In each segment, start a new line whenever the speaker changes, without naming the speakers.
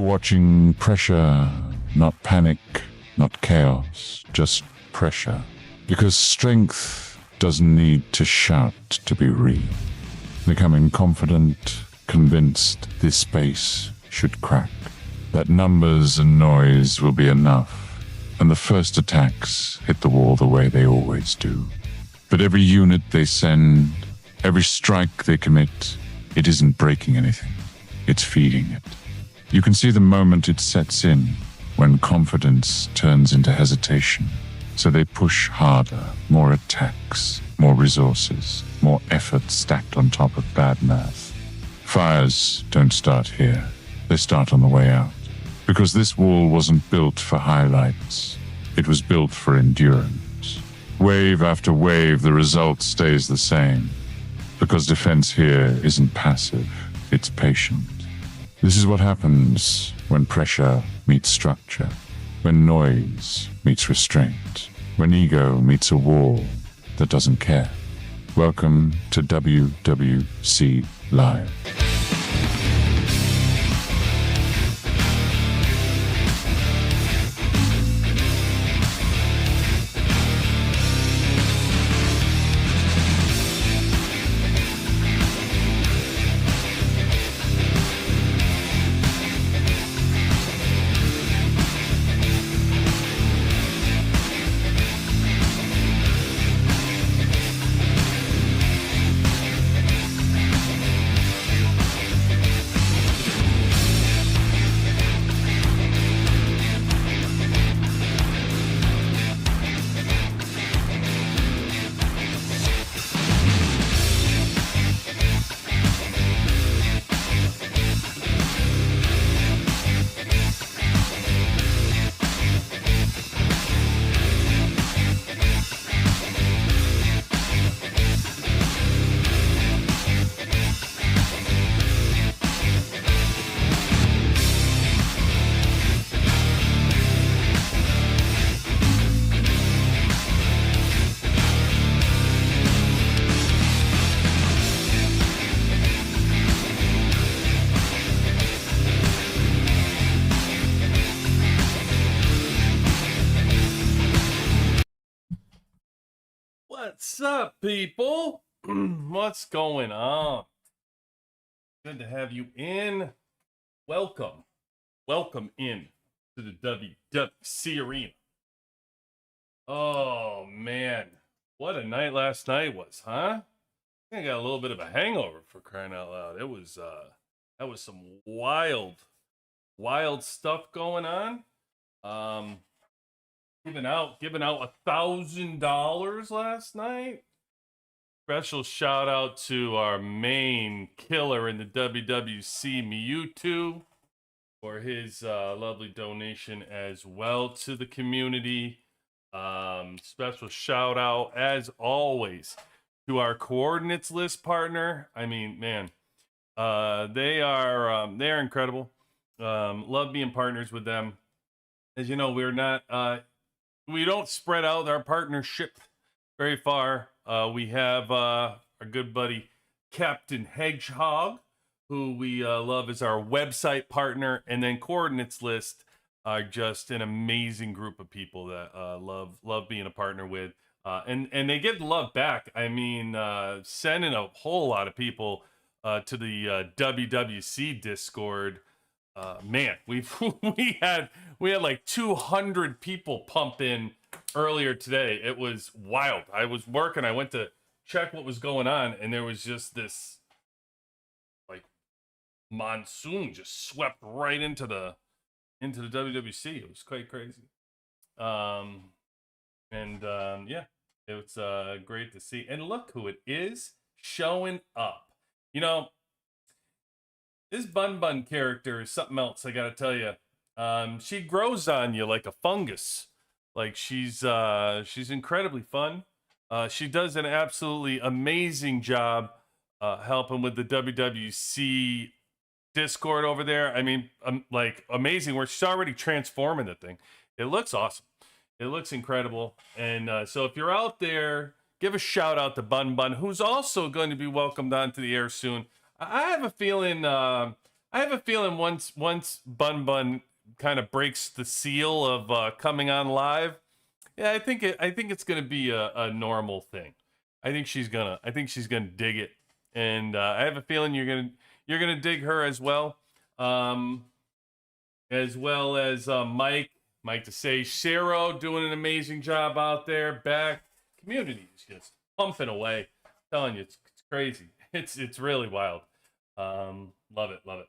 You're watching pressure, not panic, not chaos, just pressure. Because strength doesn't need to shout to be real. Becoming confident, convinced this space should crack. That numbers and noise will be enough, and the first attacks hit the wall the way they always do. But every unit they send, every strike they commit, it isn't breaking anything. It's feeding it. You can see the moment it sets in, when confidence turns into hesitation. So they push harder, more attacks, more resources, more effort stacked on top of bad math. Fires don't start here. They start on the way out. Because this wall wasn't built for highlights. It was built for endurance. Wave after wave, the result stays the same. Because defense here isn't passive, it's patient. This is what happens when pressure meets structure, when noise meets restraint, when ego meets a wall that doesn't care. Welcome to WWC Live.
What's up, people? What's going on? Good to have you in. Welcome in to the WWC Arena. Oh, man. What a night last night was, huh? I think I got a little bit of a hangover, for crying out loud. It was, that was some wild stuff going on. Giving out $1,000 last night. Special shout out to our main killer in the WWC, Mewtwo, for his lovely donation as well to the community. Special shout out, as always, to our coordinates list partner. I mean, man, they are incredible. Love being partners with them. As you know, we don't spread out our partnership very far. We have our good buddy Captain Hedgehog, who we love as our website partner, and then Coordinates List are just an amazing group of people that love being a partner with, and they give love back. I mean, sending a whole lot of people to the WWC Discord. Man, we had like 200 people pump in earlier today. It was wild. I was working. I went to check what was going on, and there was just this like monsoon just swept right into the WWC. It was quite crazy. Yeah, it was great to see. And look who it is showing up. You know, this Bun character is something else, I gotta tell you. She grows on you like a fungus. Like she's incredibly fun. She does an absolutely amazing job helping with the WWC Discord over there. I mean, like amazing where she's already transforming the thing. It looks awesome. It looks incredible. And so if you're out there, give a shout out to Bun, who's also going to be welcomed onto the air soon. I have a feeling I have a feeling once Bun Bun kind of breaks the seal of coming on live, yeah, I think it's gonna be a normal thing. I think she's gonna dig it, and I have a feeling you're gonna dig her um, as well as Mike to say Shero doing an amazing job out there. Back community is just pumping away. I'm telling you, it's crazy. It's really wild. Love it, love it.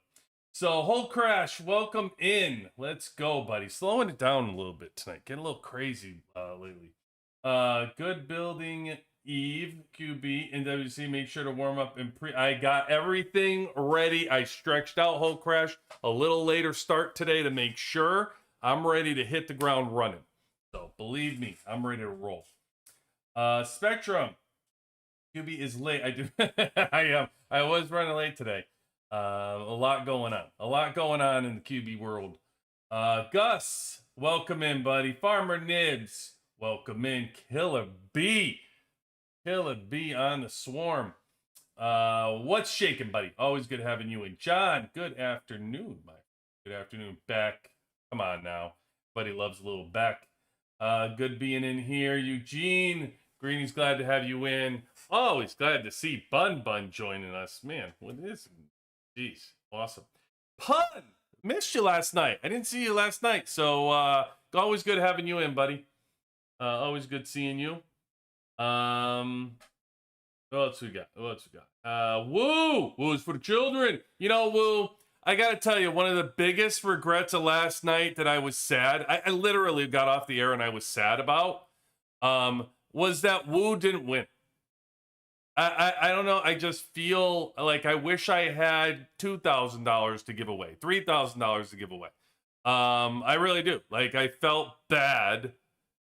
So, Whole Crash, welcome in. Let's go, buddy. Slowing it down a little bit tonight. Getting a little crazy lately. Good building, Eve, QB, and WC. Make sure to warm up and I got everything ready. I stretched out Whole Crash a little later start today to make sure I'm ready to hit the ground running. So, believe me, I'm ready to roll. Spectrum, QB is late. I do. I am. I was running late today. A lot going on. A lot going on in the QB world. Gus, welcome in, buddy. Farmer Nibs, welcome in. Killer B on the swarm. What's shaking, buddy? Always good having you in. John, good afternoon, Mike. Good afternoon, Beck. Come on now. Buddy loves a little Beck. Good being in here. Eugene, Greeny's glad to have you in. Always glad to see Bun Bun joining us. Man, what is it? Jeez, awesome. Pun, missed you last night. I didn't see you last night, so always good having you in, buddy. Always good seeing you. What else we got? Woo! Woo's for the children. You know, Woo, I gotta tell you, one of the biggest regrets of last night that I was sad, I literally got off the air and I was sad about, was that Woo didn't win. I don't know. I just feel like I wish I had $2,000 to give away, $3,000 to give away. I really do. Like, I felt bad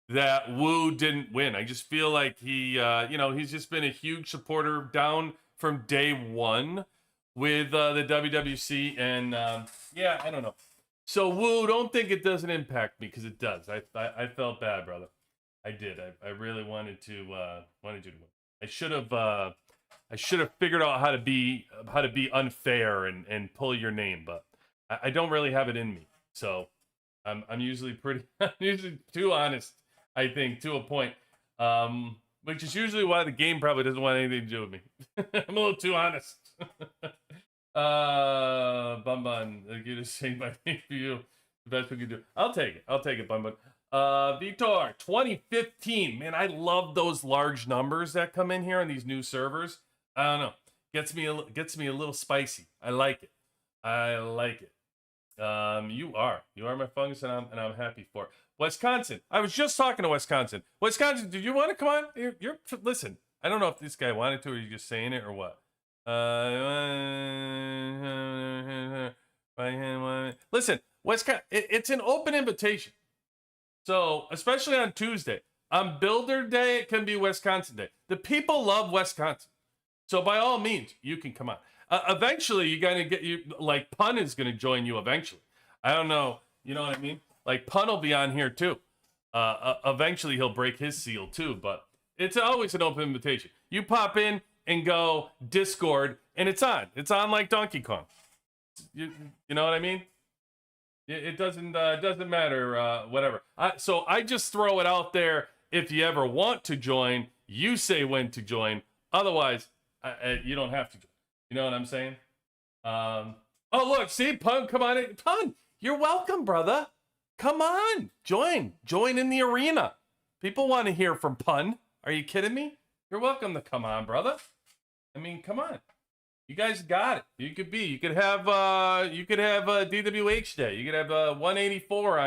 that Woo didn't win. I just feel like he's just been a huge supporter down from day one with the WWC, and yeah, I don't know. So Woo, don't think it doesn't impact me, because it does. I felt bad, brother. I did. I really wanted you to win. I should have figured out how to be unfair and pull your name, but I don't really have it in me. So I'm usually I'm usually too honest, I think, to a point. Which is usually why the game probably doesn't want anything to do with me. I'm a little too honest. Bun Bun, you just saying my name for you. The best we can do. I'll take it, Bun Bun. Vitor, 2015. Man, I love those large numbers that come in here on these new servers. I don't know. Gets me a little spicy. I like it. You are my fungus, and I'm happy for it. Wisconsin. I was just talking to Wisconsin. Wisconsin, did you want to come on? Listen. I don't know if this guy wanted to, or you're just saying it, or what. Listen, Wisconsin. It's an open invitation. So, especially on Tuesday, on Builder Day, it can be Wisconsin Day. The people love Wisconsin. So, by all means, you can come on. Eventually, you're going to get like, Pun is going to join you eventually. I don't know. You know what I mean? Like, Pun will be on here too. Eventually, he'll break his seal too, but it's always an open invitation. You pop in and go Discord, and it's on. It's on like Donkey Kong. You know what I mean? It doesn't matter, whatever. So I just throw it out there. If you ever want to join, you say when to join. Otherwise, you don't have to join. You know what I'm saying? Oh, look, see, Pun, come on in. Pun, you're welcome, brother. Come on, join in the arena. People want to hear from Pun. Are you kidding me? You're welcome to come on, brother. I mean, come on. You guys got it. You could have DWH Day. You could have 184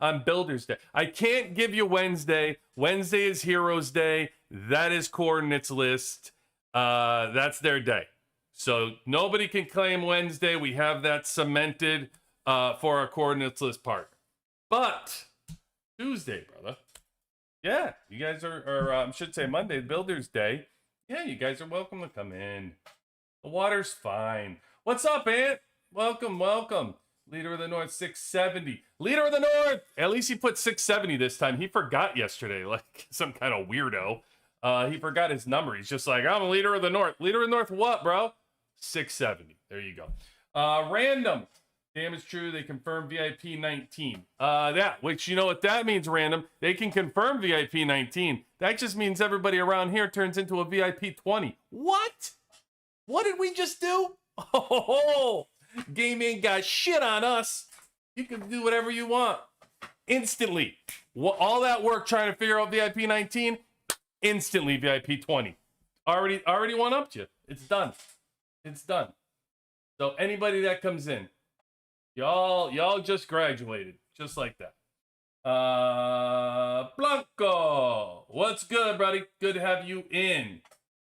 on Builders Day. I can't give you Wednesday. Wednesday is Heroes Day. That is Coordinates List. That's their day. So nobody can claim Wednesday. We have that cemented for our Coordinates List partner. But Tuesday, brother. Yeah, you guys are I should say Monday, Builders Day. Yeah, you guys are welcome to come in. The water's fine. What's up, Ant? Welcome. Leader of the North, 670. Leader of the North! At least he put 670 this time. He forgot yesterday, like some kind of weirdo. He forgot his number. He's just like, I'm a Leader of the North. Leader of the North what, bro? 670. There you go. Random. Damn, it's true. They confirmed VIP 19. Which you know what that means, random. They can confirm VIP 19. That just means everybody around here turns into a VIP 20. What? What did we just do? Oh, game ain't got shit on us. You can do whatever you want. Instantly. All that work trying to figure out VIP 19, instantly VIP 20. Already one upped you. It's done. It's done. So anybody that comes in, y'all just graduated, just like that. Blanco, what's good, buddy? Good to have you in.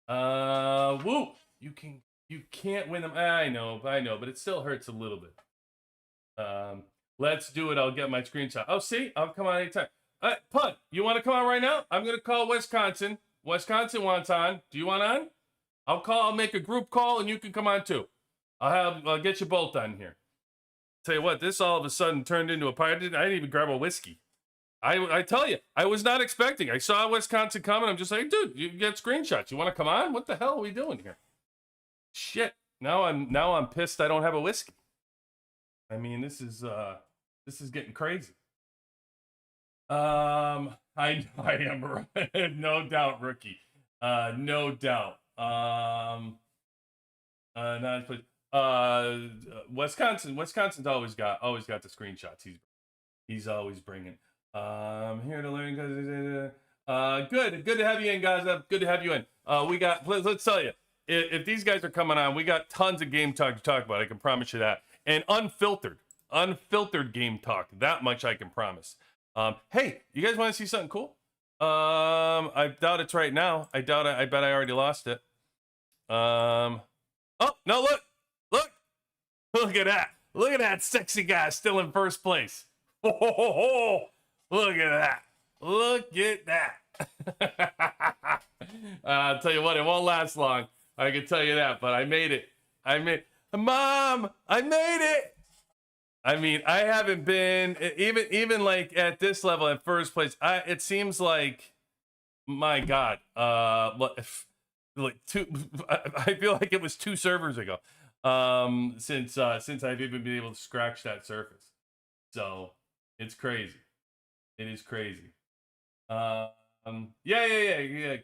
Woo, you can't win them. I know, but it still hurts a little bit. Let's do it. I'll get my screenshot. Oh, see, I'll come on anytime. Punt, you want to come on right now? I'm gonna call Wisconsin. Wisconsin wants on. Do you want on? I'll make a group call, and you can come on too. I'll get you both on here. Tell you what, this all of a sudden turned into a party. I didn't even grab a whiskey. I tell you, I was not expecting. I saw Wisconsin coming. I'm just like, dude, you get screenshots. You want to come on? What the hell are we doing here? Shit. Now I'm pissed. I don't have a whiskey. I mean, this is getting crazy. I am no doubt, rookie. No doubt. Wisconsin's always got the screenshots. He's always bringing. Here to learn. Good to have you in, guys. Good to have you in. Let's tell you, if these guys are coming on, we got tons of game talk to talk about. I can promise you that, and unfiltered game talk. That much I can promise. Hey, you guys want to see something cool? I doubt it's right now. I bet I already lost it. Oh no! Look at that! Look at that sexy guy still in first place. Oh, look at that! Look at that! I'll tell you what, it won't last long. I can tell you that. But I made it. Mom, I made it. I mean, I haven't been even like at this level at first place. It seems like, my God, like I feel like it was 2 servers ago, since I've even been able to scratch that surface. So it's crazy. It is crazy. Yeah.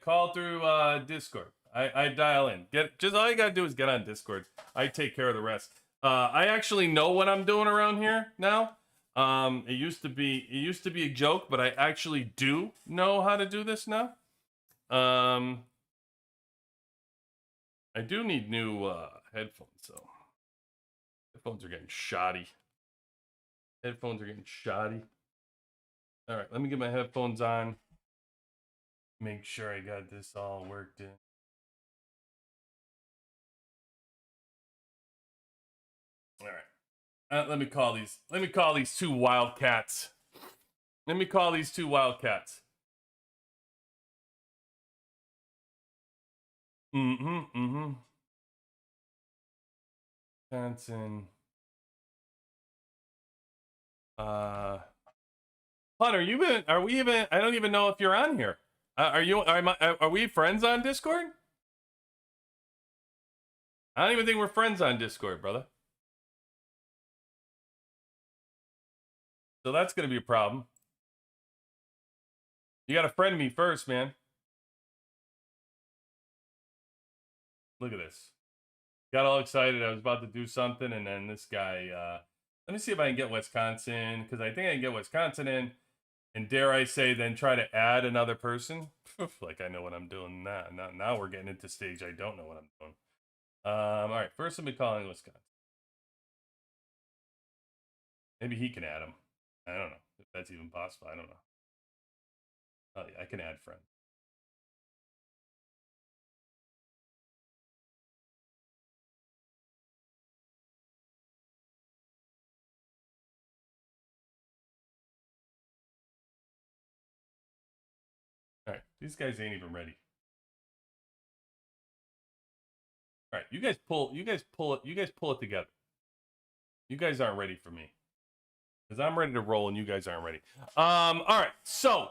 Call through Discord. I dial in. Just all you gotta do is get on Discord. I take care of the rest. I actually know what I'm doing around here now. It used to be a joke, but I actually do know how to do this now. I do need new headphones, so headphones are getting shoddy. All right, let me get my headphones on. Make sure I got this all worked in. All right. Let me call these 2 wildcats. Johnson. Hunter, are we even? I don't even know if you're on here. Are we friends on Discord? I don't even think we're friends on Discord, brother. So that's gonna be a problem. You gotta friend me first, man. Look at this. Got all excited. I was about to do something, and then this guy. Let me see if I can get Wisconsin, because I think I can get Wisconsin in. And dare I say, then try to add another person? Like I know what I'm doing now. Now we're getting into stage I don't know what I'm doing. All right, first let me call in Wisconsin. Maybe he can add him. I don't know if that's even possible. I don't know. Oh yeah, I can add friends. All right, these guys ain't even ready. All right, you guys pull it together. You guys aren't ready for me, because I'm ready to roll and you guys aren't ready. All right, so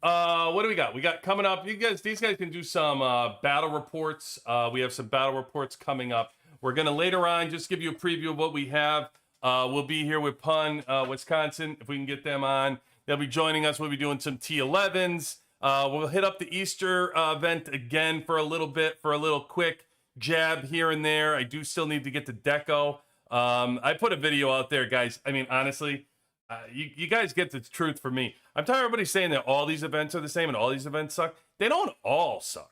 what do we got? We got coming up. These guys can do some battle reports. We have some battle reports coming up. We're going to later on just give you a preview of what we have. We'll be here with Pun, Wisconsin, if we can get them on. They'll be joining us. We'll be doing some T11s. We'll hit up the Easter event again for a little bit, for a little quick jab here and there. I do still need to get to Deco. I put a video out there, guys. I mean, honestly, you guys get the truth from me. I'm tired of everybody saying that all these events are the same and all these events suck. They don't all suck.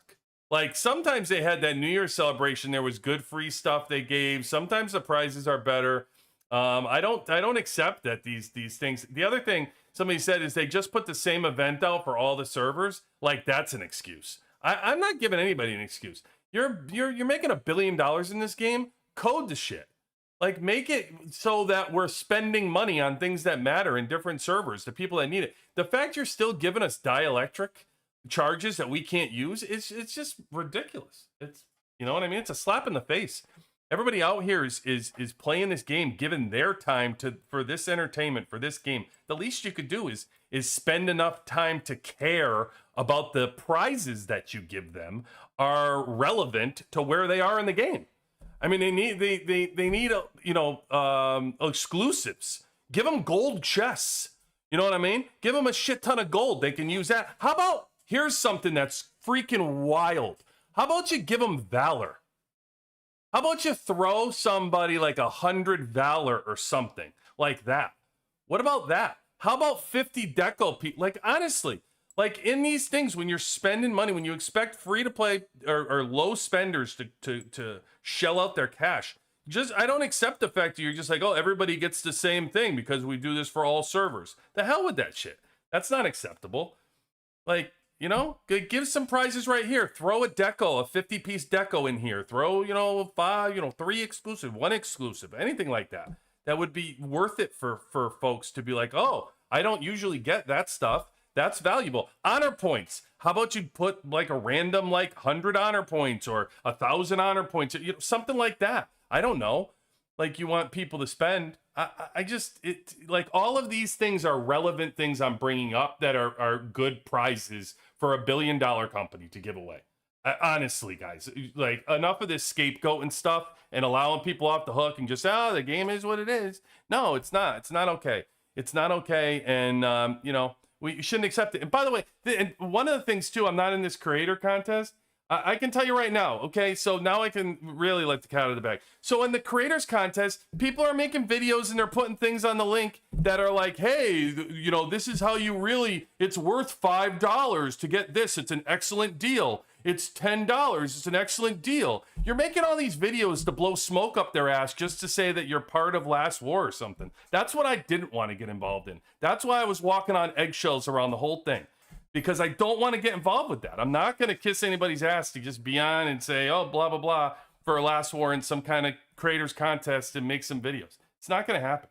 Like, sometimes they had that New Year's celebration. There was good free stuff they gave. Sometimes the prizes are better. I don't accept that these things. The other thing somebody said is they just put the same event out for all the servers. Like, that's an excuse. I'm not giving anybody an excuse. You're making $1 billion in this game. Code the shit. Like, make it so that we're spending money on things that matter in different servers, the people that need it. The fact you're still giving us dielectric charges that we can't use, it's just ridiculous. It's, you know what I mean? It's a slap in the face. Everybody out here is playing this game, giving their time for this entertainment, for this game. The least you could do is spend enough time to care about the prizes that you give them are relevant to where they are in the game. I mean, they need exclusives. Give them gold chests. You know what I mean? Give them a shit ton of gold. They can use that. How about, here's something that's freaking wild. How about you give them valor? How about you throw somebody like 100 valor or something like that? What about that? How about 50 deco people? Like, honestly, like, in these things, when you're spending money, when you expect free to play or low spenders to shell out their cash, I don't accept the fact that you're just like, oh, everybody gets the same thing because we do this for all servers. The hell with that shit. That's not acceptable. Like, you know, give some prizes right here. Throw a deco, a 50-piece deco in here. Throw, 3 exclusive, 1 exclusive, anything like that. That would be worth it for folks to be like, oh, I don't usually get that stuff. That's valuable. Honor points. How about you put like a random 100 honor points or 1,000 honor points, something like that. I don't know. Like, you want people to spend. All of these things are relevant things I'm bringing up that are good prizes for $1 billion company to give away. Honestly, guys, like, enough of this scapegoat and stuff and allowing people off the hook and just, the game is what it is. No, it's not. It's not okay. It's not okay. And, we shouldn't accept it. And by the way, and one of the things too, I'm not in this creator contest. I can tell you right now, okay? So now I can really let the cat out of the bag. So in the creators contest, people are making videos and they're putting things on the link that are like, hey, this is how it's worth $5 to get this. It's an excellent deal. It's $10. It's an excellent deal. You're making all these videos to blow smoke up their ass just to say that you're part of Last War or something. That's what I didn't want to get involved in. That's why I was walking on eggshells around the whole thing. Because I don't want to get involved with that. I'm not going to kiss anybody's ass to just be on and say, oh, blah, blah, blah, for a Last War in some kind of creators contest and make some videos. It's not going to happen.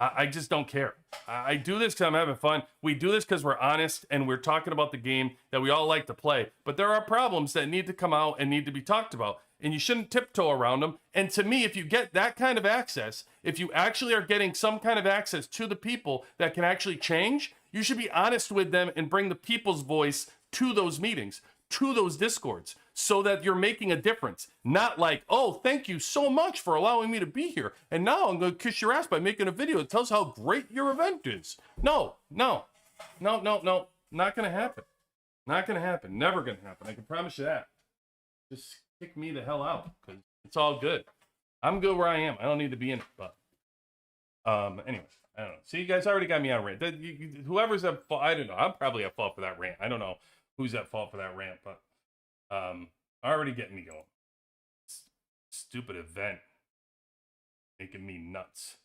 I just don't care. I do this because I'm having fun. We do this because we're honest and we're talking about the game that we all like to play. But there are problems that need to come out and need to be talked about. And you shouldn't tiptoe around them. And to me, if you get that kind of access, if you actually are getting some kind of access to the people that can actually change, you should be honest with them and bring the people's voice to those meetings, to those discords, so that you're making a difference. Not like, oh, thank you so much for allowing me to be here. And now I'm going to kiss your ass by making a video that tells how great your event is. No. Not going to happen. Not going to happen. Never going to happen. I can promise you that. Just kick me the hell out because it's all good. I'm good where I am. I don't need to be in it. But anyway. I don't know. See, you guys already got me on rant. Whoever's at fault, I don't know. I'm probably at fault for that rant. I don't know who's at fault for that rant, but already getting me going. Stupid event. Making me nuts.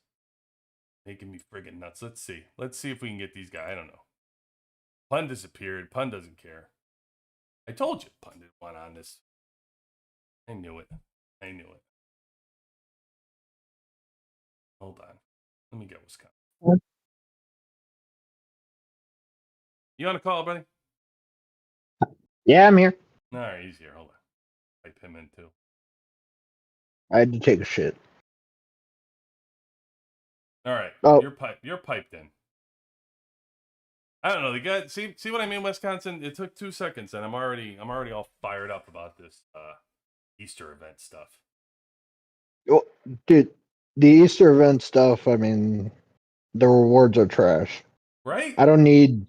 Making me friggin' nuts. Let's see. Let's see if we can get these guys. I don't know. Pun disappeared. Pun doesn't care. I told you Pun didn't want on this. I knew it. Hold on. Let me get Wisconsin. You on a call, buddy?
Yeah, I'm here.
All right, he's here. Hold on. Type him in too.
I had to take a shit.
All right.
Oh.
You're piped in. I don't know. The guy. See what I mean, Wisconsin? It took 2 seconds, and I'm already all fired up about this Easter event stuff.
Well, dude, the Easter event stuff. I mean, the rewards are trash.
right?
I don't need.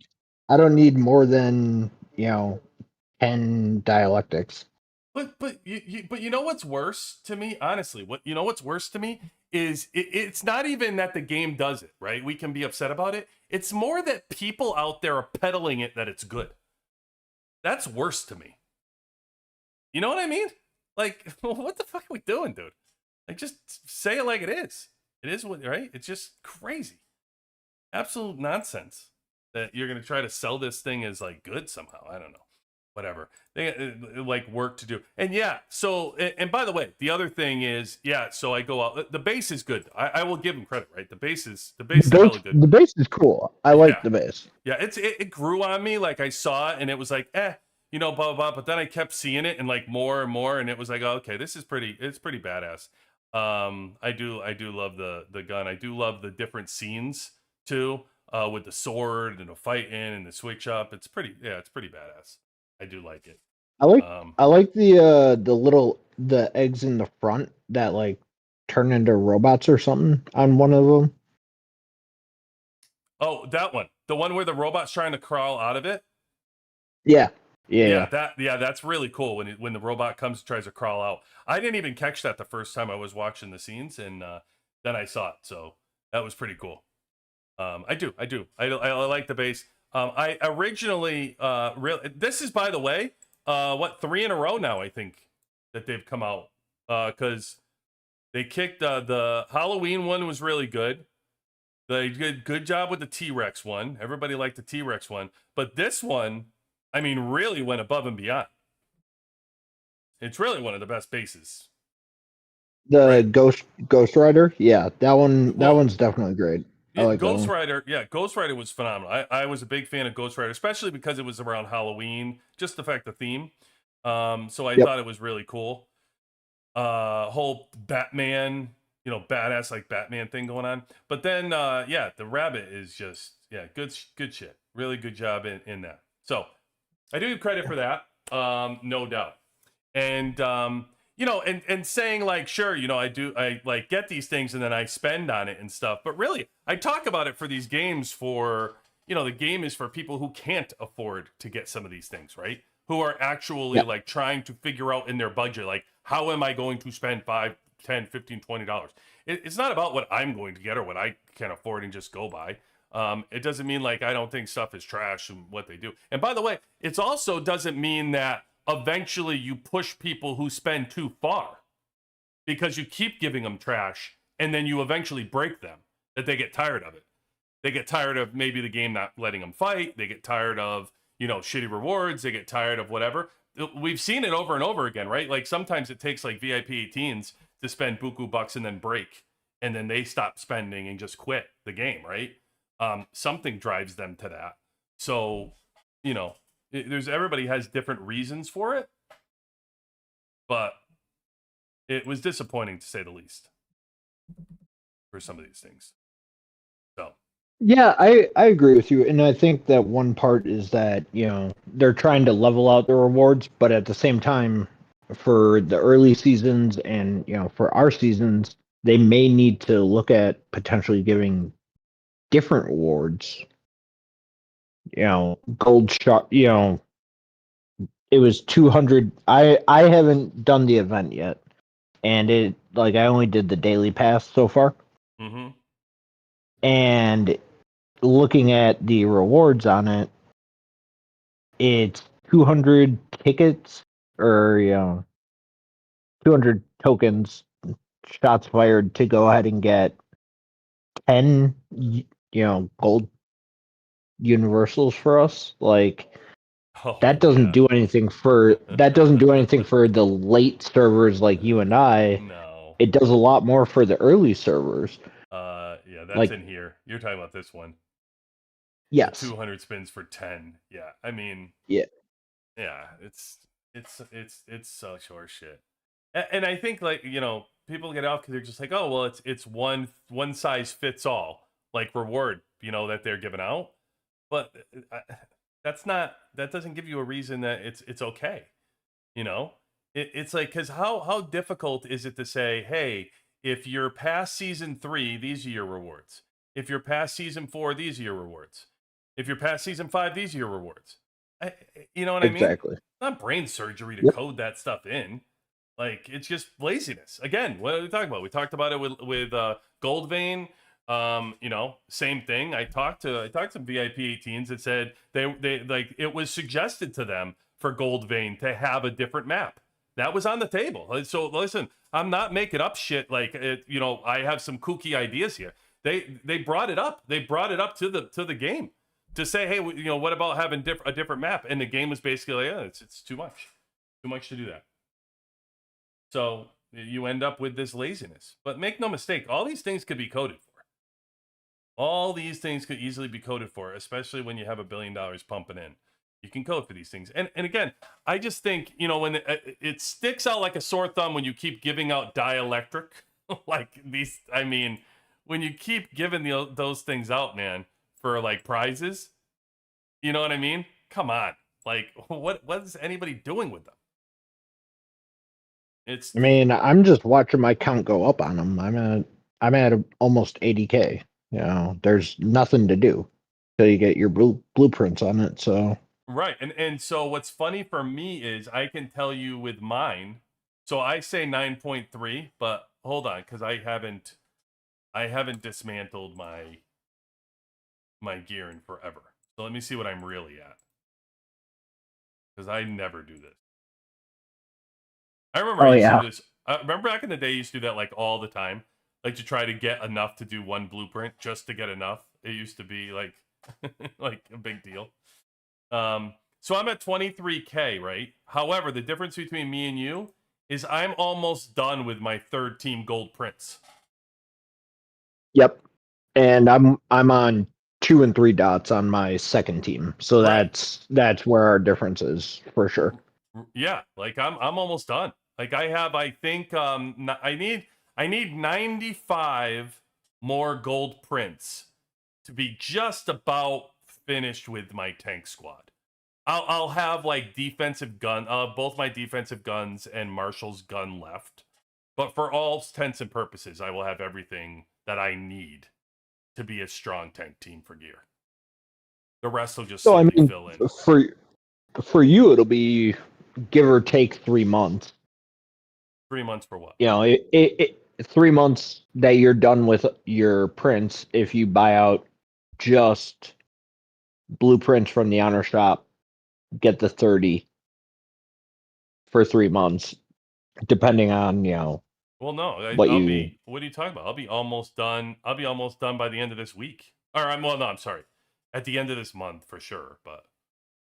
I don't need more than 10 dialectics.
But you know what's worse to me, honestly. What's worse to me is it's not even that the game does it, right? We can be upset about it. It's more that people out there are peddling it that it's good. That's worse to me. You know what I mean? Like, what the fuck are we doing, dude? Like, just say it like it is. It is what, right? It's just crazy, absolute nonsense that you're gonna try to sell this thing as like good somehow. I don't know. Whatever, they like work to do. And yeah, so and by the way, the other thing is, yeah, so I go out, the base is good. I will give them credit, right? The base is hella good.
The base is cool. I like
Yeah,
the base.
yeah, it grew on me. Like I saw it and it was like blah blah blah, but then I kept seeing it and like more and more, and it was like, oh, okay, it's pretty badass. I do love the gun. I do love the different scenes too, with the sword and the fighting and the switch up. It's pretty badass. I do like it.
I like
Um,
I like the eggs in the front that like turn into robots or something on one of them.
oh, that one, the one where the robot's trying to crawl out of it.
Yeah. Yeah,
Yeah,
yeah.
that's really cool when the robot comes tries to crawl out. I didn't even catch that the first time I was watching the scenes, and then I saw it, so that was pretty cool. I like the base. I originally this is, by the way, what, 3 in a row now I think that they've come out, because they kicked the Halloween one was really good. They did good job with the T-Rex one. Everybody liked the T-Rex one, but this one, I mean, really went above and beyond. It's really one of the best bases,
The
right?
Ghost Rider. Yeah, that
Well,
one's definitely great. I
yeah,
like that
Ghost
one.
Rider. Yeah, Ghost Rider was phenomenal. I was a big fan of Ghost Rider, especially because it was around Halloween. Just the fact, the theme. So I
Yep.
thought it was really cool. Whole Batman, badass like Batman thing going on. But then, yeah, the rabbit is just, yeah, good shit. Really good job in that. So I do give credit for that, no doubt. And and saying like, sure, I like get these things and then I spend on it and stuff. But really, I talk about it for these games for, the game is for people who can't afford to get some of these things, right? Who are actually
Yeah.
like trying to figure out in their budget, like, how am I going to spend 5, 10, 15, $20? It's not about what I'm going to get or what I can afford and just go buy. It doesn't mean like I don't think stuff is trash and what they do. And by the way, it also doesn't mean that eventually you push people who spend too far, because you keep giving them trash and then you eventually break them, that they get tired of it. They get tired of maybe the game not letting them fight. They get tired of, shitty rewards. They get tired of whatever. We've seen it over and over again, right? Like sometimes it takes like VIP 18s to spend buku bucks and then break, and then they stop spending and just quit the game, right? Something drives them to that. So, there's everybody has different reasons for it, but it was disappointing to say the least for some of these things. So,
Yeah, I agree with you, and I think that one part is that they're trying to level out the rewards, but at the same time, for the early seasons and for our seasons, they may need to look at potentially giving different rewards. Gold shot. It was 200. I haven't done the event yet, and it like I only did the daily pass so far,
mm-hmm.
and looking at the rewards on it, it's 200 tickets or 200 tokens, shots fired to go ahead and get 10 gold universals for us. Like
Oh
that doesn't
yeah,
do anything for the late servers like you and I.
no,
It does a lot more for the early servers.
yeah, that's
Like
in here. You're talking about this one, the
yes.
200 spins for 10. Yeah, I mean,
Yeah.
yeah, it's such horse shit. And I think like people get out because they're just like, oh well, it's one size fits all, like reward, that they're giving out. But that doesn't give you a reason that it's okay. You know, it's like, because how difficult is it to say, hey, if you're past season 3, these are your rewards. If you're past season 4, these are your rewards. If you're past season 5, these are your rewards. You know what I mean?
Exactly.
It's not brain surgery to
Yep.
code that stuff in. Like, it's just laziness. Again, what are we talking about? We talked about it with Goldvein. You know, same thing. I talked to some VIP 18s that said they like it was suggested to them for Goldvein to have a different map. That was on the table. So listen, I'm not making up shit. Like, you know, I have some kooky ideas here. They brought it up. They brought it up to the game to say, hey, you know, what about having a different map? And the game was basically like, yeah, it's too much to do that. So you end up with this laziness. But make no mistake, all these things could be coded for. All these things could easily be coded for, especially when you have $1 billion pumping in. You can code for these things. And again, I just think, you know, when it sticks out like a sore thumb when you keep giving out dielectric, like these, I mean, when you keep giving those things out, man, for like prizes, you know what I mean? Come on. Like, what is anybody doing with them?
I mean, I'm just watching my count go up on them. I'm at almost 80K. You know, there's nothing to do till you get your blueprints on it. So
right, and so what's funny for me is I can tell you with mine. So I say 9.3, but hold on, because I haven't dismantled my gear in forever. So let me see what I'm really at, because I never do this. I remember I used to do this. Remember back in the day, you used to do that like all the time, like to try to get enough to do one blueprint just to get enough. It used to be like like a big deal. So I'm at 23K, right? However, the difference between me and you is I'm almost done with my 3rd team gold prints.
yep, and I'm on 2 and 3 dots on my 2nd team. So
right.
that's where our difference is for sure.
Yeah, like I'm almost done. Like I think I need 95 more gold prints to be just about finished with my tank squad. I'll have like defensive gun, both my defensive guns and Marshall's gun left. But for all intents and purposes, I will have everything that I need to be a strong tank team for gear. The rest will just
So I
slowly
mean,
fill in.
for you, it'll be give or take 3 months.
3 months for what?
You know, 3 months that you're done with your prints if you buy out just blueprints from the honor shop, get the 30 for 3 months, depending on, you know,
Well, no,
what
I'll
you.
be. What are you talking about? I'll be almost done. I'll be almost done by the end of this week. Well, no, I'm sorry, at the end of this month for sure. But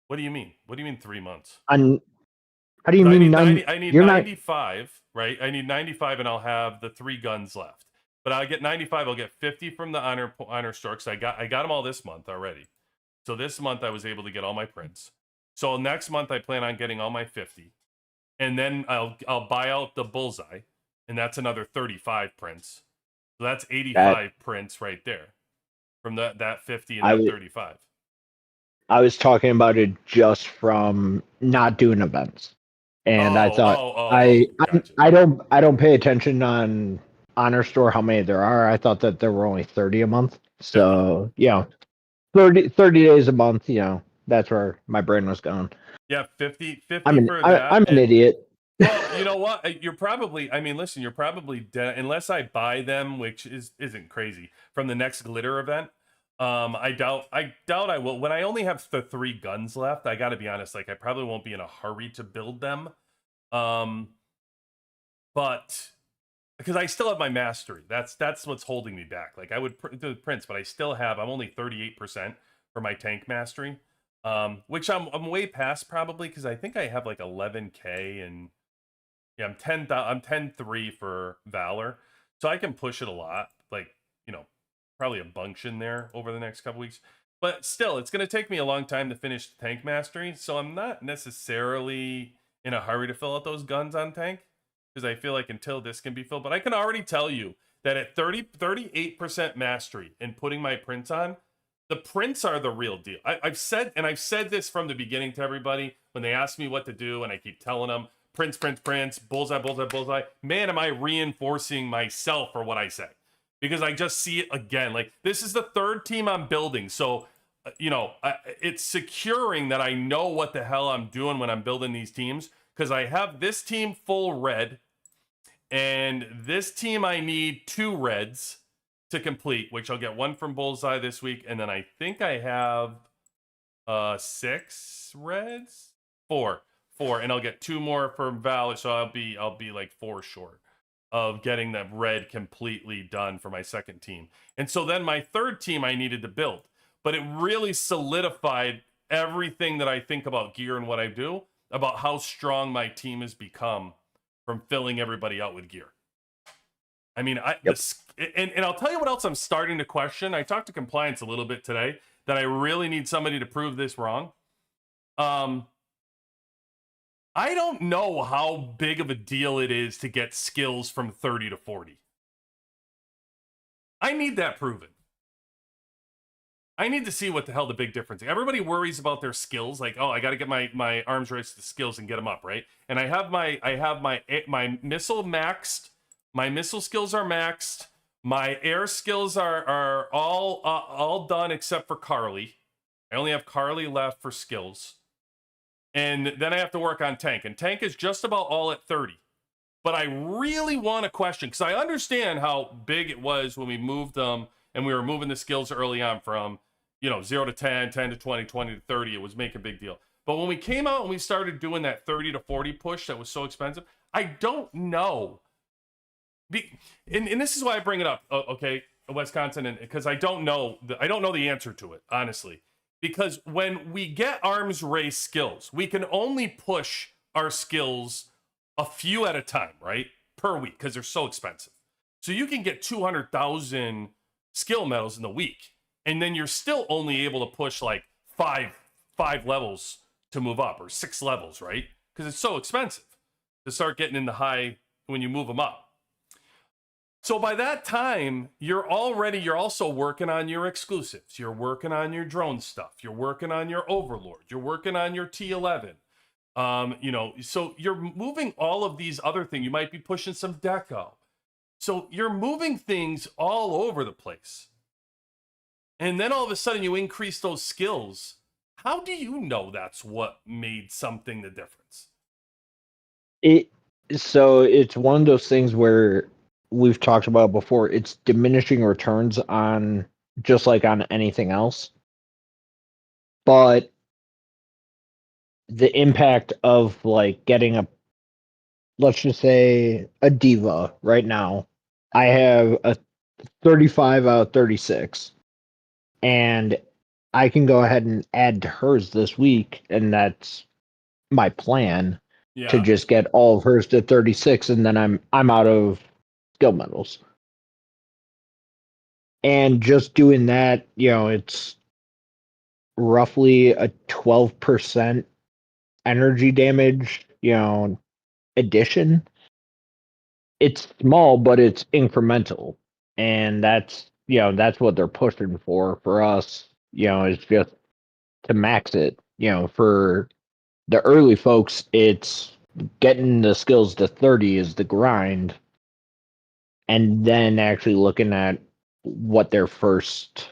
what do you mean? What do you mean 3 months?
On how do you
So I
mean
need
90?
90. I need
You're not
95, right? I need 95, and I'll have the 3 guns left. But I get 95. I'll get 50 from the honor store because I got them all this month already. So this month I was able to get all my prints. So next month I plan on getting all my 50, and then I'll buy out the bullseye, and that's another 35 prints. So that's 85
that
prints right there from that 50 and
I
that
w-
35.
I was talking about it just from not doing events, and I thought
Oh, gotcha.
I don't pay attention on honor store how many there are. I thought that there were only 30 a month.
50.
So you know, 30 days a month. You know, that's where my brain was going.
Yeah, 50 for
I'm
that.
an idiot.
Well, you know what? You're probably. I mean, listen. You're probably dead unless I buy them, which isn't crazy from the next glitter event. I doubt. I will. When I only have the 3 guns left, I got to be honest. Like, I probably won't be in a hurry to build them. But because I still have my mastery, that's what's holding me back. Like, I would do the prints, but I still have. I'm only 38% for my tank mastery, which I'm way past probably because I think I have like 11K and. Yeah, I'm 10-3 for Valor. So I can push it a lot. Like, you know, probably a bunch in there over the next couple weeks. But still, it's going to take me a long time to finish tank mastery. So I'm not necessarily in a hurry to fill out those guns on tank. Because I feel like until this can be filled. But I can already tell you that at 38% mastery and putting my prints on, the prints are the real deal. I've said this from the beginning to everybody when they ask me what to do, and I keep telling them, Prince, bullseye. Man, am I reinforcing myself for what I say. Because I just see it again. Like, this is the third team I'm building. So, it's securing that I know what the hell I'm doing when I'm building these teams. Because I have this team full red. And this team, I need 2 reds to complete, which I'll get 1 from Bullseye this week. And then I think I have 6 reds, 4, and I'll get 2 more from Valor, so I'll be like 4 short of getting that red completely done for my second team. And so then my third team I needed to build, but it really solidified everything that I think about gear and what I do, about how strong my team has become from filling everybody out with gear. I mean, and I'll tell you what else I'm starting to question. I talked to compliance a little bit today that I really need somebody to prove this wrong. I don't know how big of a deal it is to get skills from 30 to 40. I need that proven. I need to see what the hell the big difference is. Everybody worries about their skills, like, oh, I got to get my arms race to skills and get them up, right? And I have my missile maxed. My missile skills are maxed. My air skills are all done except for Carly. I only have Carly left for skills. And then I have to work on tank. And tank is just about all at 30. But I really want to question, because I understand how big it was when we moved them and we were moving the skills early on from, 0 to 10, 10 to 20, 20 to 30. It was making a big deal. But when we came out and we started doing that 30 to 40 push that was so expensive, I don't know. And this is why I bring it up, okay, Wisconsin, because I don't know the answer to it, honestly. Because when we get arms race skills, we can only push our skills a few at a time, right? Per week, because they're so expensive. So you can get 200,000 skill medals in the week, and then you're still only able to push like five levels to move up, or 6 levels, right? Because it's so expensive to start getting in the high when you move them up. So by that time, you're also working on your exclusives. You're working on your drone stuff. You're working on your Overlord. You're working on your T11. So you're moving all of these other things. You might be pushing some Deco. So you're moving things all over the place. And then all of a sudden you increase those skills. How do you know that's what made something the difference?
So it's one of those things where we've talked about before. It's diminishing returns on just like on anything else. But the impact of like getting let's just say a diva right now. I have a 35 out of 36. And I can go ahead and add to hers this week, and that's my plan to just get all of hers to 36, and then I'm out of skill medals. And just doing that, it's roughly a 12% energy damage, addition. It's small, but it's incremental. And that's what they're pushing for us, is just to max it. For the early folks, it's getting the skills to 30 is the grind, and then actually looking at what their first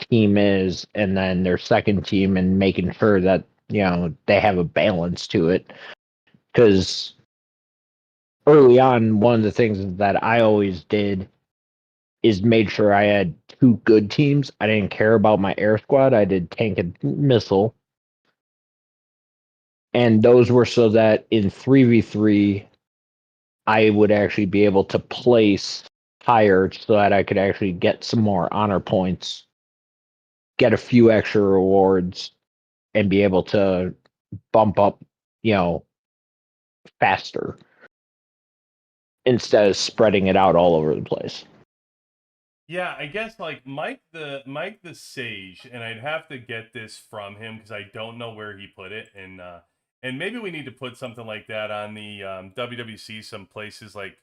team is and then their second team, and making sure that they have a balance to it. Because early on, one of the things that I always did is made sure I had 2 good teams. I didn't care about my air squad. I did tank and missile. And those were so that in 3v3, I would actually be able to place higher so that I could actually get some more honor points, get a few extra rewards, and be able to bump up, faster instead of spreading it out all over the place.
Yeah, I guess like Mike the Sage, and I'd have to get this from him because I don't know where he put it, and maybe we need to put something like that on the WWC, some places like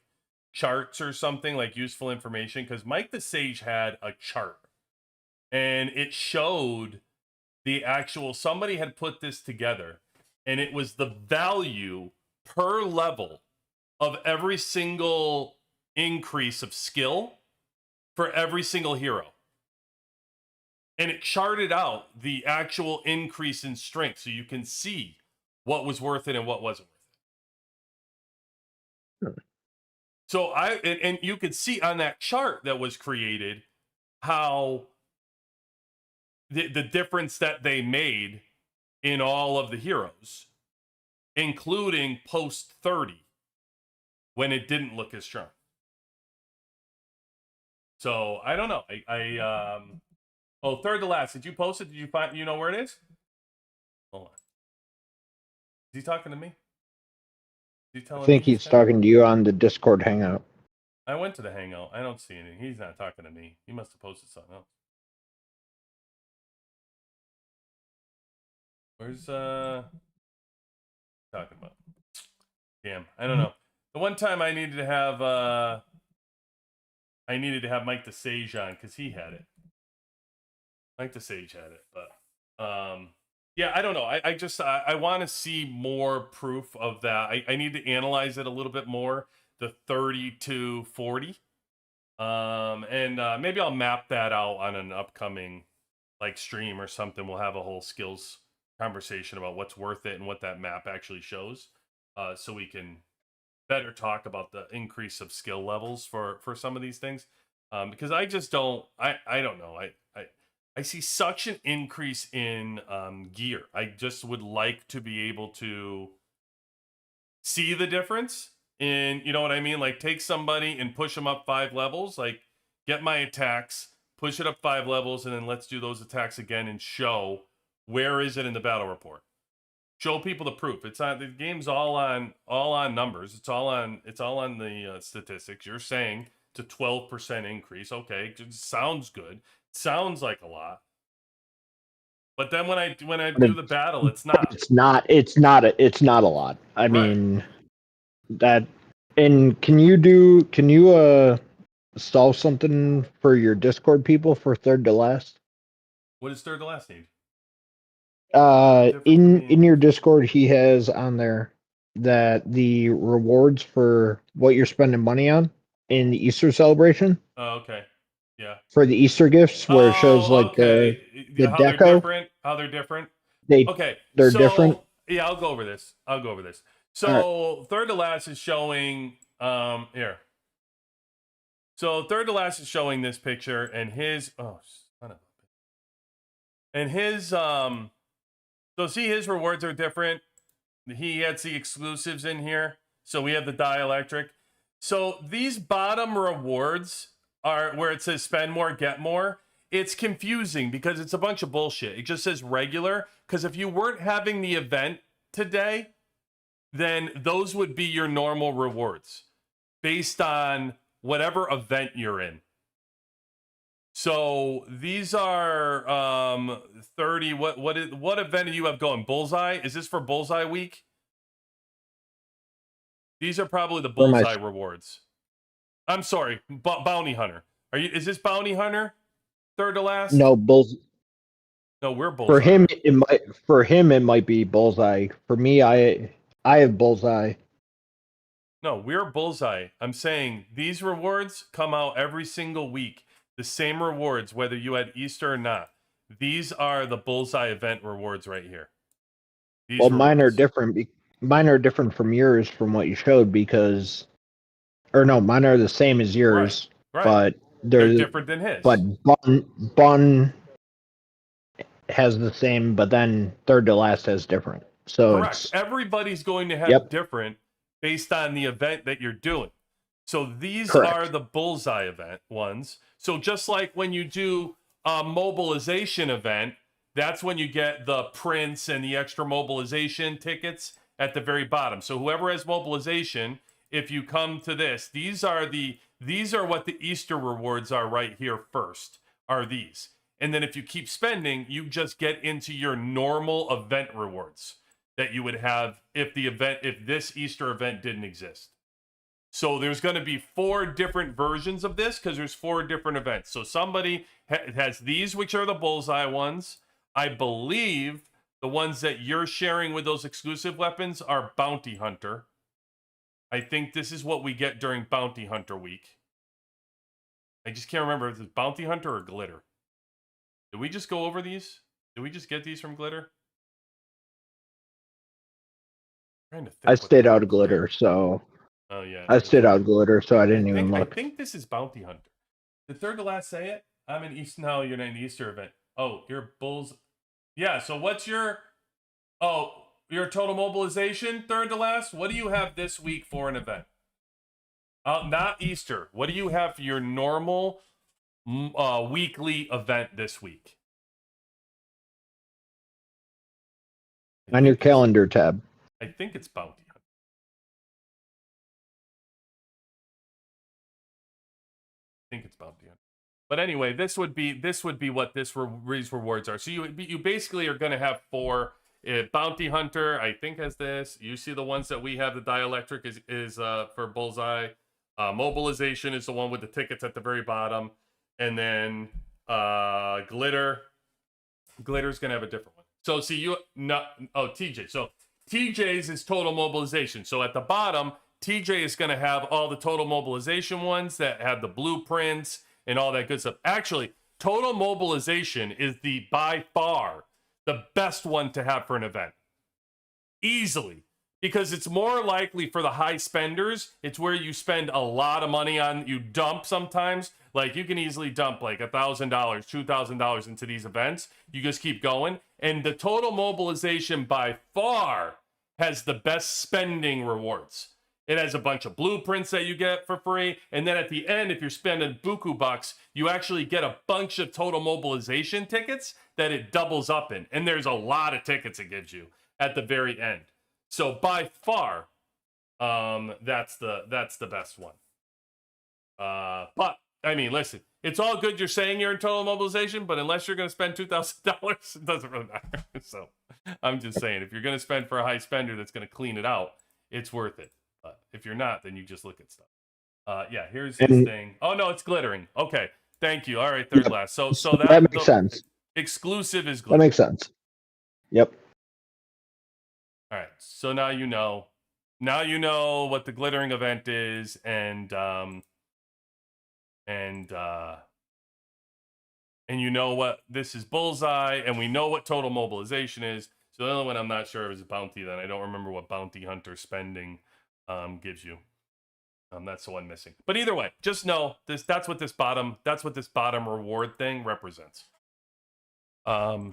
charts or something, like useful information, because Mike the Sage had a chart, and it showed the actual, somebody had put this together, and it was the value per level of every single increase of skill for every single hero. And it charted out the actual increase in strength so you can see what was worth it and what wasn't worth it. So and you could see on that chart that was created how the difference that they made in all of the heroes, including post 30 when it didn't look as strong. So I don't know. Oh, third to last. Did you post it? Did you find? You know where it is? Hold on. Is he talking to me? Is he telling
I think
me
he's talking to you on the Discord hangout.
I went to the hangout. I don't see anything. He's not talking to me. He must have posted something else. Where's talking about? Damn, I don't know. The one time I needed to have Mike DeSage on because he had it. Mike DeSage had it, but yeah, I don't know. I just I want to see more proof of that. I need to analyze it a little bit more. The 30 to 40, and maybe I'll map that out on an upcoming like stream or something. We'll have a whole skills conversation about what's worth it and what that map actually shows, so we can better talk about the increase of skill levels for some of these things, because I just don't I don't know. I see such an increase in gear. I just would like to be able to see the difference in, you know what I mean? Like take somebody and push them up 5 levels, like get my attacks, push it up 5 levels, and then let's do those attacks again and show where is it in the battle report. Show people the proof. It's on the game's all on numbers. It's all on the statistics. You're saying to 12% increase. Okay, it sounds good. Sounds like a lot. But then when I do the battle, it's not.
It's not a lot. I mean that. And can you solve something for your Discord people for third to last?
What is third to last need?
In your Discord, he has on there that the rewards for what you're spending money on in the Easter celebration.
Oh, okay. Yeah.
For the Easter gifts, where it shows like the
how
deco.
They're different.
They're
so,
different.
Yeah, I'll go over this. So third to last is showing here. So third to last is showing this picture and his so see his rewards are different. He has the exclusives in here. So we have the dielectric. So these bottom rewards are where it says spend more, get more. It's confusing because it's a bunch of bullshit. It just says regular. Because if you weren't having the event today, then those would be your normal rewards based on whatever event you're in. So these are 30. What event do you have going? Bullseye? Is this for Bullseye Week? These are probably the Bullseye rewards. I'm sorry, Bounty Hunter. Is this Bounty Hunter? Third to last?
No,
No, we're Bullseye.
For him it might be Bullseye. For me, I have Bullseye.
No, we're Bullseye. I'm saying these rewards come out every single week. The same rewards, whether you had Easter or not. These are the Bullseye event rewards right here.
Mine are different. Mine are different from yours, from what you showed, because, or no, mine are the same as yours,
right.
But
they're different than his.
But Bun has the same, but then third to last has different. So
correct. Everybody's going to have different based on the event that you're doing. So these are the Bullseye event ones. So just like when you do a mobilization event, that's when you get the prints and the extra mobilization tickets at the very bottom. So whoever has mobilization, if you come to this, these are what the Easter rewards are right here first, are these. And then if you keep spending, you just get into your normal event rewards that you would have if this Easter event didn't exist. So there's going to be 4 different versions of this because there's 4 different events. So somebody has these, which are the Bullseye ones. I believe the ones that you're sharing with those exclusive weapons are Bounty Hunter. I think this is what we get during Bounty Hunter week. I just can't remember if it's Bounty Hunter or Glitter. Did we just go over these? Did we just get these from Glitter? I'm trying to think.
I stayed out of Glitter, so
Oh yeah.
I stayed out of Glitter, so I didn't even
I
look.
think this is Bounty Hunter. Did third to last say it? I'm in East. No, you're not in the Easter event. Oh, you're Bulls. Yeah. So what's your? Oh, your total mobilization third to last. What do you have this week for an event? Not Easter. What do you have for your normal weekly event this week?
On your calendar tab.
I think it's Bounty Hunter. I think it's Bounty Hunter. But anyway, this would be what these rewards are. So you basically are going to have 4. Bounty Hunter, I think, has this. You see the ones that we have. The dielectric is for Bullseye. Mobilization is the one with the tickets at the very bottom, and then Glitter's going to have a different one. So see TJ. So TJ's is total mobilization. So at the bottom, TJ is going to have all the total mobilization ones that have the blueprints and all that good stuff. Actually, total mobilization is by far the best one to have for an event. Easily. Because it's more likely for the high spenders. It's where you spend a lot of money on, you dump sometimes. Like you can easily dump like $1,000, $2,000 into these events. You just keep going. And the total mobilization by far has the best spending rewards. It has a bunch of blueprints that you get for free. And then at the end, if you're spending buku bucks, you actually get a bunch of total mobilization tickets that it doubles up in. And there's a lot of tickets it gives you at the very end. So by far, that's the best one. But I mean, listen, it's all good you're saying you're in total mobilization, but unless you're going to spend $2,000, it doesn't really matter. So I'm just saying, if you're going to spend for a high spender that's going to clean it out, it's worth it. But if you're not, then you just look at stuff. Yeah, here's his thing. Oh no, it's glittering. Okay, thank you. All right, third last. So
that makes sense.
Exclusive is glittering.
That makes sense. Yep.
All right, so now you know. Now you know what the glittering event is, and you know what this is Bullseye, and we know what total mobilization is. So the only one I'm not sure is Bounty. Then I don't remember what Bounty Hunter spending gives you. That's the one missing. But either way, just know this. That's what this bottom reward thing represents. I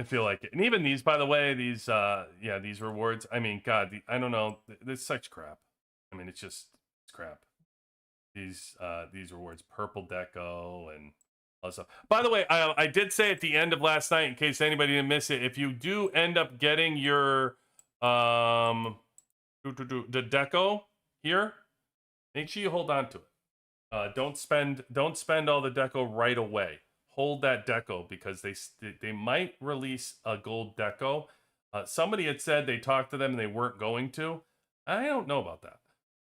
feel like it. And even these, by the way, these rewards. I mean, God, I don't know. This is such crap. I mean, it's crap. These rewards, purple deco and all stuff. By the way, I did say at the end of last night, in case anybody didn't miss it, if you do end up getting your the deco here, make sure you hold on to it. Don't spend all the deco right away. Hold that deco because they might release a gold deco. Somebody had said they talked to them and they weren't going to. I don't know about that.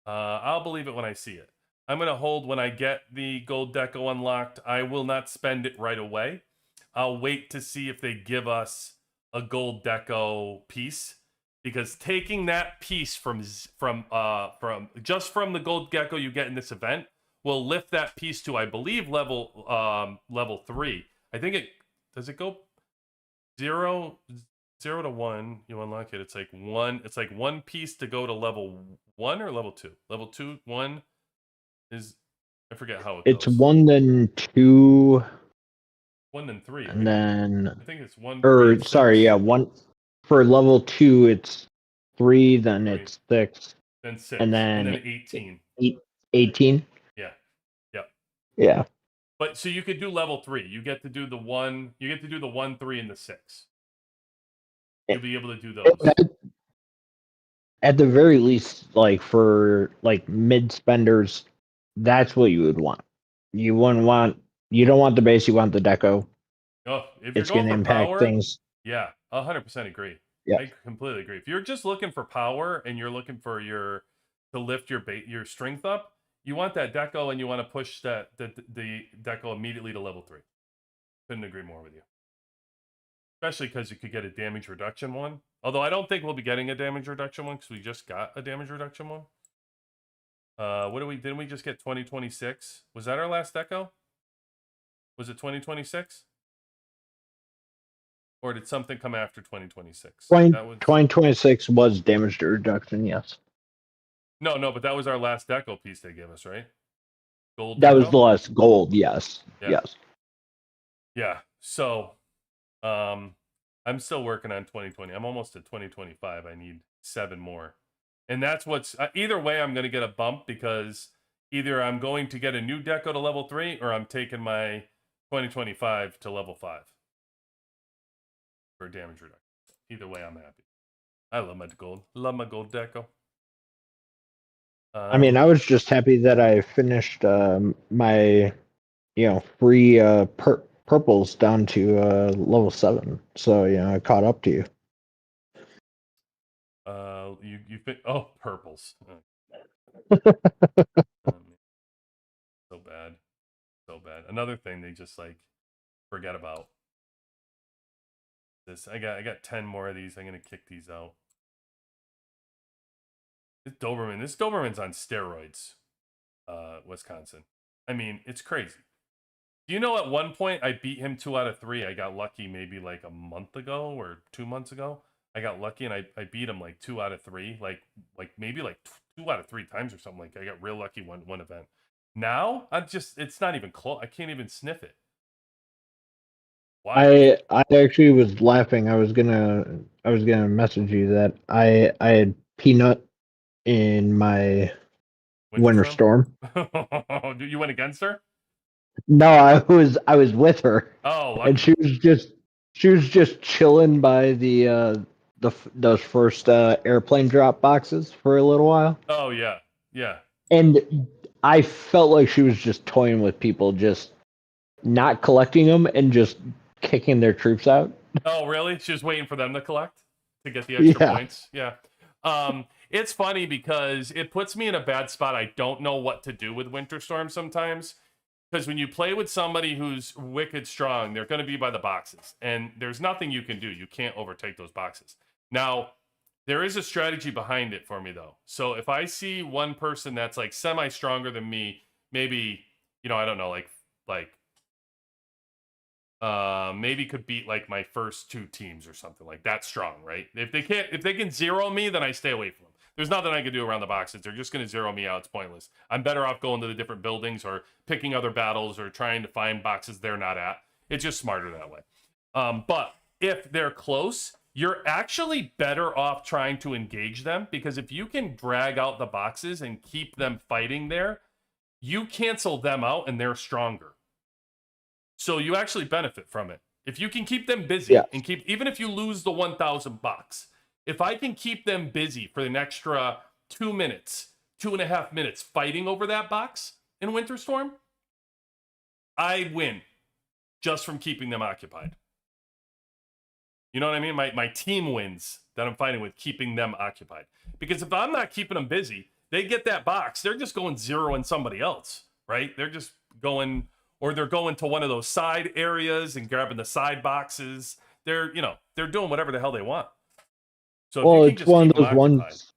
I'll believe it when I see it. I'm going to hold when I get the gold deco unlocked. I will not spend it right away. I'll wait to see if they give us a gold deco piece, because taking that piece from the gold deco you get in this event will lift that piece to, I believe, level 3. I think it go 0 to 1. You unlock it. It's like one piece to go to level 1 or level 2. Level 2, 1 is, I forget how it goes.
It's 1 then 2.
1 then 3.
And then
I think it's 1.
Or
3,
sorry,
6.
yeah, 1 for level 2. It's 3. Then
3.
It's 6.
Then 6.
And then
18.
18.
Yeah. Yep.
Yeah.
But so you could do level 3. You get to do the 1. You get to do the 1, 3, and the 6. You'll be able to do those.
At the very least, like for like mid spenders, that's what you would want. You don't want the base. You want the deco.
Oh, if
It's
you're going
going to
for
impact
power,
things.
yeah, 100% agree.
Yeah.
I completely agree. If you're just looking for power and you're looking for to lift your strength up, you want that deco and you want to push the deco immediately to level 3. Couldn't agree more with you. especially because you could get a damage reduction one. Although I don't think we'll be getting a damage reduction one because we just got a damage reduction one. Didn't we just get 2026? Was that our last deco? Was it 2026? Or did something come after 2026?
2026 was damage reduction, yes.
No, but that was our last deco piece they gave us, right? Gold
That
deco?
was the last gold, yes.
Yeah.
Yes.
Yeah. So, I'm still working on 2020. I'm almost at 2025. I need 7 more. And that's what's either way I'm going to get a bump because either I'm going to get a new deco to level 3 or I'm taking my 2025 to level 5 for damage reduction. Either way I'm happy. I love my gold. Love my gold deco.
I mean, I was just happy that I finished my, free purples down to level 7. So, I caught up to you.
Purples. So bad. So bad. Another thing they just like forget about. This I got 10 more of these. I'm gonna kick these out. This Doberman's on steroids. Wisconsin. I mean, it's crazy. Do you know at one point I beat him 2 out of 3? I got lucky maybe like a month ago or 2 months ago. I got lucky and I beat him like 2 out of 3, like maybe like 2 out of 3 times or something. Like I got real lucky one event. Now it's not even close. I can't even sniff it.
Why? I actually was laughing. I was gonna message you that I had Peanut in my Winter Storm.
You went against her?
No, I was with her.
Oh, lucky.
And she was just chilling by those first airplane drop boxes for a little while.
Oh yeah. Yeah.
And I felt like she was just toying with people, just not collecting them and just kicking their troops out.
Oh, really? She was waiting for them to collect to get the extra
Yeah.
points. Yeah. It's funny because it puts me in a bad spot. I don't know what to do with Winter Storm sometimes. Because when you play with somebody who's wicked strong, they're going to be by the boxes. And there's nothing you can do. You can't overtake those boxes. Now, there is a strategy behind it for me, though. So if I see one person that's like semi-stronger than me, maybe, I don't know, maybe could beat like my first 2 teams or something like that strong, right? If they can zero me, then I stay away from them. There's nothing I can do around the boxes. They're just going to zero me out. It's pointless. I'm better off going to the different buildings or picking other battles or trying to find boxes they're not at. It's just smarter that way. But if they're close, you're actually better off trying to engage them because if you can drag out the boxes and keep them fighting there, you cancel them out and they're stronger. So you actually benefit from it. If you can keep them busy and even if you lose the 1,000 bucks, if I can keep them busy for an extra 2 minutes, 2.5 minutes fighting over that box in Winter Storm, I win just from keeping them occupied. You know what I mean? My team wins that I'm fighting with keeping them occupied. Because if I'm not keeping them busy, they get that box. They're just going zeroing somebody else, right? They're just going, or they're going to one of those side areas and grabbing the side boxes. They're doing whatever the hell they want. So
it's one of those ones.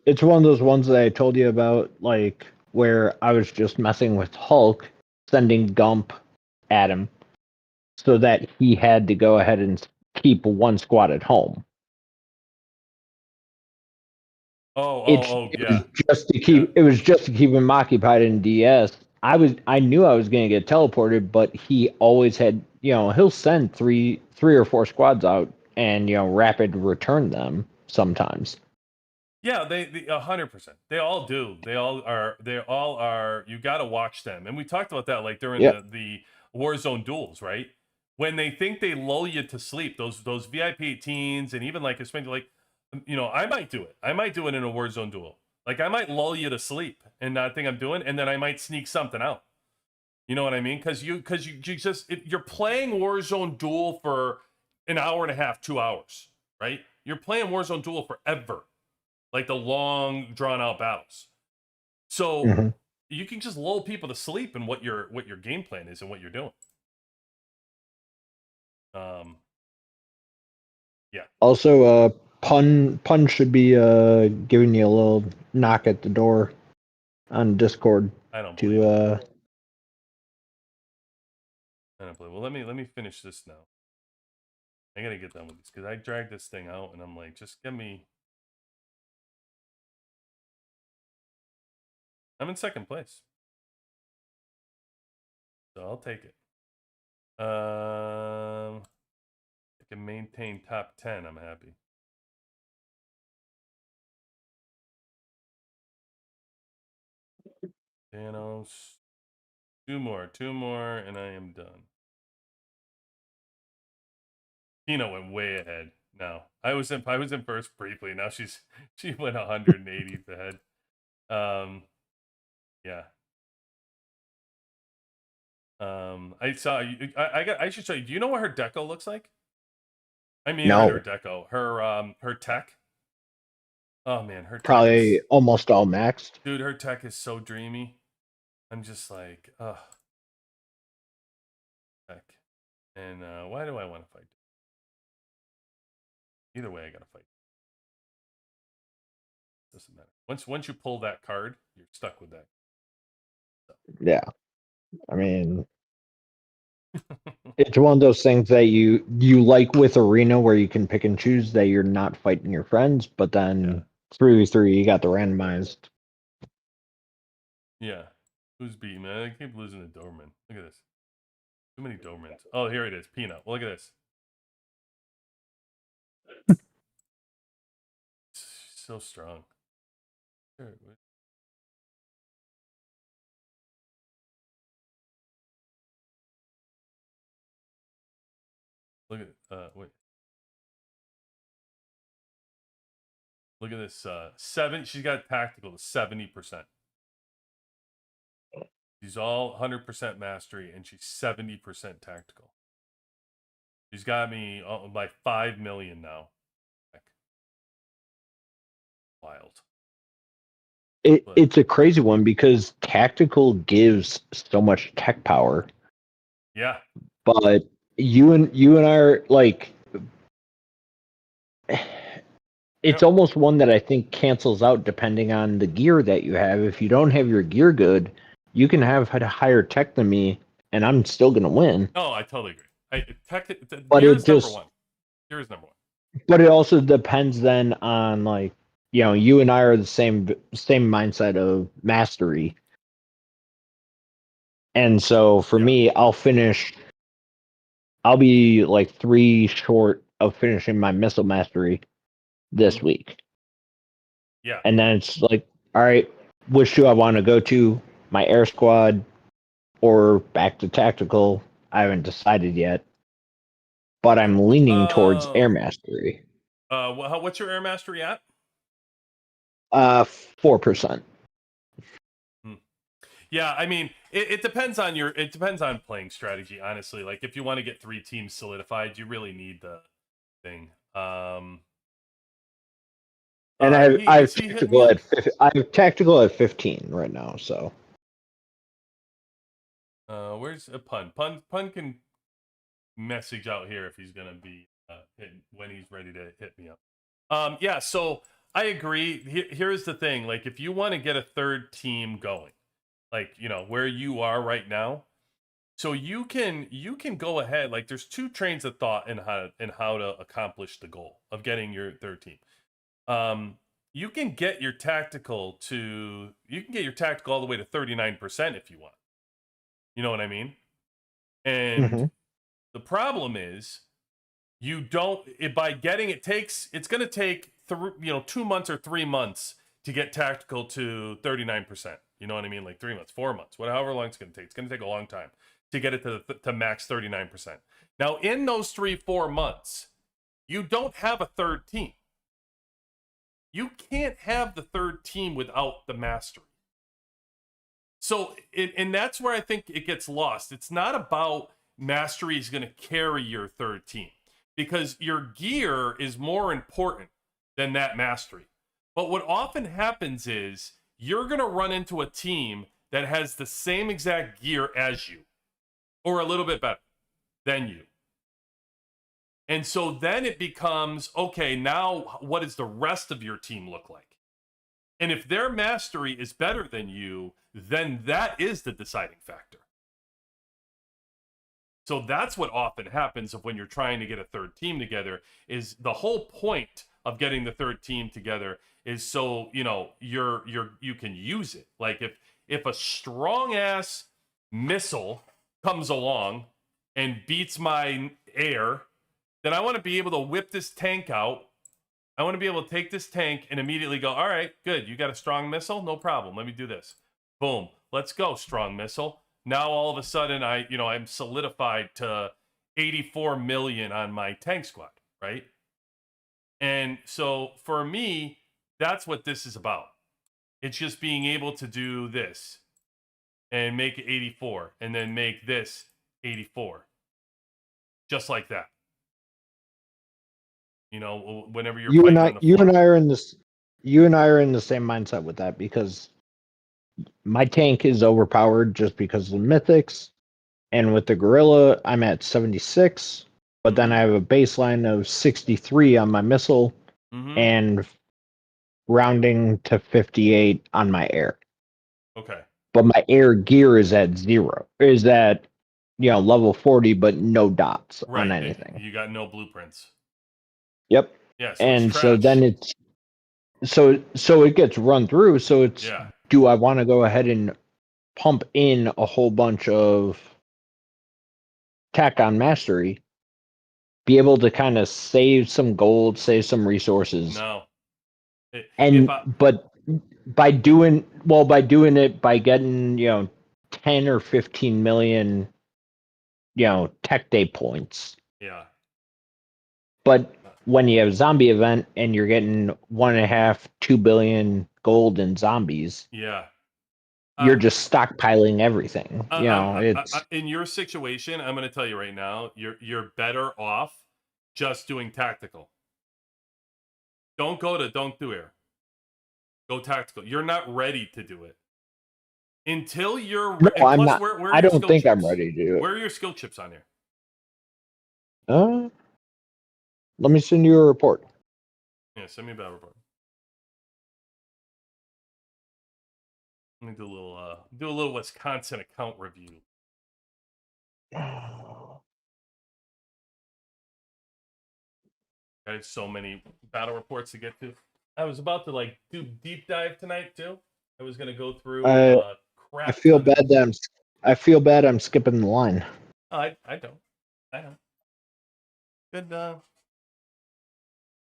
It's one of those ones that I told you about, like where I was just messing with Hulk, sending Gump at him, so that he had to go ahead and keep one squad at home.
Yeah.
It was just to keep him occupied in DS. I knew I was going to get teleported, but he always had, he'll send three or 4 squads out and rapid return them sometimes.
Yeah, they 100%. They all do. They all are. You got to watch them, and we talked about that like during the Warzone duels, right? When they think they lull you to sleep, those VIP 18s, and even like especially like, I might do it. I might do it in a Warzone duel. Like I might lull you to sleep and not think I'm doing, and then I might sneak something out. You know what I mean? Because you're playing Warzone duel for an hour and a half, 2 hours, right? You're playing Warzone duel forever. Like the long, drawn-out battles. So you can just lull people to sleep in what your game plan is and what you're doing.
Also, pun should be giving you a little knock at the door on Discord
I don't believe
to
it. I don't believe it. Well, let me finish this now. I gotta get done with this because I dragged this thing out and I'm like, just give me. I'm in second place, so I'll take it. I can maintain top 10. I'm happy. Thanos. Two more, and I am done. Tina went way ahead. Now I was in first briefly. Now she went 180th ahead. Yeah. I saw you. I should show you. Do you know what her deco looks like? I mean, not her
no,
deco. Her tech. Oh man, her tech
probably
is.
almost all maxed.
Dude, her tech is so dreamy. I'm just like, ugh. Tech. And why do I want to fight? Either way, I gotta fight. Doesn't matter. Once you pull that card, you're stuck with that. So.
Yeah, I mean, it's one of those things that you like with Arena where you can pick and choose that you're not fighting your friends, but then 3v3 you got the randomized.
Yeah. Who's beating me? I keep losing to Doberman. Look at this. Too many Dobermans. Oh, here it is. Peanut. Well, look at this. So strong. Look at wait. Look at this. She's got tactical to 70%. She's all 100% mastery, and she's 70% tactical. She's got me by 5 million now. Wild.
It's a crazy one because tactical gives so much tech power.
Yeah.
But you and I are like, it's almost one that I think cancels out depending on the gear that you have. If you don't have your gear good, you can have a higher tech than me, and I'm still gonna win.
Oh, I totally agree.
But
Gear
it
is number
just,
one. Gear is number one.
but it also depends then on like, you and I are the same mindset of mastery. And so for me, I'll be like 3 short of finishing my missile mastery this week.
Yeah.
And then it's like, all right, which do I want to go to? My air squad or back to tactical? I haven't decided yet. But I'm leaning towards air mastery.
What's your air mastery at?
4%.
Yeah, I mean, it depends on it depends on playing strategy, honestly. Like if you want to get 3 teams solidified, you really need the thing.
And I have tactical at 15 right now, so.
Where's a pun? Pun can message out here if he's gonna be when he's ready to hit me up. Yeah, so I agree. Here's the thing: like, if you want to get a third team going, like where you are right now, so you can go ahead. Like, there's 2 trains of thought in how to accomplish the goal of getting your third team. You can get your tactical all the way to 39% if you want. You know what I mean? And the problem is you don't by getting it's going to take 2 months or 3 months to get tactical to 39%. You know what I mean? Like 3 months, 4 months, however long it's going to take. It's going to take a long time to get it to max 39%. Now, in those 3-4 months, you don't have a third team. You can't have the third team without the mastery. So, and that's where I think it gets lost. It's not about mastery is going to carry your third team, because your gear is more important than that mastery. But what often happens is you're going to run into a team that has the same exact gear as you, or a little bit better than you. And so then it becomes, okay, now what does the rest of your team look like? And if their mastery is better than you, then that is the deciding factor. So that's what often happens of when you're trying to get a third team together, is the whole point of getting the third team together is so, you know, you can use it. Like if a strong ass missile comes along and beats my air, then I want to be able to whip this tank out. I want to be able to take this tank and immediately go, all right, good. You got a strong missile? No problem. Let me do this. Boom. Let's go, strong missile. Now all of a sudden I'm solidified to 84 million on my tank squad, right? And so for me, that's what this is about. It's just being able to do this and make it 84 and then make this 84. Just like that. You know, whenever you're fighting on the
you
fly.
and I are in this. You and I are in the same mindset with that because my tank is overpowered just because of the mythics, and with the gorilla, I'm at 76. But then I have a baseline of 63 on my missile, and rounding to 58 on my air.
Okay.
But my air gear is at level 40, but no dots on anything.
You got no blueprints.
Yep.
Yeah, so
And
it's
so
trash.
then it's so it gets run through. So it's do I want to go ahead and pump in a whole bunch of tack on mastery, be able to kind of save some gold, save some resources.
No.
But by doing it by getting 10 or 15 million tech day points.
Yeah.
But when you have a zombie event and you're getting 1.5-2 billion gold in zombies,
yeah,
you're just stockpiling everything. It's
in your situation. I'm going to tell you right now, you're better off just doing tactical. Don't do air. Go tactical. You're not ready to do it until you're.
no,
and
I'm
plus,
not.
where are
I
your
don't
skill
think
chips?
I'm ready to do it.
Where are your skill chips on here?
Let me send you a report.
Yeah, send me a battle report. Let me do a little Wisconsin account review. I had so many battle reports to get to. I was about to do deep dive tonight too. I was gonna go through crap.
I feel bad that I'm skipping the line.
I don't. I know.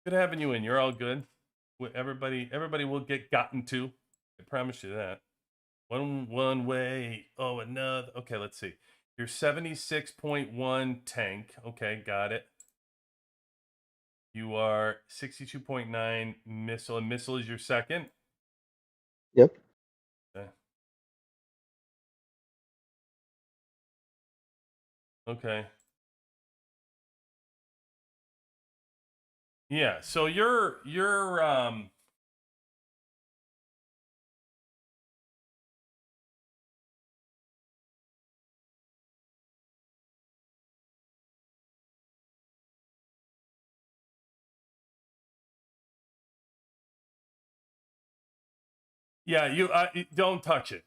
Good having you in. You're all good. Everybody will get gotten to. I promise you that. One way. Oh, another. Okay, let's see. You're 76.1 tank. Okay, got it. You are 62.9 missile, and missile is your second.
Yep.
Okay. Yeah, so you're yeah, you don't touch it.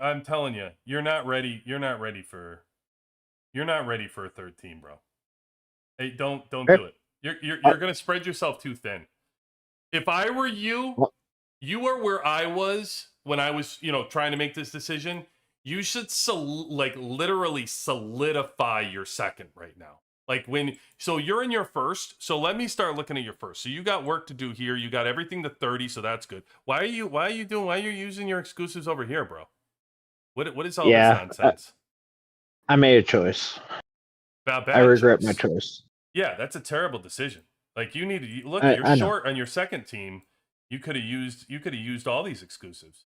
I'm telling you, you're not ready. You're not ready for a third team, bro. Hey, don't do it. You're gonna spread yourself too thin. If I were you, you are where I was when I was, trying to make this decision. You should literally solidify your second right now. So you're in your first. So let me start looking at your first. So you got work to do here. You got everything to 30, so that's good. Why are you using your exclusives over here, bro? What is all this nonsense?
I made a choice.
Bad
I regret
choice.
my choice.
Yeah, that's a terrible decision. You need to look at you're short on your second team. You could have used all these exclusives.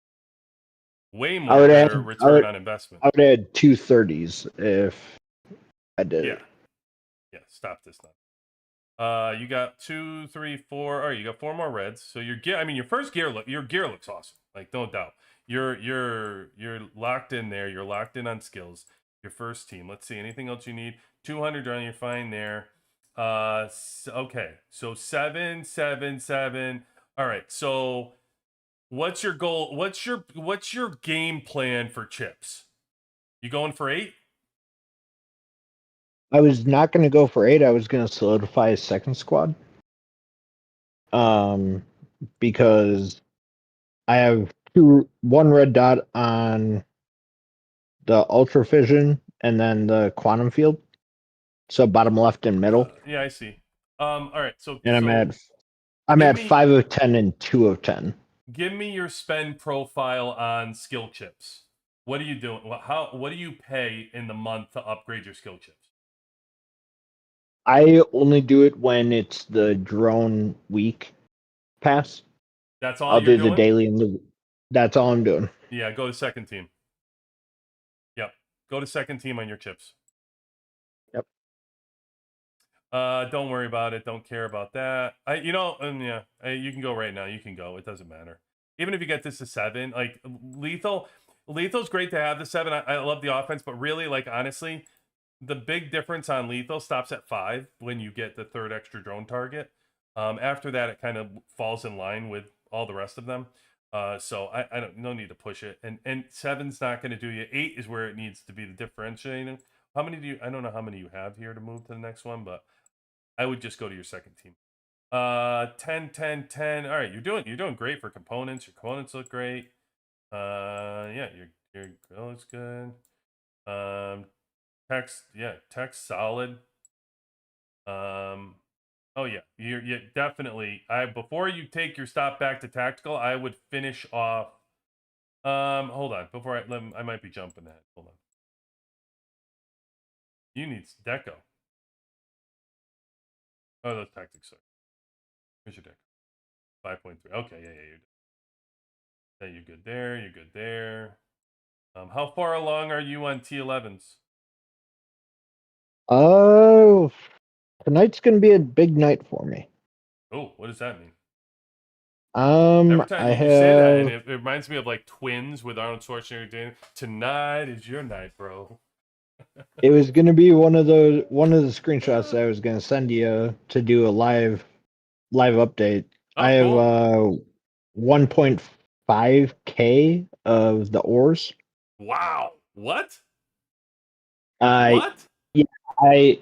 Way more better return on investment.
I would add 2 30s if I did it.
Yeah, stop this now. You got 2, 3, 4. All right, you got 4 more reds. So your first gear your gear looks awesome. No doubt. You're locked in there. You're locked in on skills. Your first team. Let's see. Anything else you need? 200 run. You're fine there. Okay. So 7, 7, 7. All right. So what's your goal? What's your game plan for chips? You going for 8?
I was not going to go for 8. I was going to solidify a second squad. Because I have one red dot on the ultra fission and then the quantum field. So bottom left and middle.
Yeah, I see. All right. So
And
so
I'm
give
at
me
5 of 10 and 2 of 10.
give me your spend profile on skill chips. What are you doing? What do you pay in the month to upgrade your skill chips?
I only do it when it's the drone week pass.
That's all
I'll
you're
do the
doing?
daily and that's all I'm doing.
Yeah, go to second team. Yep. Go to second team on your chips.
Yep.
Don't worry about it. Don't care about that. You can go right now. You can go. It doesn't matter. Even if you get this to 7, like lethal's great to have the 7. I love the offense, but really, like honestly, the big difference on lethal stops at 5 when you get the third extra drone target. After that, it kind of falls in line with all the rest of them. So I don't no need to push it. And 7's not going to do you. 8 is where it needs to be the differentiating. How many do you? I don't know how many you have here to move to the next one, but I would just go to your second team. 10, 10, 10. All right, you're doing great for components. Your components look great. Yeah, your grill looks good. Text solid. Oh yeah, you're definitely. Before you take your stop back to tactical, I would finish off. Hold on. Before I might be jumping that. Hold on. You need Deco. Oh, those tactics. Sorry. Here's your deck. 5.3. Okay, you're good there. You're good there. How far along are you on T11s?
Oh, tonight's going to be a big night for me.
Oh, what does that mean? Every time
I
you say that, and
have.
it reminds me of like Twins with Arnold Schwarzenegger. Tonight is your night, bro.
It was going to be one of the screenshots that I was going to send you to do a live update. I
Oh,
have
cool.
1.5k of the ores.
Wow. What?
I
What?
yeah, I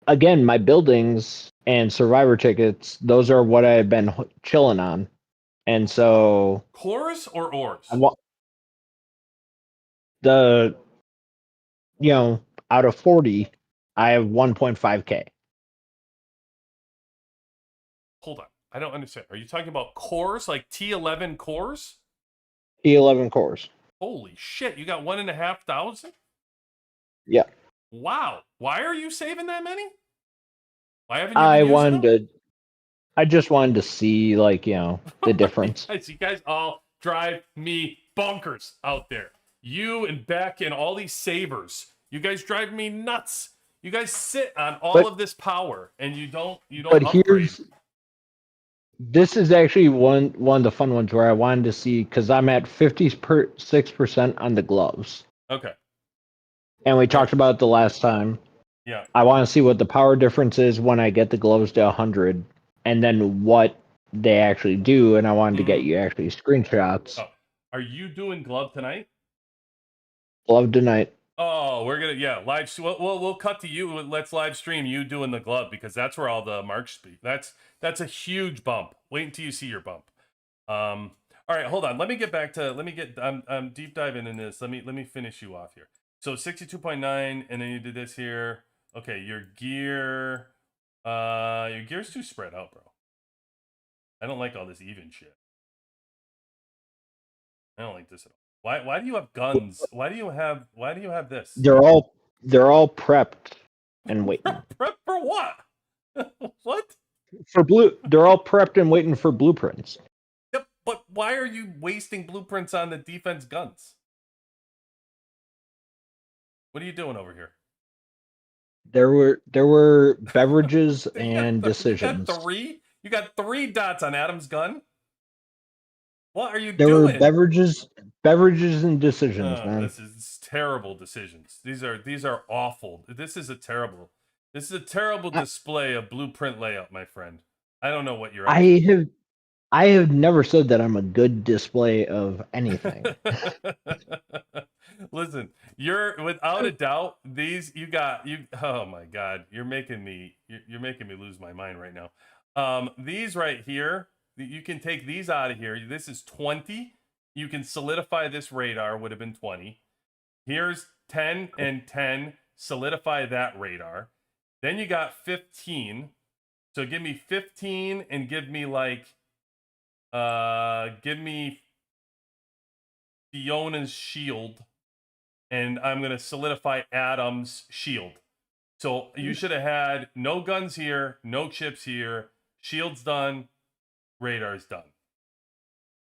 again my buildings and survivor tickets. Those are what I've been chilling on, and so
Cores or
I
ores?
want the out of 40, I have 1.5k.
Hold on. I don't understand. Are you talking about cores, like T11 cores?
T11 cores.
Holy shit! You got 1,500?
Yeah.
Wow. Why are you saving that many? Why haven't you been
I
using
wanted
them?
to. I just wanted to see, like, the difference.
You guys all drive me bonkers out there. You and Beck and all these sabers. You guys drive me nuts. You guys sit on all
But
of this power and you don't
but
upgrade.
this is actually one of the fun ones where I wanted to see, because I'm at 56% on the gloves,
Okay.
and we
All right.
talked about it the last time.
Yeah.
I want to see what the power difference is when I get the gloves to 100, and then what they actually do. And I wanted to get
Mm-hmm.
you actually screenshots.
Oh. Are you doing glove tonight?
Glove tonight.
Oh, we're gonna live. We'll cut to you. Let's live stream you doing the glove because that's where all the marks be. That's a huge bump. Wait until you see your bump. All right, hold on. Let me get back to. Let me get. I'm deep diving in this. Let me finish you off here. So 62.9, and then you did this here. Okay, your gear's too spread out, bro. I don't like all this even shit. I don't like this at all. Why do you have guns? Why do you have this?
They're all prepped and waiting
Prep for what? What?
for blue. They're all prepped and waiting for blueprints.
Yep, but why are you wasting blueprints on the defense guns? What are you doing over here?
There were beverages and
You got
decisions.
three? You got 3 dots on Adam's gun? What are you
There were
doing?
beverages and decisions,
Oh,
man.
this is terrible decisions. These are awful. This is a terrible. This is a terrible
I,
display of blueprint layout, my friend. I don't know what you're up
I have I have never said that I'm a good display of anything.
to. Listen, you're without a doubt. These you got you. Oh my God, you're making me lose my mind right now. These right here, you can take these out of here. This is 20. You can solidify this radar. Would have been 20. Here's 10 and 10. Solidify that radar. Then you got 15. So give me 15 and give me like give me Fiona's shield, and I'm gonna solidify Adam's shield. So you should have had no guns here, no chips here, shields done, radar's done.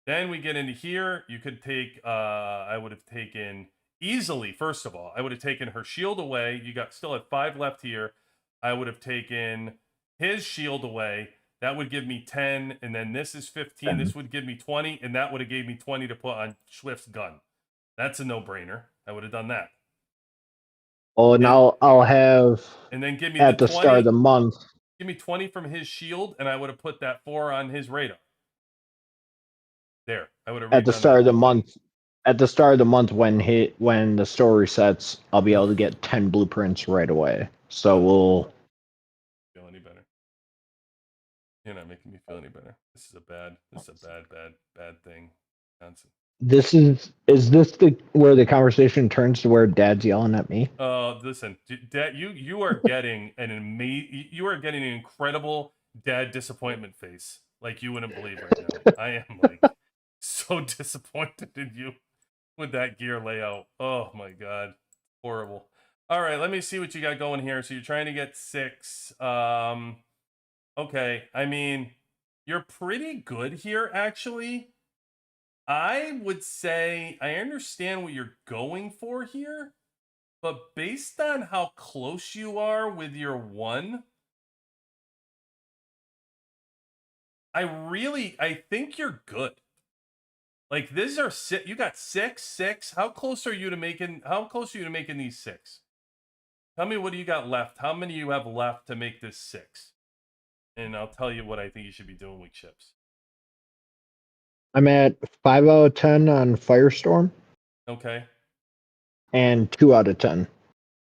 Then we get into here. You could take I would have taken easily, first of all, I would have taken her shield away. You got still at 5 left here. I would have taken his shield away. That would give me 10, and then this is 15. This would give me 20, and that would have gave me 20 to put on Swift's gun. That's a no-brainer. I would have done that.
Oh, and I'll have
And then give me
at
the
the
20.
start of the month.
Give me 20 from his shield, and I would have put that 4 on his radar. There. I would have
At the
redone
start
that
of the
whole thing.
month. At the start of the month when the store resets, I'll be able to get 10 blueprints right away. So we'll
Feel any better? You're not making me feel any better. This is a bad thing. Johnson.
This is this the where the conversation turns to where Dad's yelling at me?
Listen, Dad, you are getting you are getting an incredible dad disappointment face, like you wouldn't believe right now. I am like so disappointed in you with that gear layout. Oh my God, horrible. All right, let me see what you got going here. So you're trying to get 6. Okay, I mean, you're pretty good here, actually. I would say I understand what you're going for here, but based on how close you are with your 1, I think you're good. Like these are you got 6, 6. How close are you to making these 6? Tell me what do you got left? How many you have left to make this 6? And I'll tell you what I think you should be doing with chips.
I'm at 5 out of 10 on Firestorm
Okay.
and 2 out of 10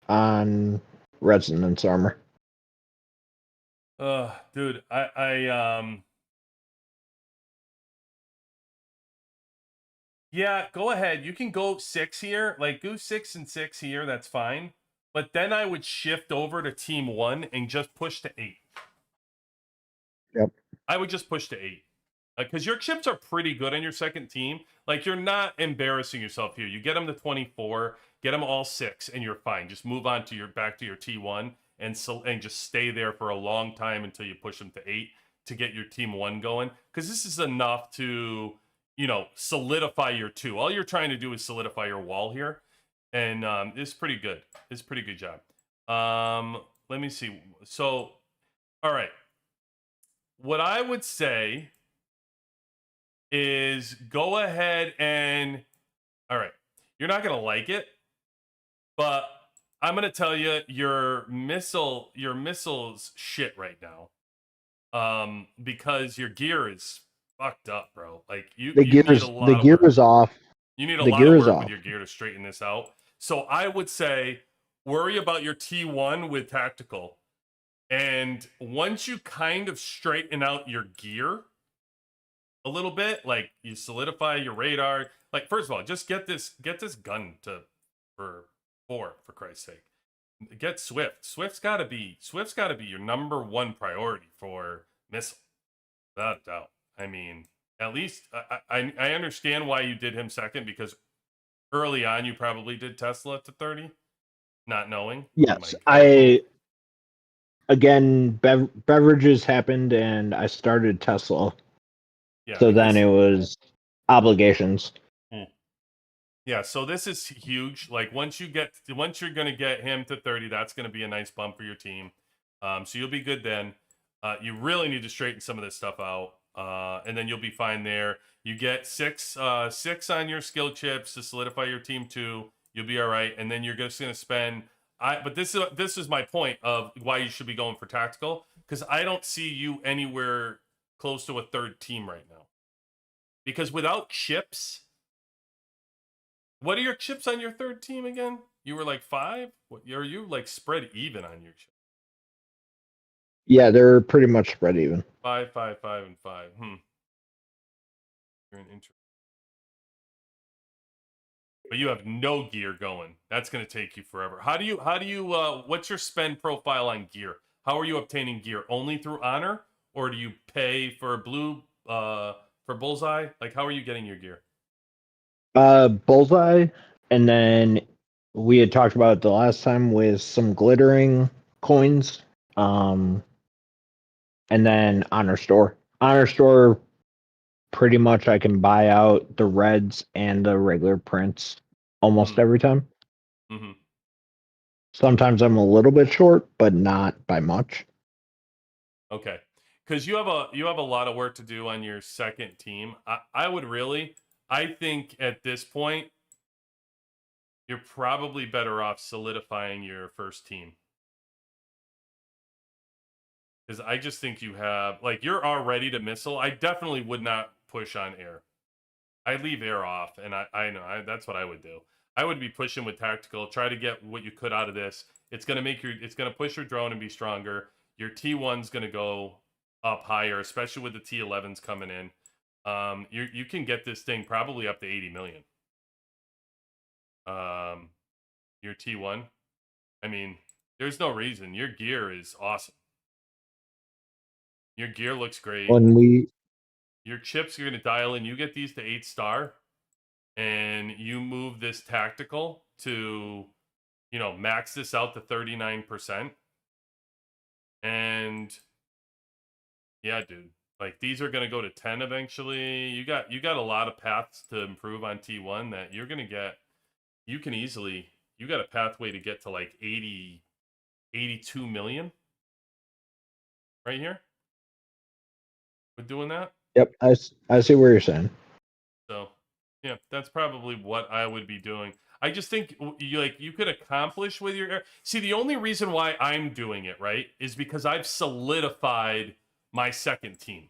on Resonance Armor.
Dude, yeah, go ahead. You can go 6 here. Like, go 6 and 6 here. That's fine. But then I would shift over to team 1 and just push to 8.
Yep.
I would just push to 8. Because your chips are pretty good on your second team. Like, you're not embarrassing yourself here. You get them to 24, get them all 6, and you're fine. Just move on to back to your T1 and just stay there for a long time until you push them to 8 to get your team 1 going. Because this is enough to, solidify your 2. All you're trying to do is solidify your wall here. And it's pretty good. It's a pretty good job. Let me see. So, all right. What I would say is go ahead and all right, you're not gonna like it, but I'm gonna tell you your missiles shit right now, because your gear is fucked up, bro. Like you need a lot
The
of
gear
work.
is off.
You need a
The
lot
gear
of
is
work with
off.
your gear to straighten this out. So I would say worry about your T1 with tactical, and once you kind of straighten out your gear a little bit, like you solidify your radar. Like first of all, just get this gun for 4 for Christ's sake. Get Swift. Swift's got to be your number 1 priority for missile, without a doubt. I mean, at least I understand why you did him second, because early on you probably did Tesla to 30, not knowing.
Yes, again, beverages happened, and I started Tesla.
Yeah,
so then it was obligations.
Yeah, so this is huge. Like once you're gonna get him to 30, that's gonna be a nice bump for your team. So you'll be good then. You really need to straighten some of this stuff out, and then you'll be fine there. You get 6 on your skill chips to solidify your team 2. You'll be all right, and then you're just gonna spend But this is my point of why you should be going for tactical, because I don't see you anywhere close to a third team right now. Because without chips, what are your chips on your third team again? You were like 5. What are you like spread even on your chips?
Yeah, they're pretty much spread even.
5, 5, 5, and 5. You're an intro. But you have no gear going. That's going to take you forever. How do you what's your spend profile on gear? How are you obtaining gear? Only through honor, or do you pay for blue for bullseye? Like, how are you getting your gear?
Bullseye, and then we had talked about it the last time with some glittering coins. And then Honor Store. Honor Store, pretty much I can buy out the reds and the regular prints almost every time.
Mm-hmm.
Sometimes I'm a little bit short, but not by much.
Okay, because you have a lot of work to do on your second team. I think at this point you're probably better off solidifying your first team. Because I just think you have, like, you're already to missile. I definitely would not push on air. I'd leave air off, and I know that's what I would do. I would be pushing with tactical. Try to get what you could out of this. It's gonna push your drone and be stronger. Your T1's gonna go up higher, especially with the T11s coming in. You can get this thing probably up to 80 million. Your T1. I mean, there's no reason. Your gear is awesome. Your gear looks great. Your chips, you're going to dial in. You get these to 8-star, and you move this tactical to, max this out to 39%. And yeah, dude, like, these are going to go to 10 eventually. You got a lot of paths to improve on T1 that you're going to get. You got a pathway to get to like 82 million right here with doing that.
Yep, I see where you're saying.
So, yeah, that's probably what I would be doing. I just think you could accomplish with your air. See, the only reason why I'm doing it, right, is because I've solidified my second team.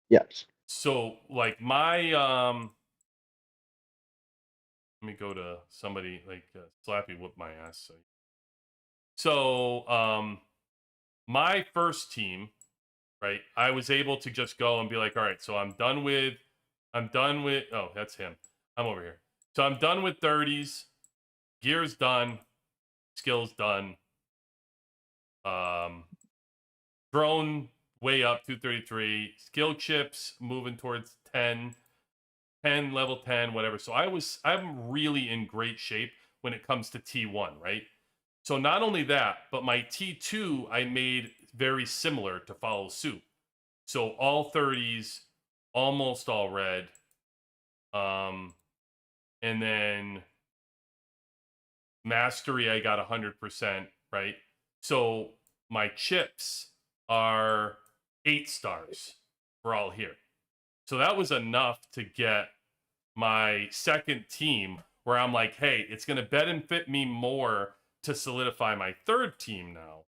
Yes.
So, like, let me go to somebody like Slappy whoop my ass. So, my first team, right? I was able to just go and be like, all right, so I'm done with. Oh, that's him. I'm over here. So I'm done with 30s. Gear's done. Skills done. Drone way up 233. Skill chips moving towards 10. 10, level 10, whatever. So I'm really in great shape when it comes to T1, right? So not only that, but my T2 I made very similar to follow suit. So all 30s, almost all red. And then mastery I got 100%, right? So my chips are 8 stars for all here. So that was enough to get my second team where I'm like, hey, it's going to benefit me more to solidify my third team now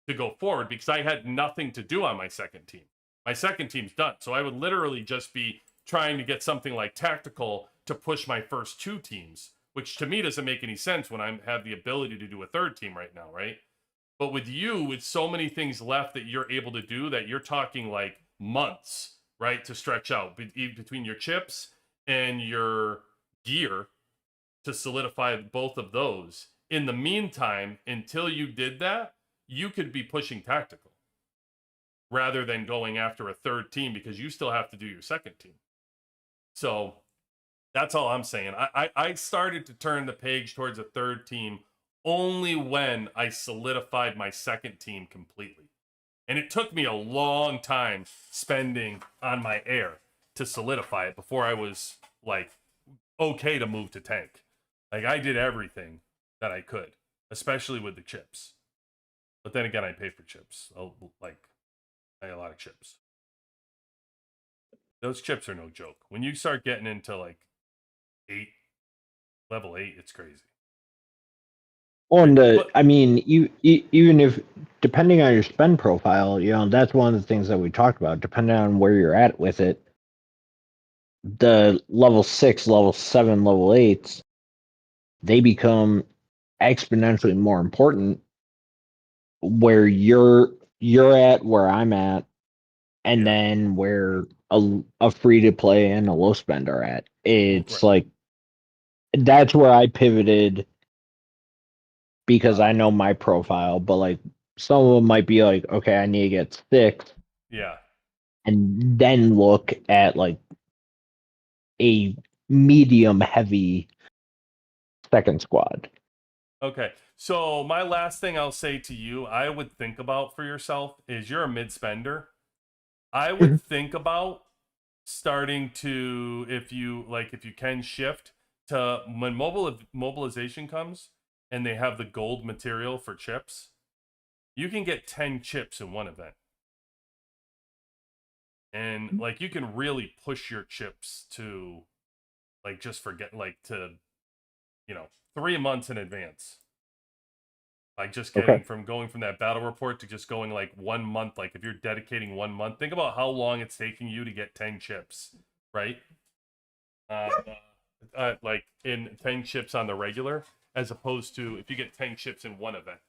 to go forward, because I had nothing to do on my second team. My second team's done. So I would literally just be trying to get something like tactical to push my first 2 teams, which to me doesn't make any sense when I have the ability to do a third team right now, right? But with you, with so many things left that you're able to do, that you're talking like months, right, to stretch out between your chips and your gear to solidify both of those. In the meantime, until you did that, you could be pushing tactical rather than going after a third team, because you still have to do your second team. So that's all I'm saying. I started to turn the page towards a third team only when I solidified my second team completely. And it took me a long time spending on my air to solidify it before I was like okay to move to tank. Like, I did everything that I could, especially with the chips. But then again, I pay for chips. I pay a lot of chips. Those chips are no joke. When you start getting into like level 8, it's crazy.
On the,
But
I mean, even if depending on your spend profile, that's one of the things that we talked about. Depending on where you're at with it, the level 6, level 7, level 8s, they become exponentially more important where you're at, where I'm at, and
yeah,
then where a free to play and a low spend are at. It's
right.
like that's where I pivoted because I
Uh,
know my profile, but like some of them might be like, okay, I need to get 6
yeah.
and then look at like a medium heavy second squad.
Okay. So my last thing I'll say to you, I would think about for yourself is you're a mid spender. I would
Mhm.
think about starting to, if you can shift to when mobilization comes and they have the gold material for chips, you can get 10 chips in one event. And like you can really push your chips to like just forget like to, 3 months in advance. Like just
Okay.
getting from going from that battle report to just going like 1 month. Like if you're dedicating 1 month, think about how long it's taking you to get 10 chips, right? Uh, like in 10 chips on the regular, as opposed to if you get 10 chips in one event.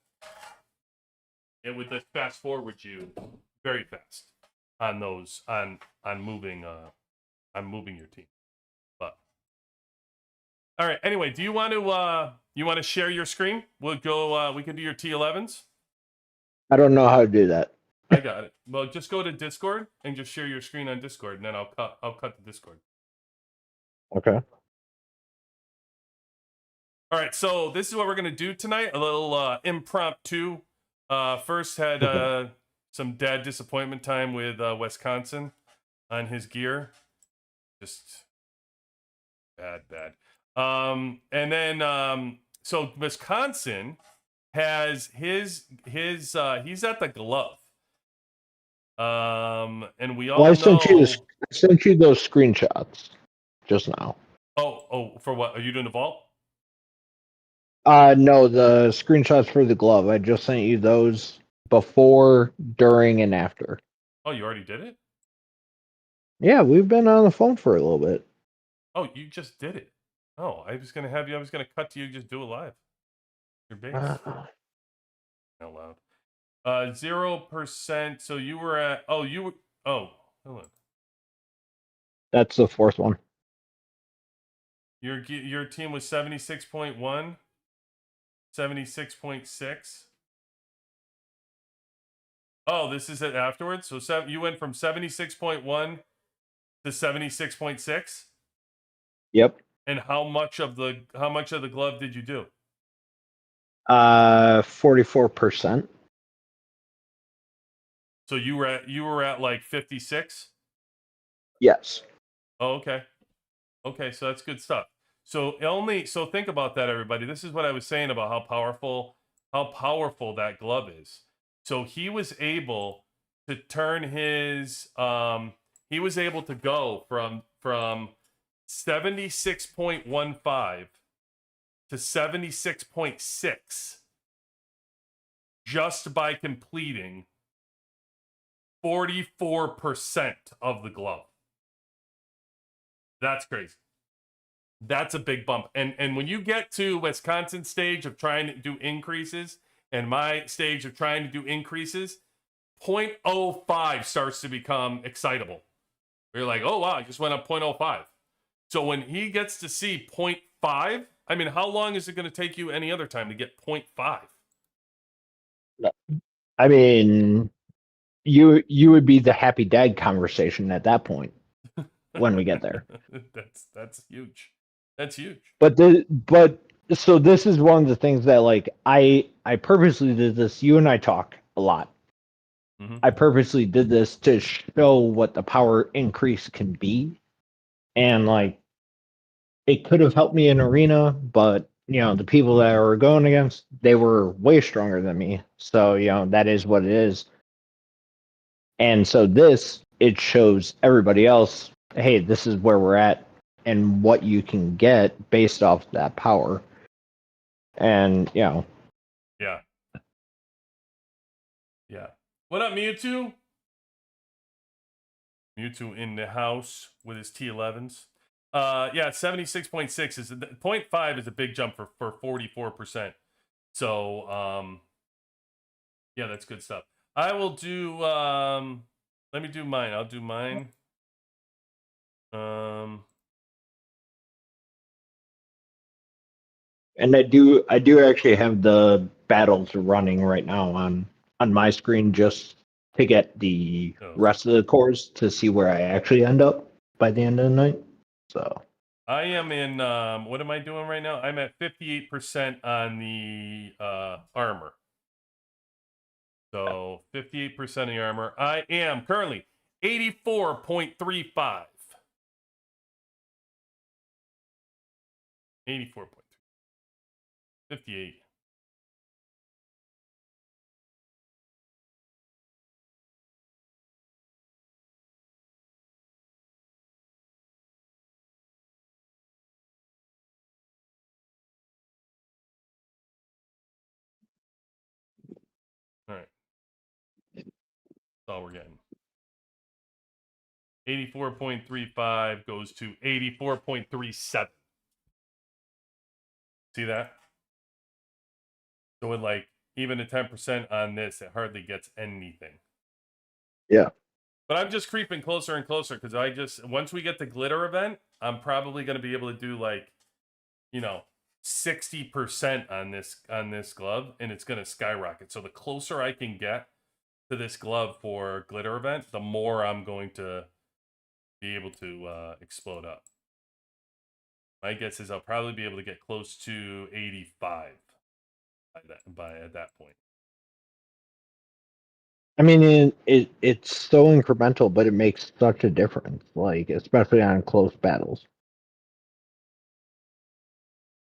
It would just fast forward you very fast on those on moving your team. But all right. Anyway, do you want to share your screen? We'll go. We can do your T11s.
I don't know how to do that.
I got it. Well, just go to Discord and just share your screen on Discord, and then I'll cut the Discord.
Okay.
All right. So this is what we're gonna do tonight. A little impromptu. First had
Okay.
some dad disappointment time with Wisconsin on his gear. Just bad. And then so Wisconsin has his he's at the glove. And we
Well,
all know.
I sent you those screenshots just now.
Oh, for what? Are you doing the vault?
No, the screenshots for the glove. I just sent you those before, during, and after.
Oh, you already did it?
Yeah, we've been on the phone for a little bit.
Oh, you just did it. Oh, I was gonna cut to you, just do it live. Your base. Out loud. 0%. So you were at hold on.
That's the fourth one.
Your team was 76.1, 76.6. Oh, this is it afterwards. So you went from 76.1 to 76.6.
Yep.
And how much of the glove did you do?
44%.
So you were at like 56.
Yes.
Oh, okay. Okay, so that's good stuff. So think about that, everybody. This is what I was saying about how powerful that glove is. So he was able to turn his he was able to go from 76.15 to 76.6 just by completing 44% of the glove. That's crazy. That's a big bump. And when you get to Wisconsin's stage of trying to do increases and my stage of trying to do increases, 0.05 starts to become excitable. You're like, oh wow, I just went up 0.05. So when he gets to see 0.5, I mean, how long is it going to take you any other time to get 0.5?
I mean, you would be the happy dad conversation at that point when we get there.
That's huge. That's huge.
But so this is one of the things that like I purposely did this. You and I talk a lot.
Mm-hmm.
I purposely did this to show what the power increase can be, and like it could have helped me in arena, but the people that I were going against, they were way stronger than me. So that is what it is. And so it shows everybody else, hey, this is where we're at and what you can get based off that power. And
Yeah. Yeah. What up, Mewtwo? Mewtwo in the house with his T11s. Yeah, 76.6 is 0.5 is a big jump for 44%. So, yeah, that's good stuff. I will do let me do mine. I'll do mine.
And I do actually have the battles running right now on my screen just to get the
Oh.
rest of the cores to see where I actually end up by the end of the night. So
I am in what am I doing right now? I'm at 58% on the armor. So 58% of the armor. I am currently 84.35. 84.3. 58. All right. That's all we're getting. 84.35 goes to 84.37. See that? So with like even a 10% on this, it hardly gets anything.
yeah.
But I'm just creeping closer and closer because I just once we get the glitter event, I'm probably going to be able to do like, 60% on this glove, and it's going to skyrocket. So the closer I can get to this glove for glitter event, the more I'm going to be able to explode up. My guess is I'll probably be able to get close to 85 at that point.
I mean, it's so incremental, but it makes such a difference. Like especially on close battles.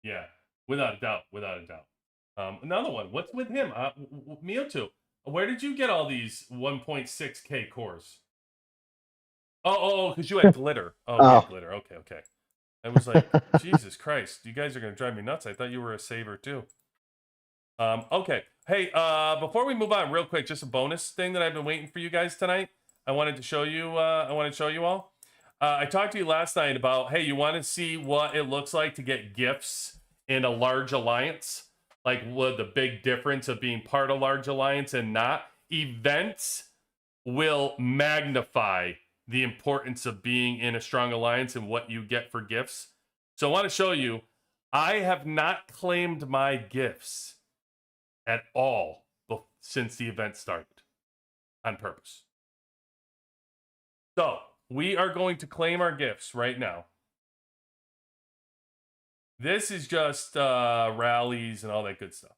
Yeah, without a doubt, without a doubt. Another one. What's with him? Mewtwo. Where did you get all these 1.6K cores? Oh, because you had glitter. Oh, he had glitter. Okay. I was like, Jesus Christ, you guys are gonna drive me nuts. I thought you were a saver too. Okay. Hey, before we move on, real quick, just a bonus thing that I've been waiting for you guys tonight. I wanted to show you. I want to show you all. I talked to you last night about, hey, you want to see what it looks like to get gifts in a large alliance? Like, what the big difference of being part of large alliance and not? Events will magnify the importance of being in a strong alliance and what you get for gifts. So I want to show you, I have not claimed my gifts at all since the event started on purpose. So we are going to claim our gifts right now. This is just rallies and all that good stuff.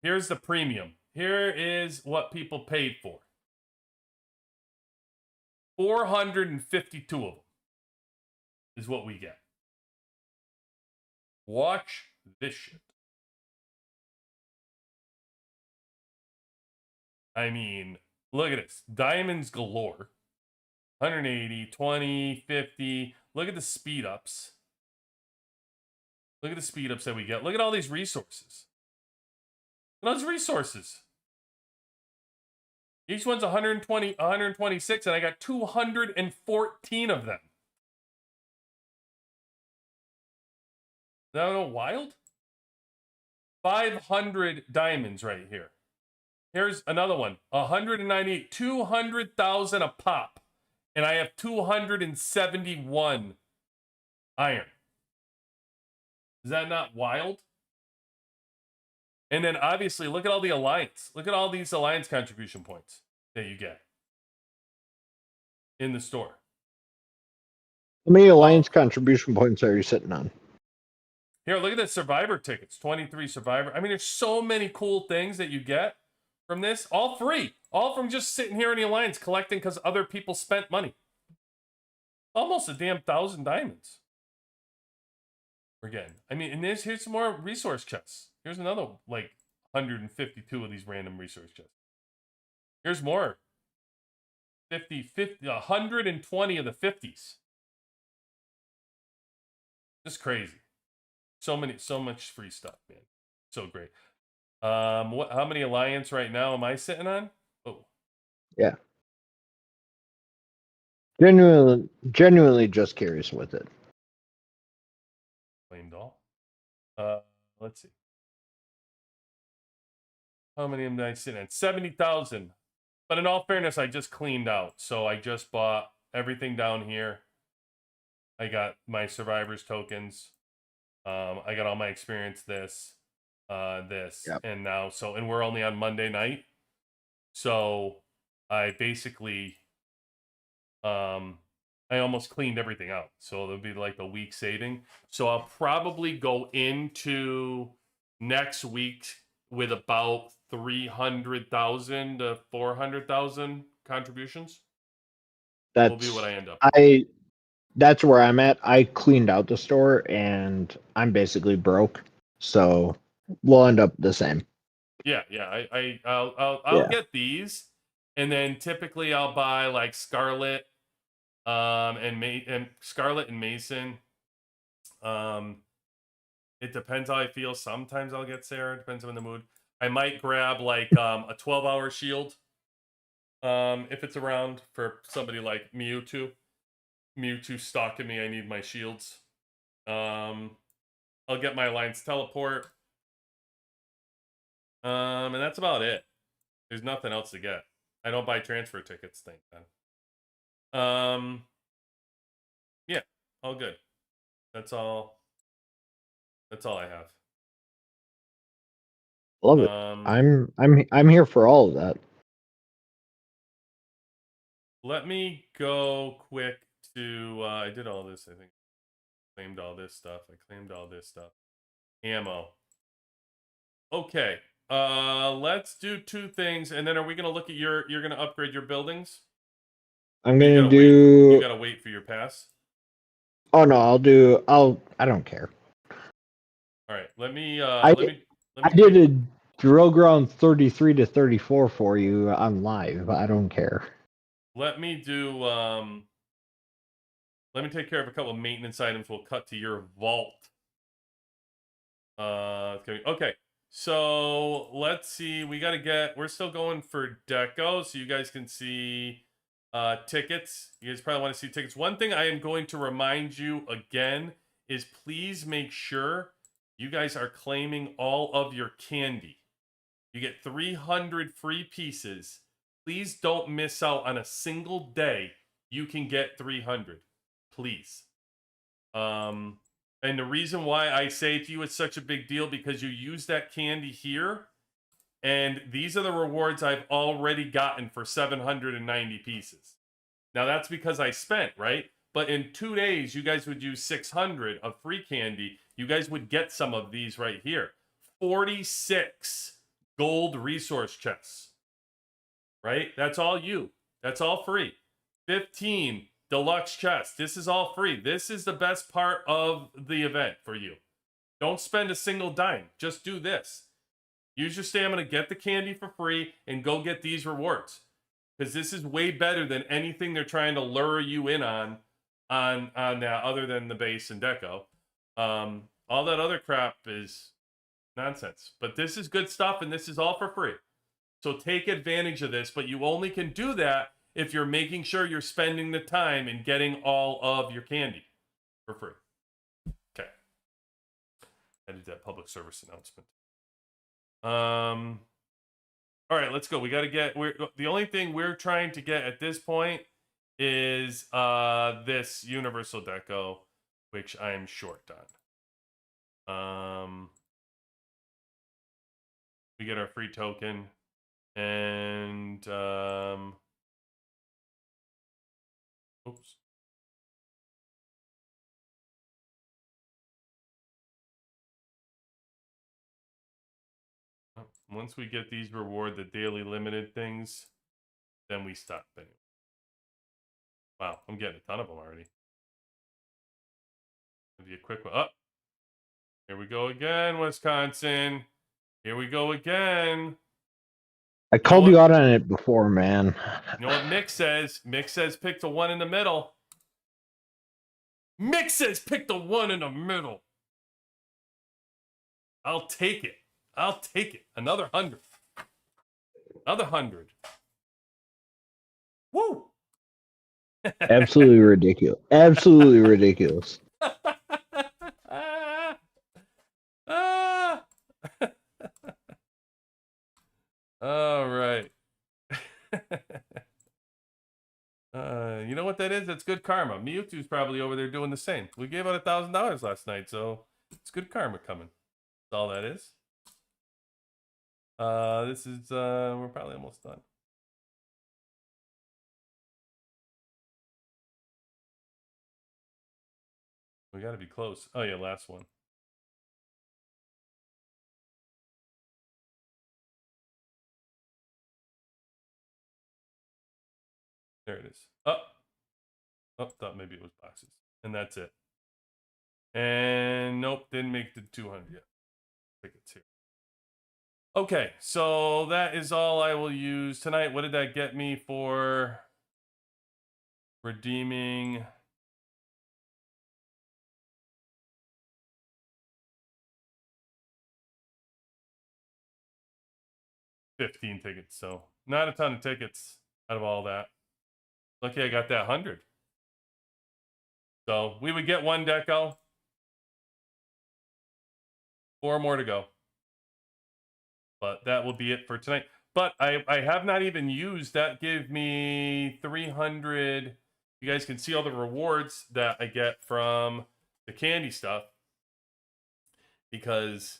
Here's the premium. Here is what people paid for. 452 of them is what we get. Watch this shit. I mean, look at this. Diamonds galore. 180, 20, 50. Look at the speed ups. Look at the speed ups that we get. Look at all these resources. Look at those resources. Each one's 120, 126, and I got 214 of them. Is that no wild? 500 diamonds right here. Here's another one. 198, 200,000 a pop. And I have 271 iron. Is that not wild? And then obviously, look at all the alliance. Look at all these alliance contribution points that you get in the store.
How many alliance contribution points are you sitting on?
Here, look at the survivor tickets. 23 survivor. I mean, there's so many cool things that you get from this. All free. All from just sitting here in the alliance collecting because other people spent money. Almost a damn 1,000 diamonds. We're getting. I mean, and here's some more resource chests. Here's another, like, 152 of these random resource chests. Here's more. 120 of the 50s. Just crazy. So much free stuff, man. So great. How many alliance right now am I sitting on? Oh,
Yeah. Genuinely just curious with it.
claimed all. Let's see. How many am I sitting at? 70,000. But in all fairness, I just cleaned out. So I just bought everything down here. I got my survivors tokens. I got all my experience this,
Yep.
and now and we're only on Monday night. So I basically I almost cleaned everything out. So it'll be like a week saving. So I'll probably go into next week with about 300,000 to 400,000 contributions. Will be what I end up with.
That's where I'm at. I cleaned out the store and I'm basically broke. So we'll end up the same.
Yeah. I'll
Yeah.
get these, and then typically I'll buy like Scarlet, and Scarlet and Mason. It depends how I feel. Sometimes I'll get Sarah. Depends on the mood. I might grab like a 12-hour shield, if it's around for somebody like Mewtwo. Mewtwo stalking me. I need my shields. I'll get my Alliance teleport. And that's about it. There's nothing else to get. I don't buy transfer tickets, thank God. Yeah, all good. That's all. That's all I have.
Love it. I'm here for all of that.
Let me go quick to. I did all this. I think claimed all this stuff. I claimed all this stuff. Ammo. Okay. Let's do two things, and then are we gonna look at your? You're gonna upgrade your buildings.
I'm
You
gonna
gotta wait. You
do.
gotta wait for your pass.
Oh no, I'll do. I don't care.
All right. Let me.
I
Let me. Let
I
me
did
take.
a drill ground 33 to 34 for you on live. I don't care.
Let me do. Let me take care of a couple of maintenance items. We'll cut to your vault. Okay. So let's see. We're still going for Deco, so you guys can see tickets. You guys probably want to see tickets. One thing I am going to remind you again is please make sure you guys are claiming all of your candy. You get 300 free pieces. Please don't miss out on a single day. You can get 300. Please. And the reason why I say to you it's such a big deal because you use that candy here, and these are the rewards I've already gotten for 790 pieces. Now that's because I spent, right? But in 2 days, you guys would use 600 of free candy. You guys would get some of these right here. 46 gold resource chests, right? That's all you. That's all free. 15 deluxe chests. This is all free. This is the best part of the event for you. Don't spend a single dime. Just do this. Use your stamina, get the candy for free, and go get these rewards. Because this is way better than anything they're trying to lure you in on that other than the base and deco. All that other crap is nonsense. But this is good stuff, and this is all for free. So take advantage of this, but you only can do that if you're making sure you're spending the time and getting all of your candy for free. Okay. I did that public service announcement. All right, let's go. We got to get the only thing we're trying to get at this point is this universal deco, which I'm short on. We get our free token and oops. Once we get these the daily limited things, then we stop. Anyway. Wow, I'm getting a ton of them already. Give you a quick one. Oh, here we go again, Wisconsin. Here we go again.
I called you out on it before, man.
You know what Mick says? Mick says pick the one in the middle. Mick says pick the one in the middle. I'll take it. I'll take it. Another 100. Another 100. Woo!
Absolutely ridiculous. Absolutely ridiculous.
Ah. All right. You know what that is? That's good karma. Mewtwo's probably over there doing the same. We gave out $1,000 last night, so it's good karma coming. That's all that is. This is we're probably almost done. We got to be close. Oh yeah, last one. There it is. Oh, thought maybe it was boxes, and that's it. And nope, didn't make the 200 yet. Tickets here. Okay, so that is all I will use tonight. What did that get me for redeeming? $15 tickets, so not a ton of tickets out of all that. Lucky I got that 100. So we would get one Deco. 4 more to go. But that will be it for tonight. But I have not even used, that gave me 300. You guys can see all the rewards that I get from the candy stuff. Because,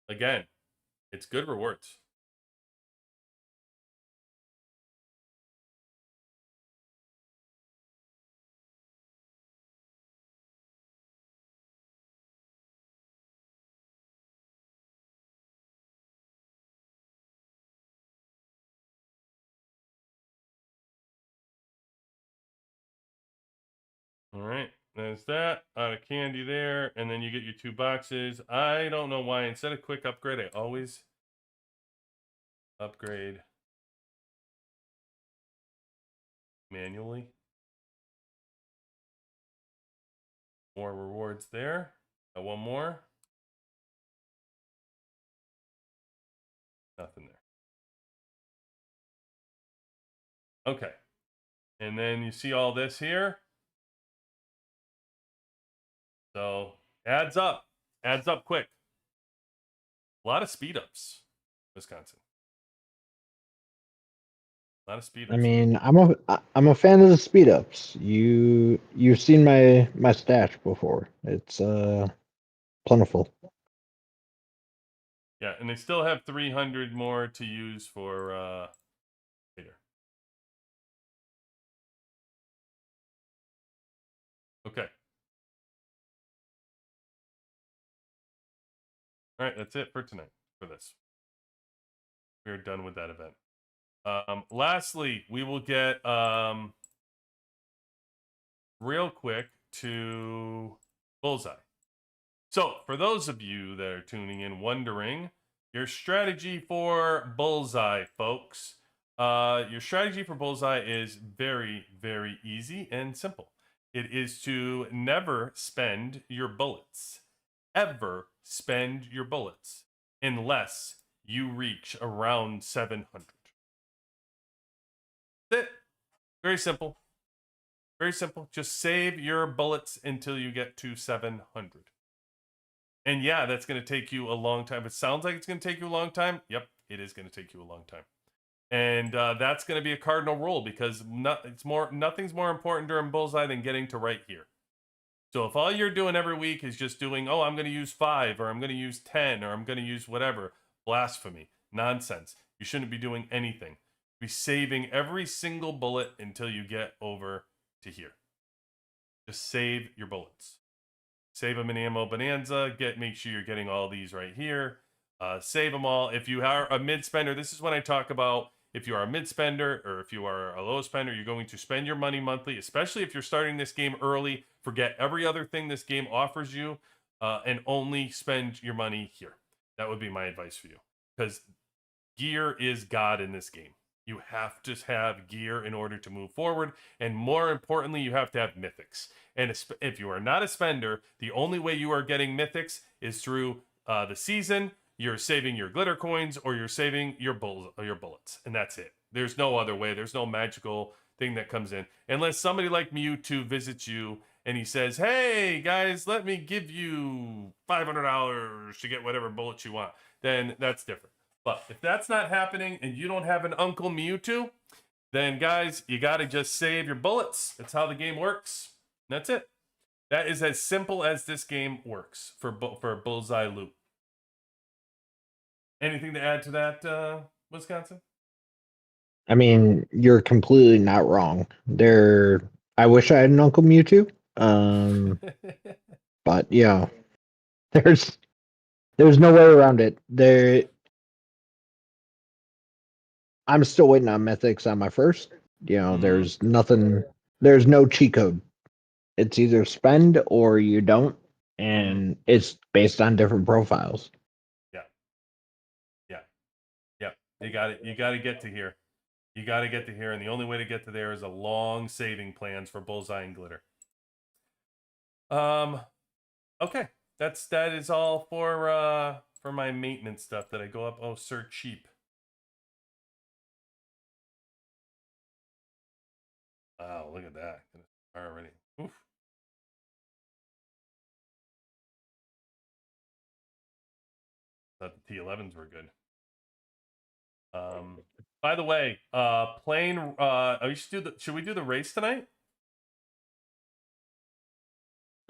again, it's good rewards. All right, there's that. Out of candy there. And then you get your 2 boxes. I don't know why. Instead of quick upgrade, I always upgrade manually. More rewards there. Got one more. Nothing there. Okay. And then you see all this here. So adds up quick. A lot of speed ups, Wisconsin. A lot of speed ups.
I mean, I'm a fan of the speed ups. You've seen my stash before. It's plentiful.
Yeah, and they still have 300 more to use for later. Okay. All right, that's it for tonight for this. We're done with that event. Lastly, we will get real quick to Bullseye. So, for those of you that are tuning in wondering, your strategy for Bullseye, folks. Your strategy for Bullseye is very, very easy and simple. It is to never spend your bullets. Ever spend your bullets unless you reach around 700. That's it. Very simple. Very simple. Just save your bullets until you get to 700. And yeah, that's going to take you a long time. It sounds like it's going to take you a long time. Yep, it is going to take you a long time. And that's going to be a cardinal rule because nothing's more important during Bullseye than getting to right here. So if all you're doing every week is just doing, oh, I'm going to use 5 or I'm going to use 10 or I'm going to use whatever, blasphemy, nonsense. You shouldn't be doing anything. Be saving every single bullet until you get over to here. Just save your bullets. Save them in Ammo Bonanza. Make sure you're getting all these right here. Save them all. If you are a mid spender, this is when I talk about if you are a mid spender or if you are a low spender, you're going to spend your money monthly, especially if you're starting this game early. Forget every other thing this game offers you and only spend your money here. That would be my advice for you because gear is God in this game. You have to have gear in order to move forward. And more importantly, you have to have mythics. And if you are not a spender, the only way you are getting mythics is through the season. you're saving your glitter coins or you're saving your bullets, and that's it. There's no other way. There's no magical thing that comes in unless somebody like Mewtwo visits you and he says, "Hey guys, let me give you $500 to get whatever bullets you want." Then that's different. But if that's not happening and you don't have an Uncle Mewtwo, then guys, you got to just save your bullets. That's how the game works. That's it. That is as simple as this game works for bullseye loot. Anything to add to that, Wisconsin?
I mean, you're completely not wrong. I wish I had an Uncle Mewtwo. But yeah, there's no way around it. I'm still waiting on mythics on my first. There's nothing. There's no cheat code. It's either spend or you don't, and it's based on different profiles.
Yeah. You got it. You got to get to here. You got to get to here, and the only way to get to there is a long saving plans for bullseye and glitter. Okay, that is all for my maintenance stuff that I go up. Oh, sir, cheap. Wow, look at that already. Oof. Thought the T11s were good. By the way, playing. Should we do the race tonight?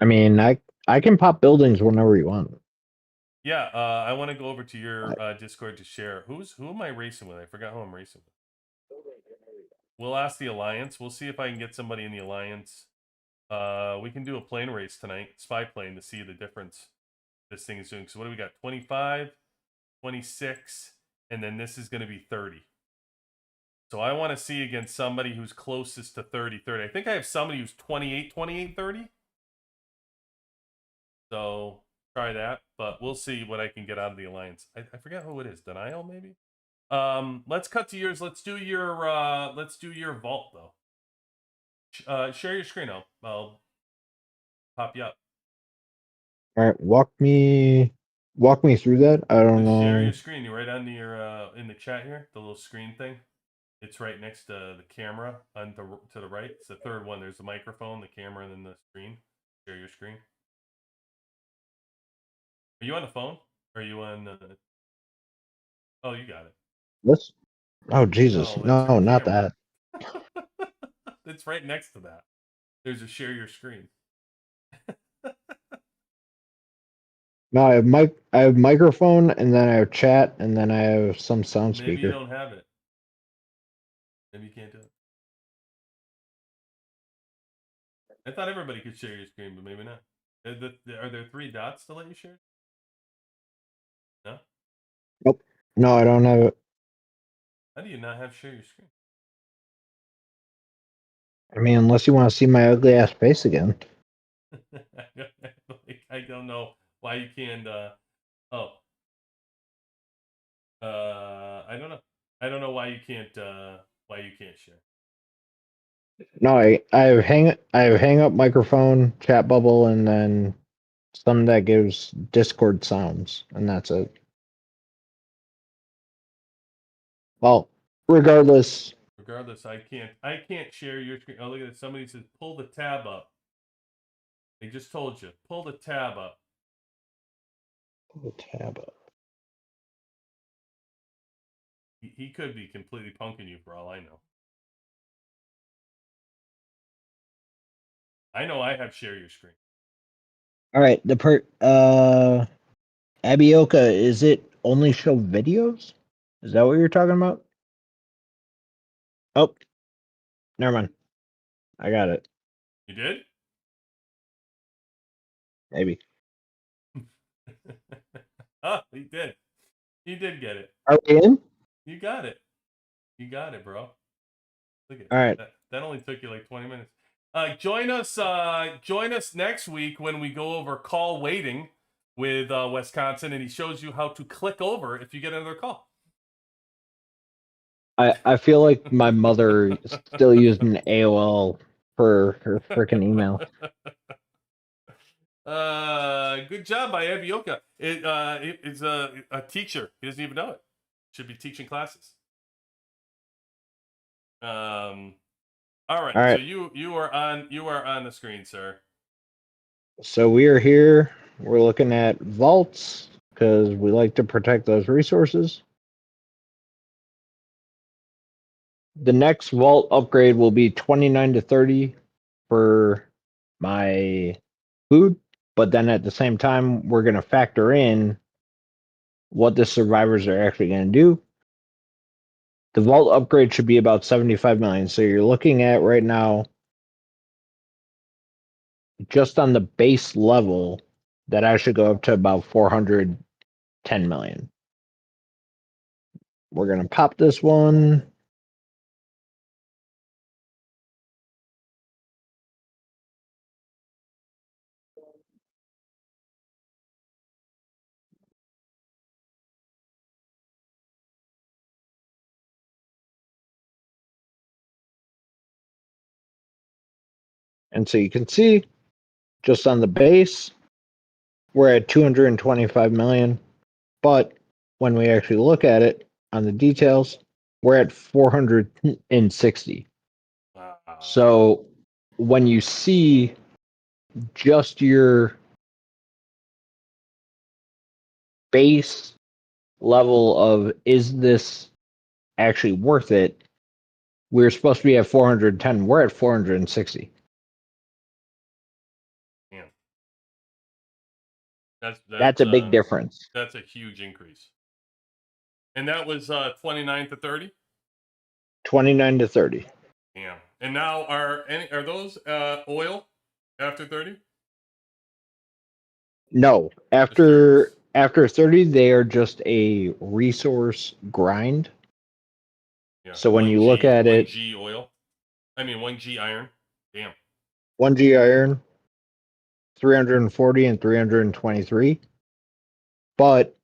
I mean, I can pop buildings whenever you want.
Yeah, I want to go over to your Discord to share. Who am I racing with? I forgot who I'm racing with. We'll ask the Alliance. We'll see if I can get somebody in the Alliance. We can do a plane race tonight, spy plane, to see the difference this thing is doing. So what do we got? 25, 26, and then this is going to be 30. So I want to see against somebody who's closest to 30, 30. I think I have somebody who's 28, 28, 30. So try that, but we'll see what I can get out of the Alliance. I forget who it is. Denial, maybe? Let's cut to yours. Let's do your vault though. Share your screen. I'll pop you up.
All right, walk me through that. I don't
Just share
know.
your screen. You're right on your in the chat here, the little screen thing. It's right next to the camera to the right. It's the third one. There's the microphone, the camera, and then the screen. Share your screen. Are you on the phone? Or are you on? Oh, you got it.
Let's. Oh Jesus!
No, that's your
No, not
camera.
that.
It's right next to that. There's a share your screen.
No, I have microphone, and then I have chat, and then I have some sound
Maybe you
speaker.
don't have it. Maybe you can't do it. I thought everybody could share your screen, but maybe not. Are there 3 dots to let you share? No?
Nope. No, I don't have it.
How do you not have share your screen?
I mean, unless you want to see my ugly ass face again.
I don't know why you can't. I don't know. I don't know why you can't. Why you can't share?
No, I have hang up microphone, chat bubble, and then some that gives Discord sounds, and that's it. Well, regardless.
Regardless, I can't share your screen. Oh, look at this. Somebody says pull the tab up. They just told you pull the tab up.
Pull the tab up.
He could be completely punking you for all I know. I know I have share your screen.
All right, Abioka, is it only show videos? Is that what you're talking about? Oh, never mind. I got it.
You did?
Maybe.
Oh, he did. He did get it.
Are we in?
You got it. You got it, bro. Look at
All right.
that only took you like 20 minutes. Join us next week when we go over call waiting with Wisconsin, and he shows you how to click over if you get another call.
I feel like my mother still using AOL for her freaking email.
Good job by Abioka. It's a teacher. He doesn't even know it. Should be teaching classes. All right.
All right.
So you are on the screen, sir.
So we are here. We're looking at vaults because we like to protect those resources. The next vault upgrade will be 29 to 30 for my food, but then at the same time, we're going to factor in what the survivors are actually going to do. The vault upgrade should be about 75 million. So you're looking at right now, just on the base level, that I should go up to about 410 million. We're going to pop this one. And so you can see just on the base, we're at 225 million. But when we actually look at it on the details, we're at 460.
Wow.
So when you see just your base level of is this actually worth it, we're supposed to be at 410. We're at 460.
Damn.
That's a big difference.
That's a huge increase. And that was 29 to 30.
29 to 30.
Damn. And now are those oil after 30?
No, after 30, they are just a resource grind.
Yeah.
So when you look at it,
1G oil. I mean 1G iron. Damn.
1G iron, 340 and 323. But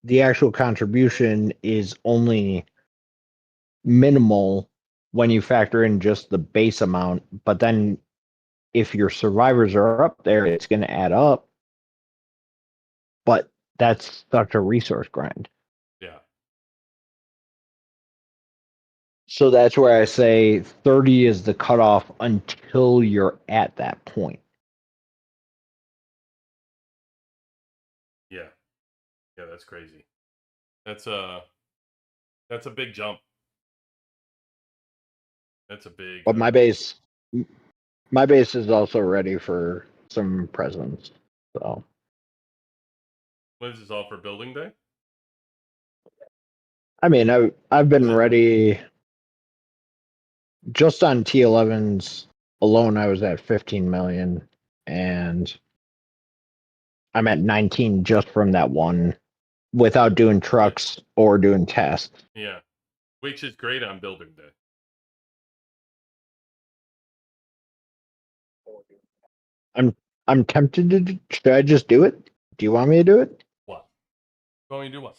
the actual contribution is only minimal when you factor in just the base amount. But then if your survivors are up there, it's going to add up. But that's such a resource grind.
Yeah.
So that's where I say 30 is the cutoff until you're at that point.
Yeah. Yeah, that's crazy. That's a big jump. That's a big
But my base is also ready for some presents. So
what is this all for building day?
I mean, I've been ready just on T11s alone. I was at 15 million, and I'm at 19 just from that one, without doing trucks or doing tests.
Yeah. Which is great on building day.
I'm tempted to. Should I just do it? Do you want me to do it?
What? Going to do what?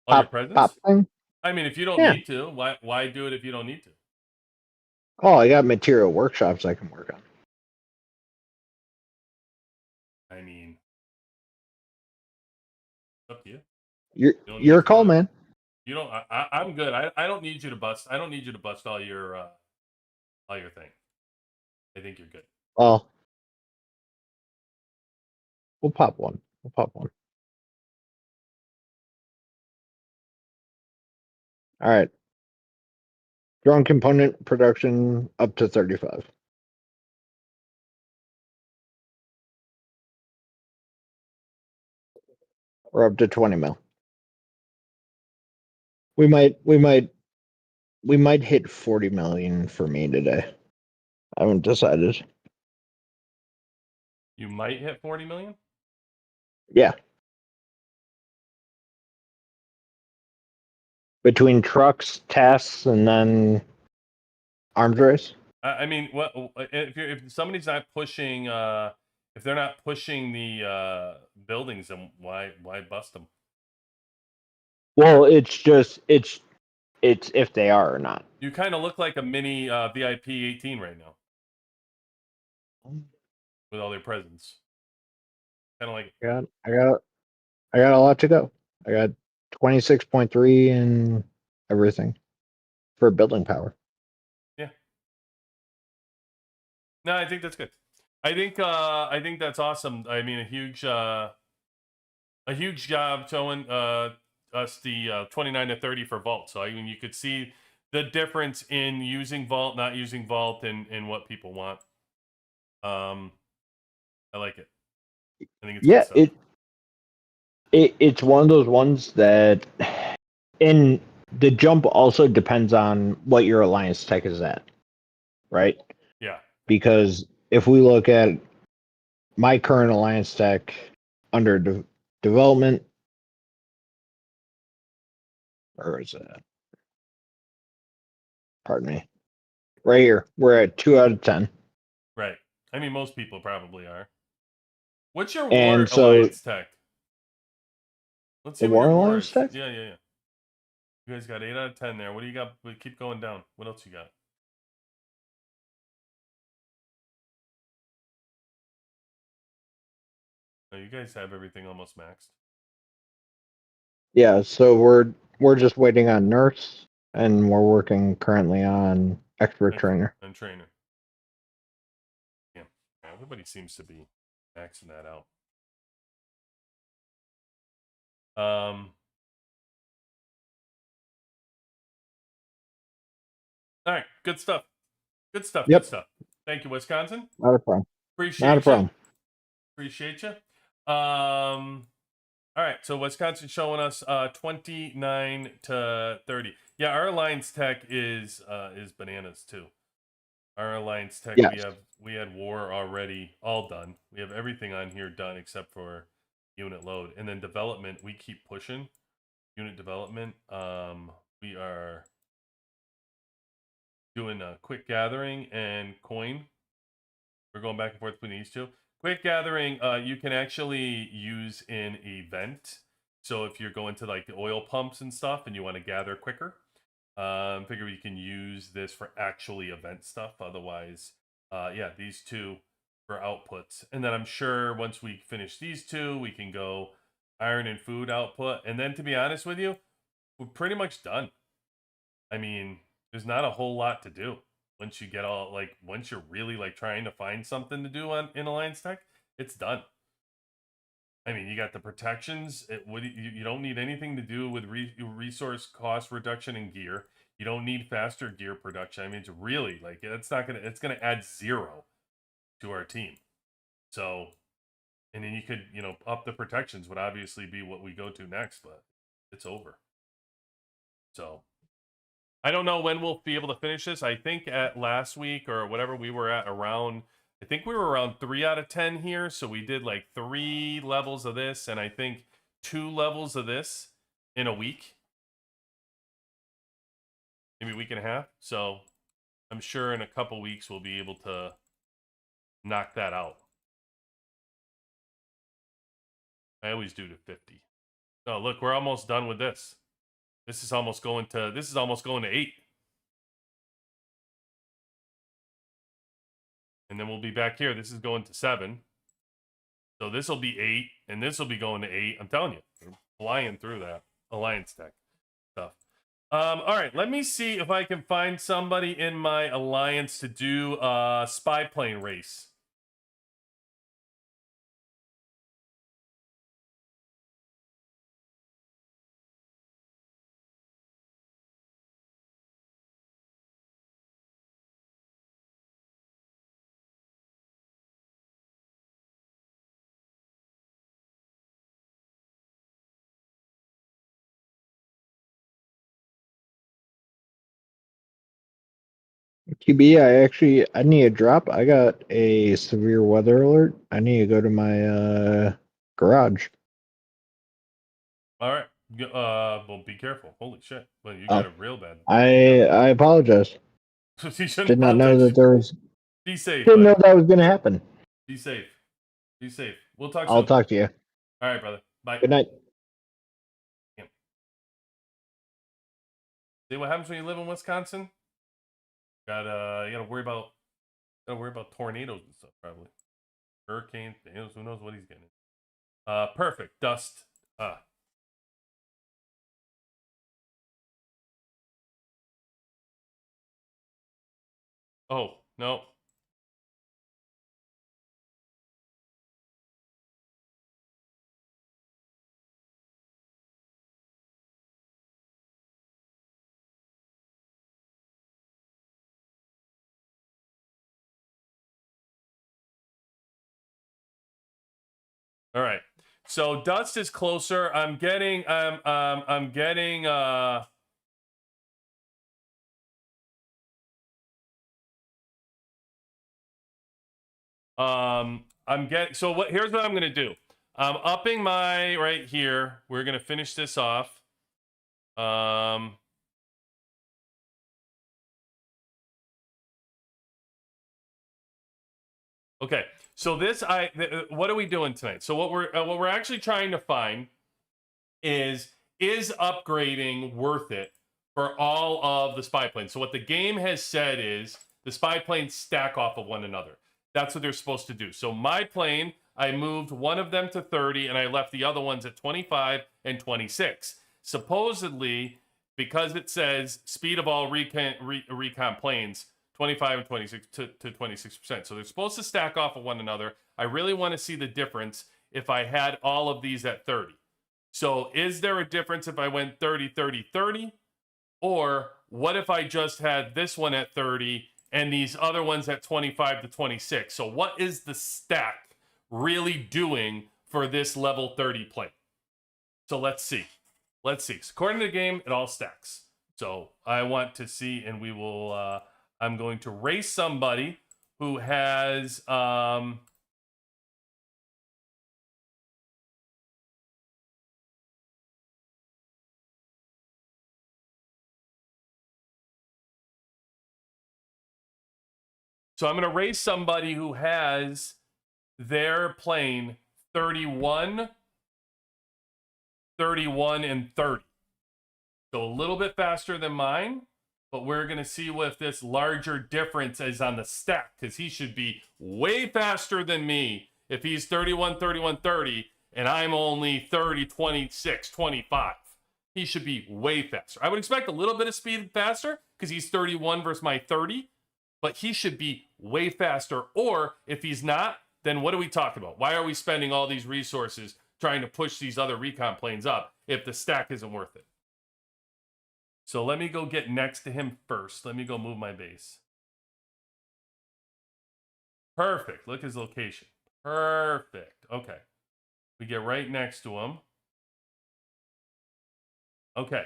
All your presents?
Pop thing?
I mean, if you don't
Yeah.
need to, why do it if you don't need to?
Oh, I got material workshops I can work on.
I mean, it's up to you.
Your call, man.
You don't. I'm good. I don't need you to bust. I don't need you to bust all your thing. I think you're good.
Well, we'll pop one. All right. Drone component production up to 35. Or up to 20 mil. We might hit 40 million for me today. I haven't decided.
You might hit 40 million.
Yeah. Between trucks, tasks, and then arms race.
I mean, what if somebody's not pushing? If they're not pushing the buildings, then why bust them?
Well, it's if they are or not.
You kind of look like a mini VIP 18 right now. with all their presents. Kind of like
I got a lot to go. I got 26.3 and everything for building power.
yeah. No, I think that's good. I think that's awesome. I mean, a huge job showing us the 29 to 30 for Vault. So I mean, you could see the difference in using Vault, not using Vault, and what people want. I like it. I think it's good
Yeah,
stuff.
it's one of those ones that, and the jump also depends on what your alliance tech is at, right?
Yeah.
Because if we look at my current alliance tech under development, or is it? Pardon me. Right here, we're at 2 out of 10,
Right. I mean, most people probably are. What's your war
and so
alliance tech? Let's see
the
what
war
your war
alliance
is.
tech.
Yeah. You guys got 8 out of 10 there. What do you got? We keep going down. What else you got? Oh, you guys have everything almost maxed.
Yeah, so we're just waiting on nurse, and we're working currently on expert trainer.
And trainer. Yeah. Everybody seems to be maxing that out. All right. Good stuff. Good stuff.
Yep.
Good stuff. Thank you, Wisconsin.
Not a problem. Not a
Appreciate you.
problem.
Appreciate you. All right, so Wisconsin showing us 29 to 30. Yeah, our alliance tech is bananas too. Our alliance tech,
Yes.
we had war already all done. We have everything on here done except for unit load, and then development. We keep pushing unit development. We are doing a quick gathering and coin. We're going back and forth between these two. Quick gathering, you can actually use in event. So if you're going to like the oil pumps and stuff and you want to gather quicker, figure you can use this for actually event stuff. Otherwise, yeah, these two for outputs. And then I'm sure once we finish these two, we can go iron and food output. And then to be honest with you, we're pretty much done. I mean, there's not a whole lot to do once you get all like once you're really like trying to find something to do on in Alliance Tech, it's done. I mean, you got the protections. You don't need anything to do with resource cost reduction in gear. You don't need faster gear production. I mean, it's really like it's gonna add 0 to our team. So, and then you could up the protections would obviously be what we go to next, but it's over. So I don't know when we'll be able to finish this. I think at last week or whatever we were at around, I think we were around 3 out of 10 here. So we did like 3 levels of this and I think 2 levels of this in a week, maybe a week and a half. So I'm sure in a couple weeks we'll be able to knock that out. I always do to 50. Oh, look, we're almost done with this. This is almost going to 8. And then we'll be back here. This is going to 7. So this will be 8, and this will be going to 8. I'm telling you, we're flying through that Alliance Tech stuff. All right, let me see if I can find somebody in my alliance to do a spy plane race.
QB, I need a drop. I got a severe weather alert. I need to go to my garage.
All right, well, be careful. Holy shit! Well, you got
Oh,
it real bad.
I apologize.
You shouldn't
Did not know
apologize.
that there was.
Be safe,
Didn't know
buddy.
that was gonna happen.
Be safe. Be safe. We'll talk
I'll
soon.
talk to you.
All right, brother. Bye.
Good night.
Damn. See what happens when you live in Wisconsin? You gotta worry about tornadoes and stuff probably. Hurricane, Thanos, who knows what he's getting. Perfect. Dust. Oh, no. All right. So Dust is closer. I'm getting here's what I'm going to do. I'm upping my right here. We're going to finish this off. Okay. So what are we doing tonight? So what we're actually trying to find is upgrading worth it for all of the spy planes? So what the game has said is the spy planes stack off of one another. That's what they're supposed to do. So my plane, I moved one of them to 30 and I left the other ones at 25 and 26. Supposedly, because it says speed of all recon planes, 25 and 26 to 26%. So they're supposed to stack off of one another. I really want to see the difference if I had all of these at 30. So is there a difference if I went 30, 30, 30? Or what if I just had this one at 30 and these other ones at 25 to 26? So what is the stack really doing for this level 30 plane? So let's see. Let's see. So according to the game, it all stacks. So I want to see, and we will, I'm going to race somebody who has, so I'm going to race somebody who has their plane 31, 31, and 30. So a little bit faster than mine, but we're going to see if this larger difference is on the stack, because he should be way faster than me if he's 31, 31, 30, and I'm only 30, 26, 25. He should be way faster. I would expect a little bit of speed faster because he's 31 versus my 30, but he should be way faster. Or if he's not, then what are we talking about? Why are we spending all these resources trying to push these other recon planes up if the stack isn't worth it? So let me go get next to him first. Let me go move my base. Perfect. Look at his location. Perfect. Okay. We get right next to him. Okay.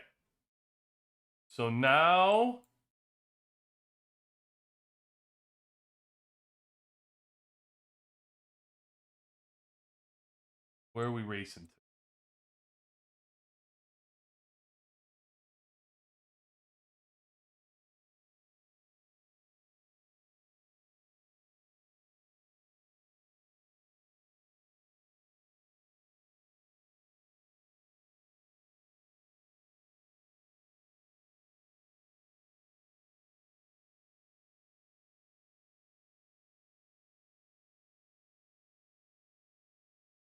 So now where are we racing to?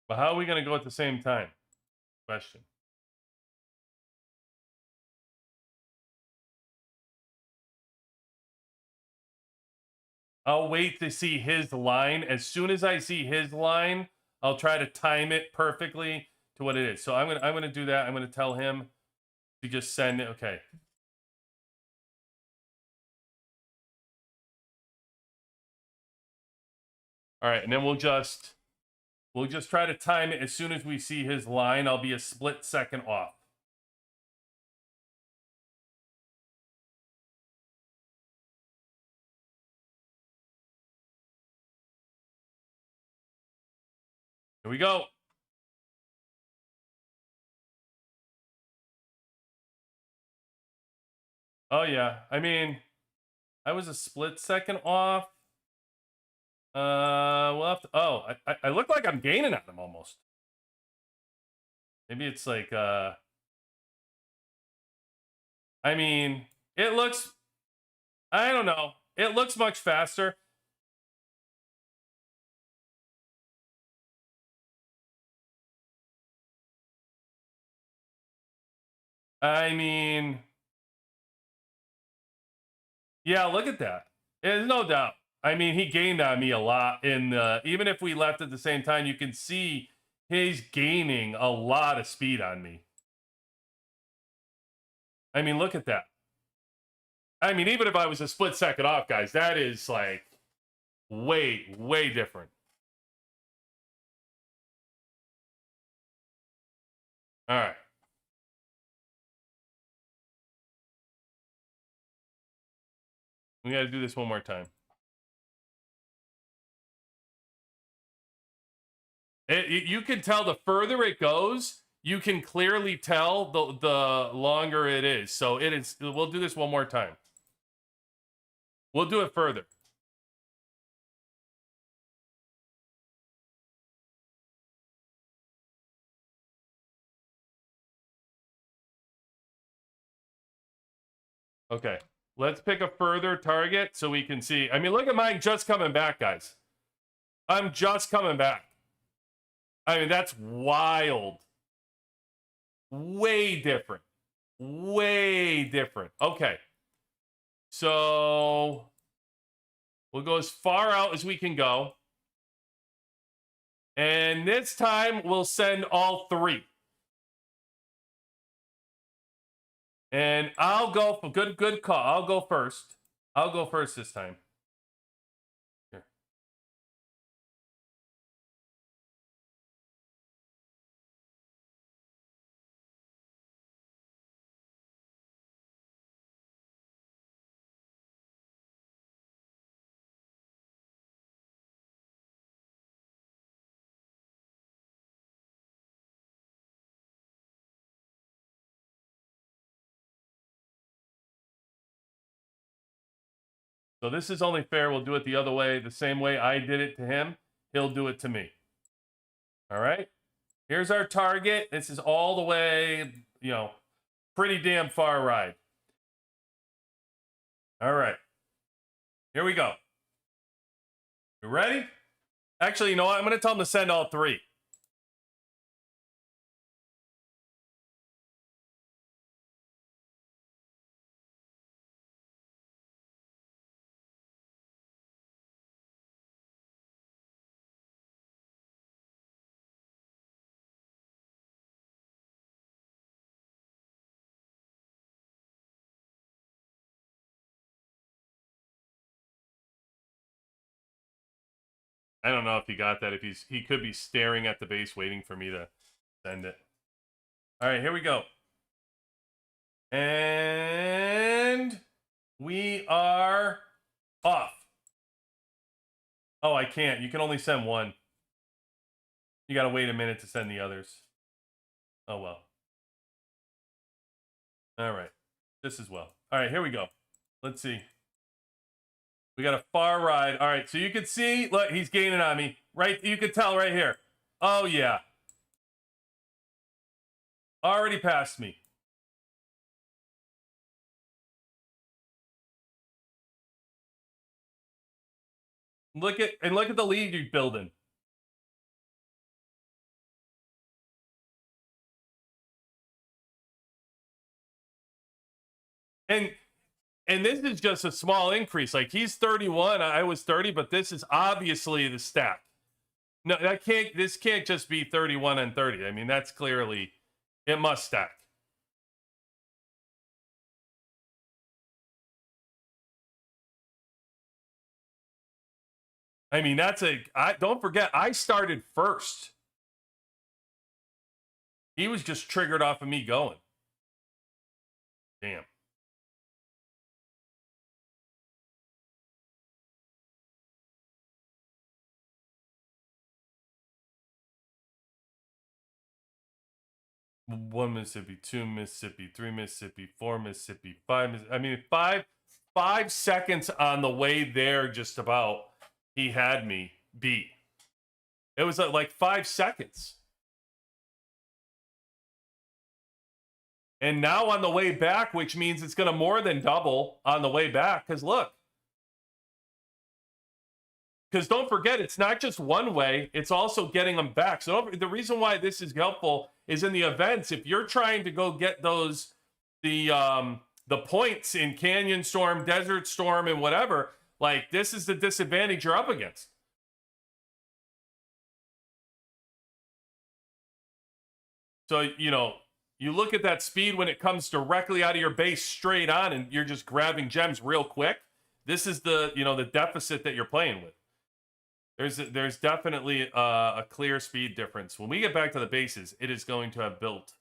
But how are we going to go at the same time? Question. I'll wait to see his line. As soon as I see his line, I'll try to time it perfectly to what it is. So I'm gonna do that. I'm gonna tell him to just send it. Okay. All right, and then we'll just try to time it as soon as we see his line. I'll be a split second off. Here we go. Oh yeah. I mean, I was a split second off. We'll have to, I look like I'm gaining on him almost. Maybe it's like I mean, it looks, I don't know. It looks much faster. I mean, yeah, look at that. There's no doubt. I mean, he gained on me a lot in the, even if we left at the same time, you can see he's gaining a lot of speed on me. I mean, look at that. I mean, even if I was a split second off, guys, that is like way, way different. All right. We got to do this one more time. You can tell the further it goes, you can clearly tell the longer it is. So it is. We'll do this one more time. We'll do it further. Okay. Let's pick a further target so we can see. I mean, look at mine just coming back, guys. I'm just coming back. I mean, that's wild. Way different. Way different. Okay. So we'll go as far out as we can go. And this time we'll send all three. And I'll go for good call. I'll go first. I'll go first this time. Here. So this is only fair. We'll do it the other way. The same way I did it to him, he'll do it to me. All right? Here's our target. This is all the way, pretty damn far ride. All right. Here we go. You ready? Actually, you know what? I'm going to tell him to send all three. I don't know if he got that. If he could be staring at the base waiting for me to send it. All right, here we go. And we are off. Oh, I can't. You can only send one. You got to wait a minute to send the others. Oh, well. All right. This as well. All right, here we go. Let's see. We got a far ride. All right, so you can see, look, he's gaining on me. Right, you can tell right here. Oh, yeah. Already passed me. Look at the lead you're building. And this is just a small increase. Like, he's 31, I was 30, but this is obviously the stack. No, this can't just be 31 and 30. I mean, that's clearly, it must stack. I mean, don't forget, I started first. He was just triggered off of me going. Damn. One Mississippi, 2 Mississippi, 3 Mississippi, 4 Mississippi, 5 Mississippi. I mean, five seconds on the way there, just about, he had me beat. It was like 5 seconds. And now on the way back, which means it's going to more than double on the way back, because look. Because don't forget, it's not just one way, it's also getting them back. So the reason why this is helpful is in the events, if you're trying to go get those the points in Canyon Storm, Desert Storm, and whatever. Like, this is the disadvantage you're up against. So, you know, you look at that speed when it comes directly out of your base straight on and you're just grabbing gems real quick. This is the, you know, the deficit that you're playing with. There's definitely a clear speed difference. When we get back to the bases, it is going to have built,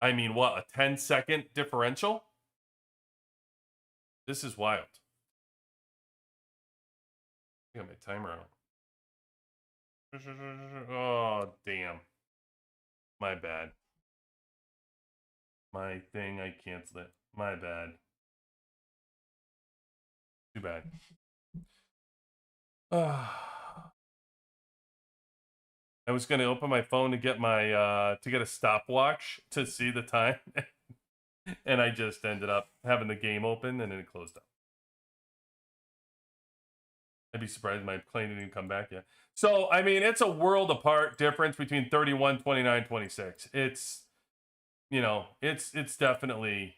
I mean, what, a 10-second differential? This is wild. I got my timer on. Oh, damn. My bad. My thing, I canceled it. My bad. Too bad. I was going to open my phone to get my to get a stopwatch to see the time, and I just ended up having the game open and then it closed up. I'd be surprised my plane didn't even come back yet. So, I mean, it's a world apart difference between 31, 29, 26. It's, you know, it's definitely.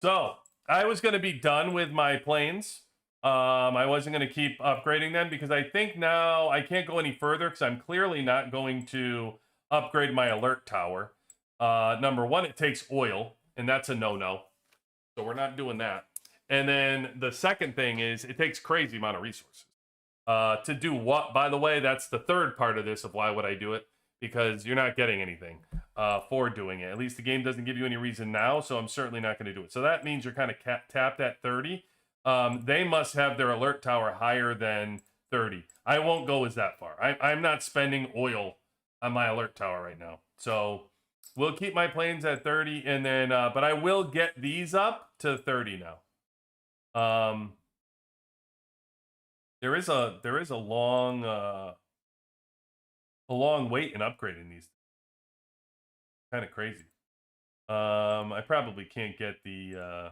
So, I was going to be done with my planes. I wasn't going to keep upgrading them because I think now I can't go any further because I'm clearly not going to upgrade my alert tower. Number one, it takes oil, and that's a no-no. So we're not doing that. And then the second thing is it takes crazy amount of resources. To do what, by the way, that's the third part of this of why would I do it, because you're not getting anything for doing it. At least the game doesn't give you any reason now, so I'm certainly not going to do it. So that means you're kind of tapped at 30. They must have their alert tower higher than 30. I won't go as that far. I'm not spending oil on my alert tower right now. So we'll keep my planes at 30, and then, but I will get these up to 30 now. There is a long wait in upgrading these. Kind of crazy. I probably can't get the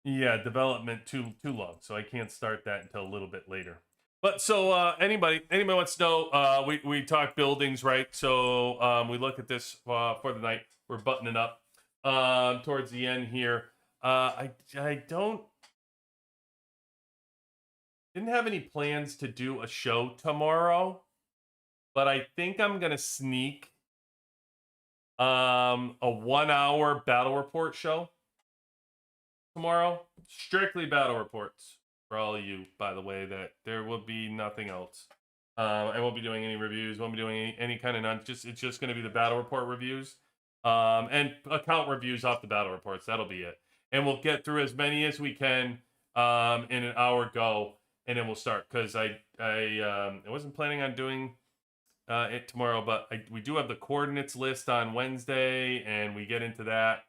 development too long, so I can't start that until a little bit later. But so anybody wants to know, we talk buildings, right? So we look at this for the night. We're buttoning up towards the end here. I didn't have any plans to do a show tomorrow, but I think I'm gonna sneak a 1-hour battle report show tomorrow. Strictly battle reports for all of you, by the way, that there will be nothing else. I won't be doing any reviews, won't be doing any kind of it's just gonna be the battle report reviews. And account reviews off the battle reports. That'll be it. And we'll get through as many as we can in an hour go, and then we'll start. Because I wasn't planning on doing it tomorrow, but we do have the coordinates list on Wednesday, and we get into that,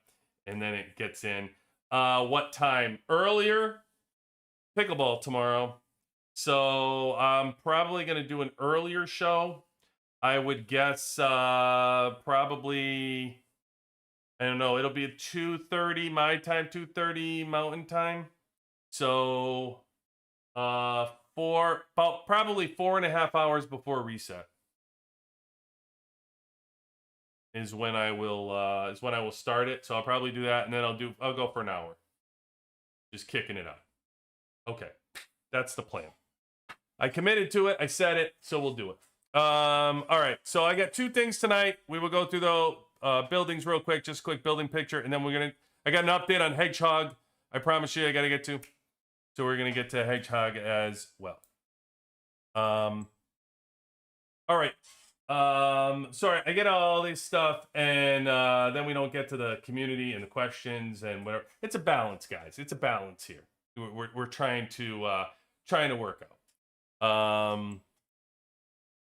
and then it gets in. What time? Earlier? Pickleball tomorrow. So I'm probably going to do an earlier show. I would guess probably, I don't know, it'll be at 2:30 my time, 2:30 Mountain Time. So probably 4.5 hours before reset is when I will start it. So I'll probably do that, and then I'll go for an hour. Just kicking it up. Okay. That's the plan. I committed to it, I said it, so we'll do it. All right, so I got 2 things tonight. We will go through the buildings real quick, just quick building picture, and then I got an update on Hedgehog. I promise you I got to get to. So we're going to get to Hedgehog as well. All right, Sorry, I get all this stuff, and then we don't get to the community and the questions and whatever. It's a balance, guys. It's a balance here. We're trying to work out.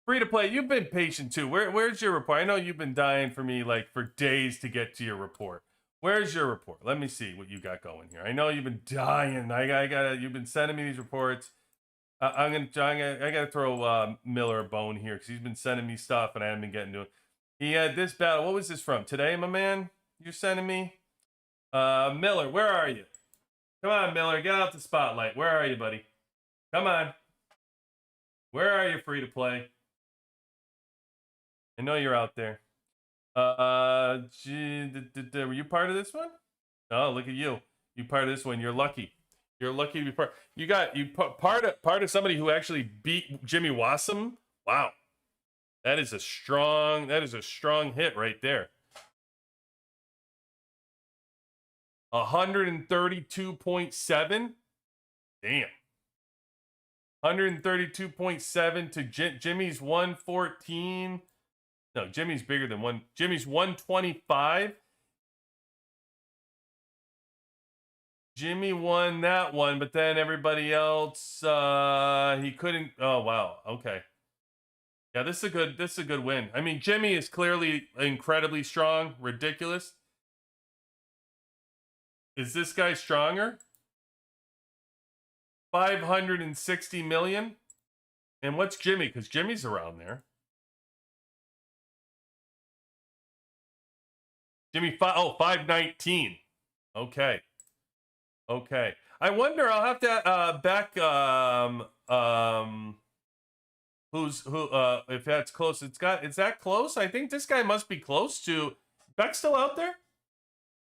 Free to play. You've been patient too. Where's your report? I know you've been dying for me like for days to get to your report. Where's your report? Let me see what you got going here. I know you've been dying. I got. You've been sending me these reports. I gotta throw Miller a bone here because he's been sending me stuff and I haven't been getting to it. He had this battle. What was this from? Today, my man? You're sending me? Miller, where are you? Come on, Miller, get out the spotlight. Where are you, buddy? Come on. Where are you, free to play? I know you're out there. Were you part of this one? Oh, look at you. You part of this one. You're lucky. You're lucky to be part. Part of somebody who actually beat Jimmy Wassam. Wow, that is a strong hit right there. 132.7. Damn. 132.7 to Jimmy's 114. No, Jimmy's bigger than one. Jimmy's 125. Jimmy won that one, but then everybody else he couldn't. Oh wow, okay. Yeah, this is a good win. I mean, Jimmy is clearly incredibly strong, ridiculous. Is this guy stronger? 560 million. And what's Jimmy? Because Jimmy's around there. Jimmy 519. Okay. Okay. I wonder, I'll have to back if that's close. Is that close? I think this guy must be close to Beck's still out there?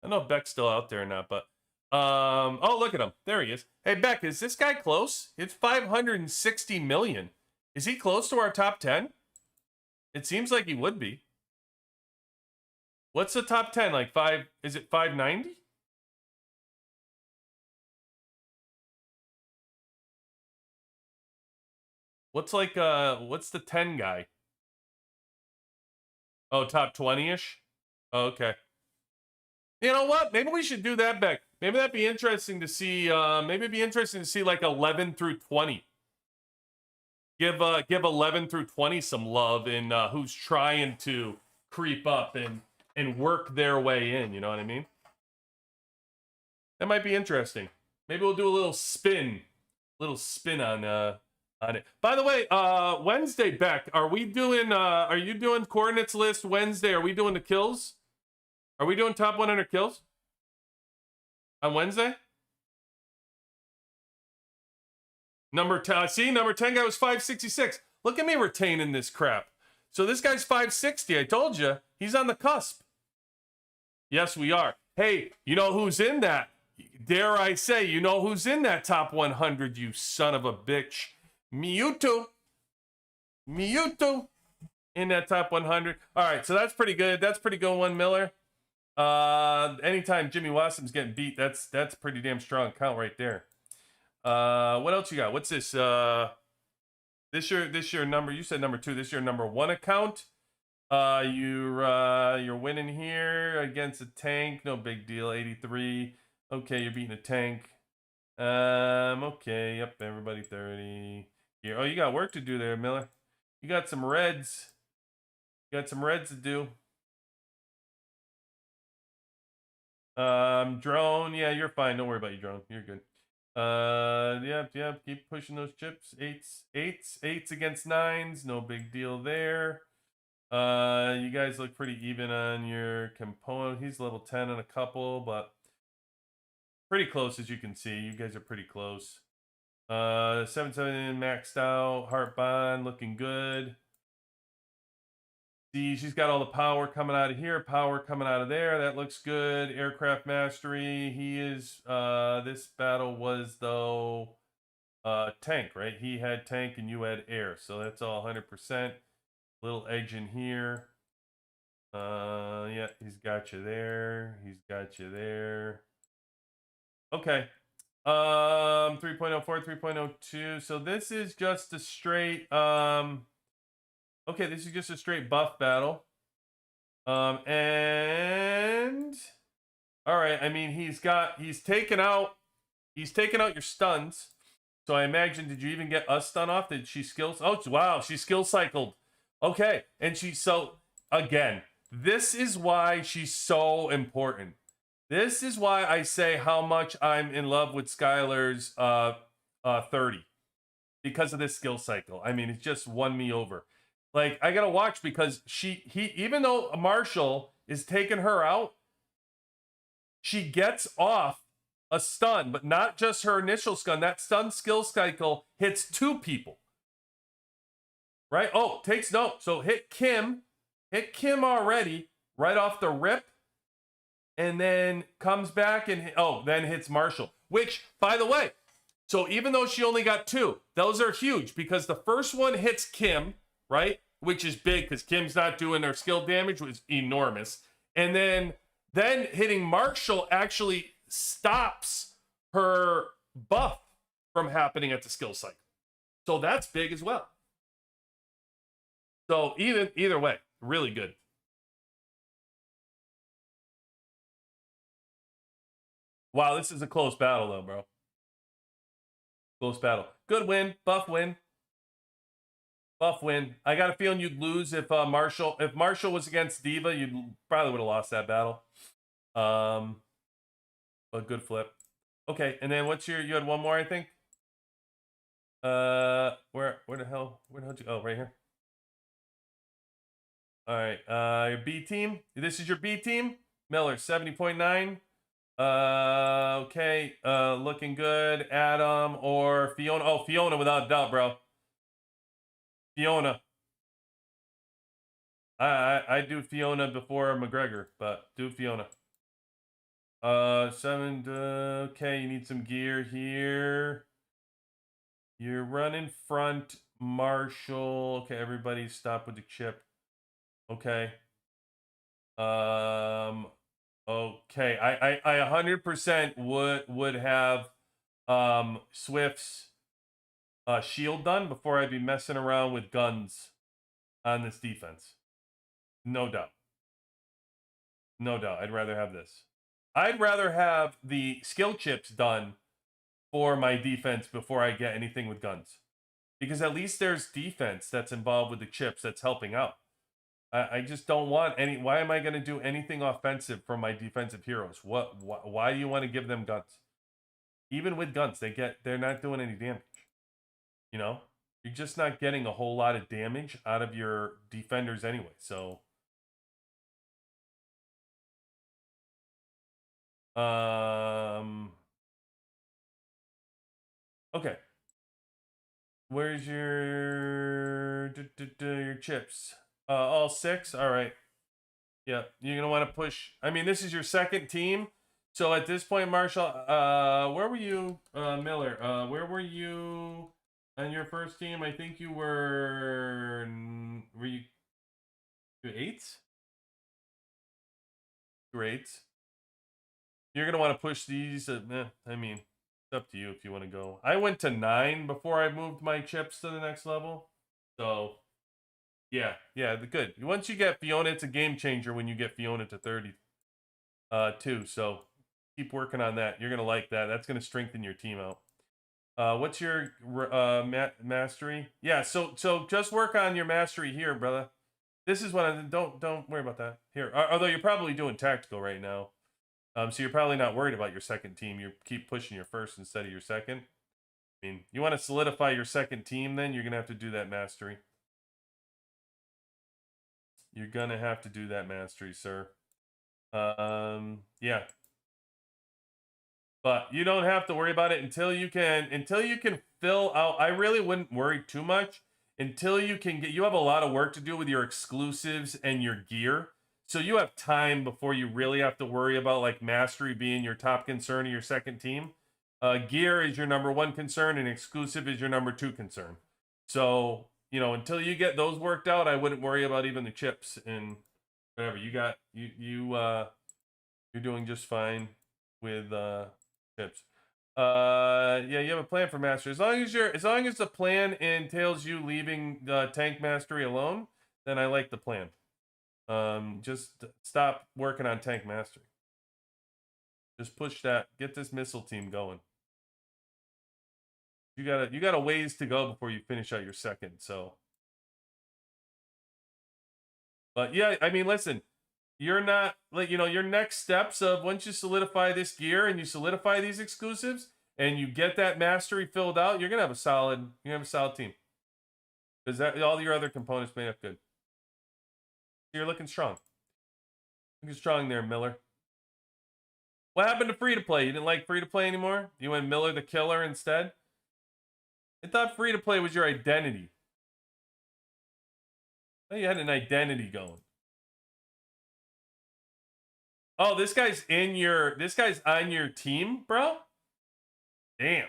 I don't know if Beck's still out there or not, but oh, look at him. There he is. Hey Beck, is this guy close? It's 560 million. Is he close to our top 10? It seems like he would be. What's the top 10? Like is it 590? What's the 10 guy? Oh, top 20-ish? Oh, okay. You know what? Maybe we should do that, Beck. Maybe that'd be interesting to see. Maybe it'd be interesting to see like 11 through 20. Give 11 through 20 some love in who's trying to creep up and work their way in. You know what I mean? That might be interesting. Maybe we'll do a little spin on it. By the way, Wednesday, Beck, are you doing coordinates list Wednesday? Are we doing the kills? Are we doing top 100 kills on Wednesday? Number 10 guy was 566. Look at me retaining this crap. So this guy's 560. I told you, he's on the cusp. Yes, we are. Hey, you know who's in that? Dare I say, you know who's in that top 100, you son of a bitch? Mewtwo in that top 100. All right, so that's pretty good. That's pretty good one, Miller. Anytime Jimmy Wassam's getting beat, that's pretty damn strong count right there. What else you got? What's this? This your number. You said number 2. This your number 1 account. You're winning here against a tank. No big deal. 83. Okay, you're beating a tank. Okay. Yep. Everybody 30. Here. Oh, you got work to do there, Miller. You got some reds. You got some reds to do. Drone. Yeah, you're fine. Don't worry about your drone. You're good. Yep. Keep pushing those chips. Eights against 9s. No big deal there. You guys look pretty even on your component. He's level 10 on a couple, but pretty close as you can see. You guys are pretty close. 7 maxed out. Heart bond looking good. See, she's got all the power coming out of here, power coming out of there. That looks good. Aircraft mastery. He is. This battle was though tank, right? He had tank and you had air, so that's all 100%. Little edge in here. Yeah, he's got you there. He's got you there. Okay. 3.04, 3.02. So this is just a straight. Okay, this is just a straight buff battle. And all right, I mean he's taken out your stuns. So I imagine, did you even get a stun off? Did she skills? Oh wow, she skill cycled. Okay, and again, this is why she's so important. This is why I say how much I'm in love with Skylar's 30 because of this skill cycle. I mean, it just won me over. Like, I gotta watch because even though Marshall is taking her out, she gets off a stun, but not just her initial stun. That stun skill cycle hits 2 people. Right? Oh, takes note. So hit Kim already right off the rip, and then comes back and then hits Marshall. Which, by the way, so even though she only got 2, those are huge because the first one hits Kim, right? Which is big because Kim's not doing her skill damage, which is enormous. And then hitting Marshall actually stops her buff from happening at the skill cycle. So that's big as well. So either way, really good. Wow, this is a close battle though, bro. Close battle. Good win. Buff win. Buff win. I got a feeling you'd lose if Marshall was against Diva, you probably would have lost that battle. But good flip. Okay, and then you had one more, I think? Where the hell did you, oh, right here. All right, your B team. This is your B team. Miller, 70.9. Okay, looking good. Adam or Fiona. Oh, Fiona without a doubt, bro. Fiona. I do Fiona before McGregor, but do Fiona. 7. Okay, you need some gear here. You're running front, Marshall. Okay, everybody stop with the chip. Okay. Okay. I 100% would have Swift's shield done before I'd be messing around with guns on this defense. No doubt. No doubt. I'd rather have this. I'd rather have the skill chips done for my defense before I get anything with guns. Because at least there's defense that's involved with the chips that's helping out. I just don't want any. Why am I going to do anything offensive from my defensive heroes? Why do you want to give them guns? Even with guns, they're not doing any damage. You know? You're just not getting a whole lot of damage out of your defenders anyway. So okay. Where's your chips? All 6? All right. Yeah, you're going to want to push. I mean, this is your second team. So at this point, Marshall, where were you, Miller? Where were you on your first team? I think you were you 8s? Great. You're going to want to push these. I mean, it's up to you if you want to go. I went to 9 before I moved my chips to the next level. So, yeah, good. Once you get Fiona, it's a game changer when you get Fiona to 30 too. So, keep working on that. You're going to like that. That's going to strengthen your team out. What's your mastery? Yeah, so just work on your mastery here, brother. This is what I don't worry about that. Here, although you're probably doing tactical right now. So you're probably not worried about your second team. You keep pushing your first instead of your second. I mean, you want to solidify your second team, then you're going to have to do that mastery. You're going to have to do that mastery, sir. Yeah. But you don't have to worry about it until you can fill out. I really wouldn't worry too much until you have a lot of work to do with your exclusives and your gear. So you have time before you really have to worry about like mastery being your top concern of your second team. Gear is your number 1 concern and exclusive is your number 2 concern. So, until you get those worked out, I wouldn't worry about even the chips and whatever. You're doing just fine with chips. Yeah, you have a plan for mastery. As long as the plan entails you leaving tank mastery alone, then I like the plan. Just stop working on tank mastery. Just push that. Get this missile team going. You got a ways to go before you finish out your second. So, but yeah, I mean, listen, you're not like your next steps of once you solidify this gear and you solidify these exclusives and you get that mastery filled out, you're gonna have a solid team because that all your other components made up good. You're looking strong. Looking strong there, Miller. What happened to free to play? You didn't like free to play anymore? You went Miller the Killer instead? I thought free to play was your identity. I thought you had an identity going. Oh, this guy's on your team, bro? Damn.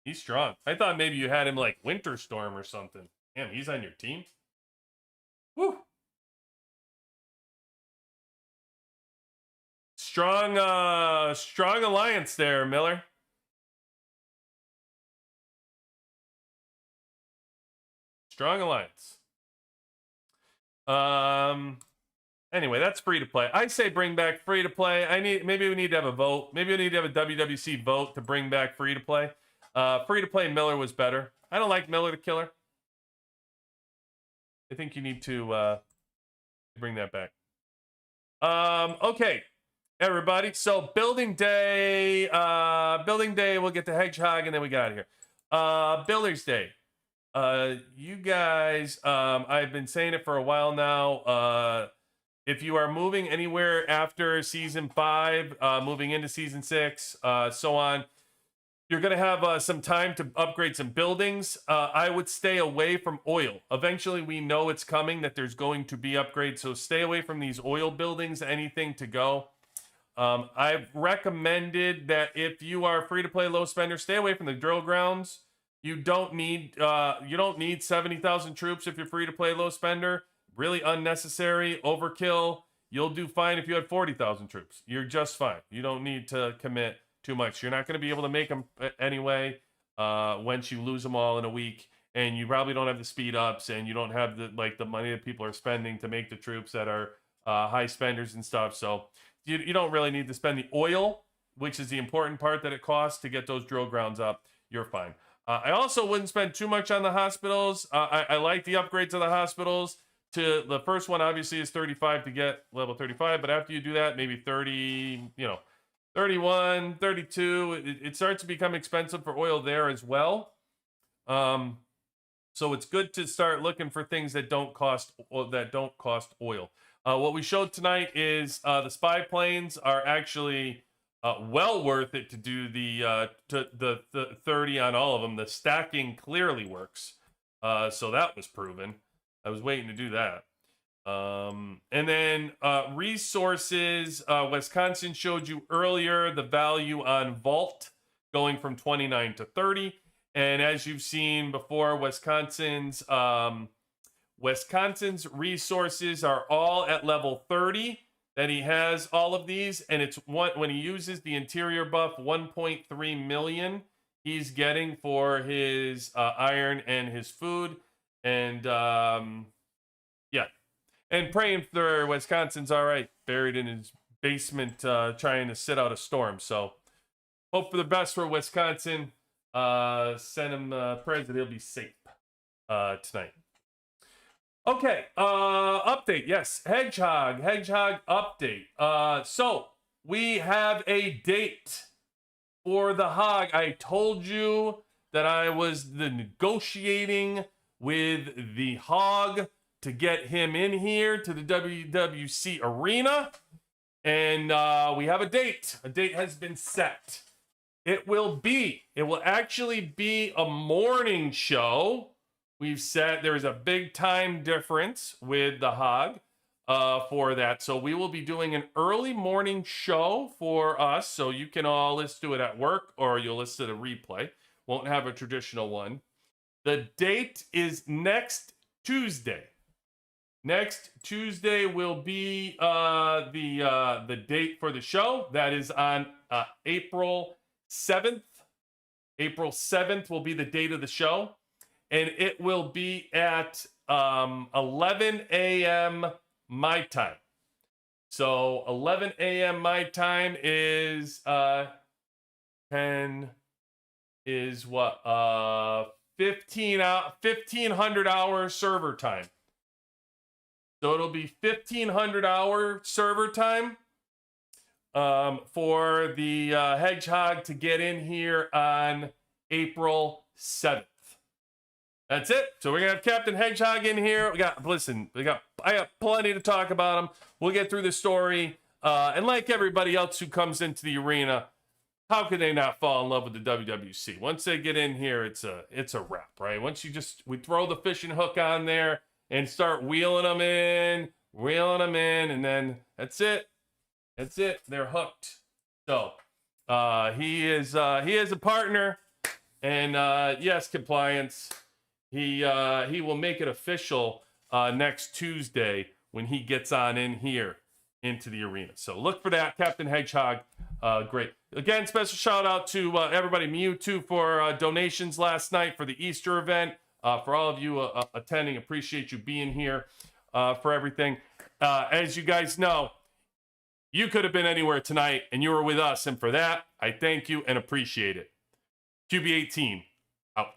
He's strong. I thought maybe you had him like Winter Storm or something. Damn, he's on your team? Woo. Strong alliance there, Miller. Strong alliance. Anyway, that's free to play. I say bring back free to play. Maybe we need to have a vote. Maybe we need to have a WWC vote to bring back free to play. Free to play Miller was better. I don't like Miller the Killer. I think you need to bring that back. Okay, everybody. So building day. We'll get to Hedgehog and then we got here. Builders Day. You guys, I've been saying it for a while now. If you are moving anywhere after season 5, moving into season 6, so on, you're going to have some time to upgrade some buildings. I would stay away from oil. Eventually, we know it's coming, that there's going to be upgrades, so stay away from these oil buildings, anything to go. I've recommended that if you are free to play low spender, stay away from the drill grounds. You don't need 70,000 troops if you're free to play low spender. Really unnecessary, overkill. You'll do fine if you had 40,000 troops. You're just fine. You don't need to commit too much. You're not going to be able to make them anyway once you lose them all in a week, and you probably don't have the speed ups, and you don't have the money that people are spending to make the troops that are high spenders and stuff. So you don't really need to spend the oil, which is the important part that it costs to get those drill grounds up. You're fine. I also wouldn't spend too much on the hospitals. I like the upgrades of the hospitals. To the first one, obviously, is 35 to get level 35. But after you do that, maybe 30, 31, 32. It starts to become expensive for oil there as well. So it's good to start looking for things that don't cost oil. What we showed tonight is the spy planes are actually well worth it to do the 30 on all of them. The stacking clearly works, so that was proven. I was waiting to do that. And then resources. Wisconsin showed you earlier the value on Vault going from 29 to 30, and as you've seen before, Wisconsin's resources are all at level 30. That he has all of these, and it's when he uses the interior buff, 1.3 million he's getting for his iron and his food, and yeah, and praying for Wisconsin's all right, buried in his basement, trying to sit out a storm. So hope for the best for Wisconsin. Send him prayers that he'll be safe tonight. Okay, update. Yes, Hedgehog update. So we have a date for the Hog. I told you that I was negotiating with the Hog to get him in here to the WWC arena, and we have a date. A date has been set. It will actually be a morning show. We've said there's a big time difference with the Hog for that. So we will be doing an early morning show for us. So you can all listen to it at work or you'll listen to the replay. Won't have a traditional one. The date is next Tuesday. Next Tuesday will be the date for the show. That is on April 7th. April 7th will be the date of the show. and it will be at 11 a.m. my time. So 11 a.m. my time is 10 is what 1500 hour server time. So it'll be 1500 hour server time for the Hedgehog to get in here on April 7th. That's it. So we're gonna have Captain Hedgehog in here. I got plenty to talk about him. We'll get through the story. And like everybody else who comes into the arena, how could they not fall in love with the WWC? Once they get in here, it's a wrap, right? Once we throw the fishing hook on there and start wheeling them in, and then that's it. That's it. They're hooked. So he is a partner, and yes, compliance. He will make it official next Tuesday when he gets on in here into the arena. So look for that, Captain Hedgehog. Great. Again, special shout out to everybody, Mewtwo, for donations last night for the Easter event. For all of you attending, appreciate you being here for everything. As you guys know, you could have been anywhere tonight, and you were with us, and for that, I thank you and appreciate it. QB18, out.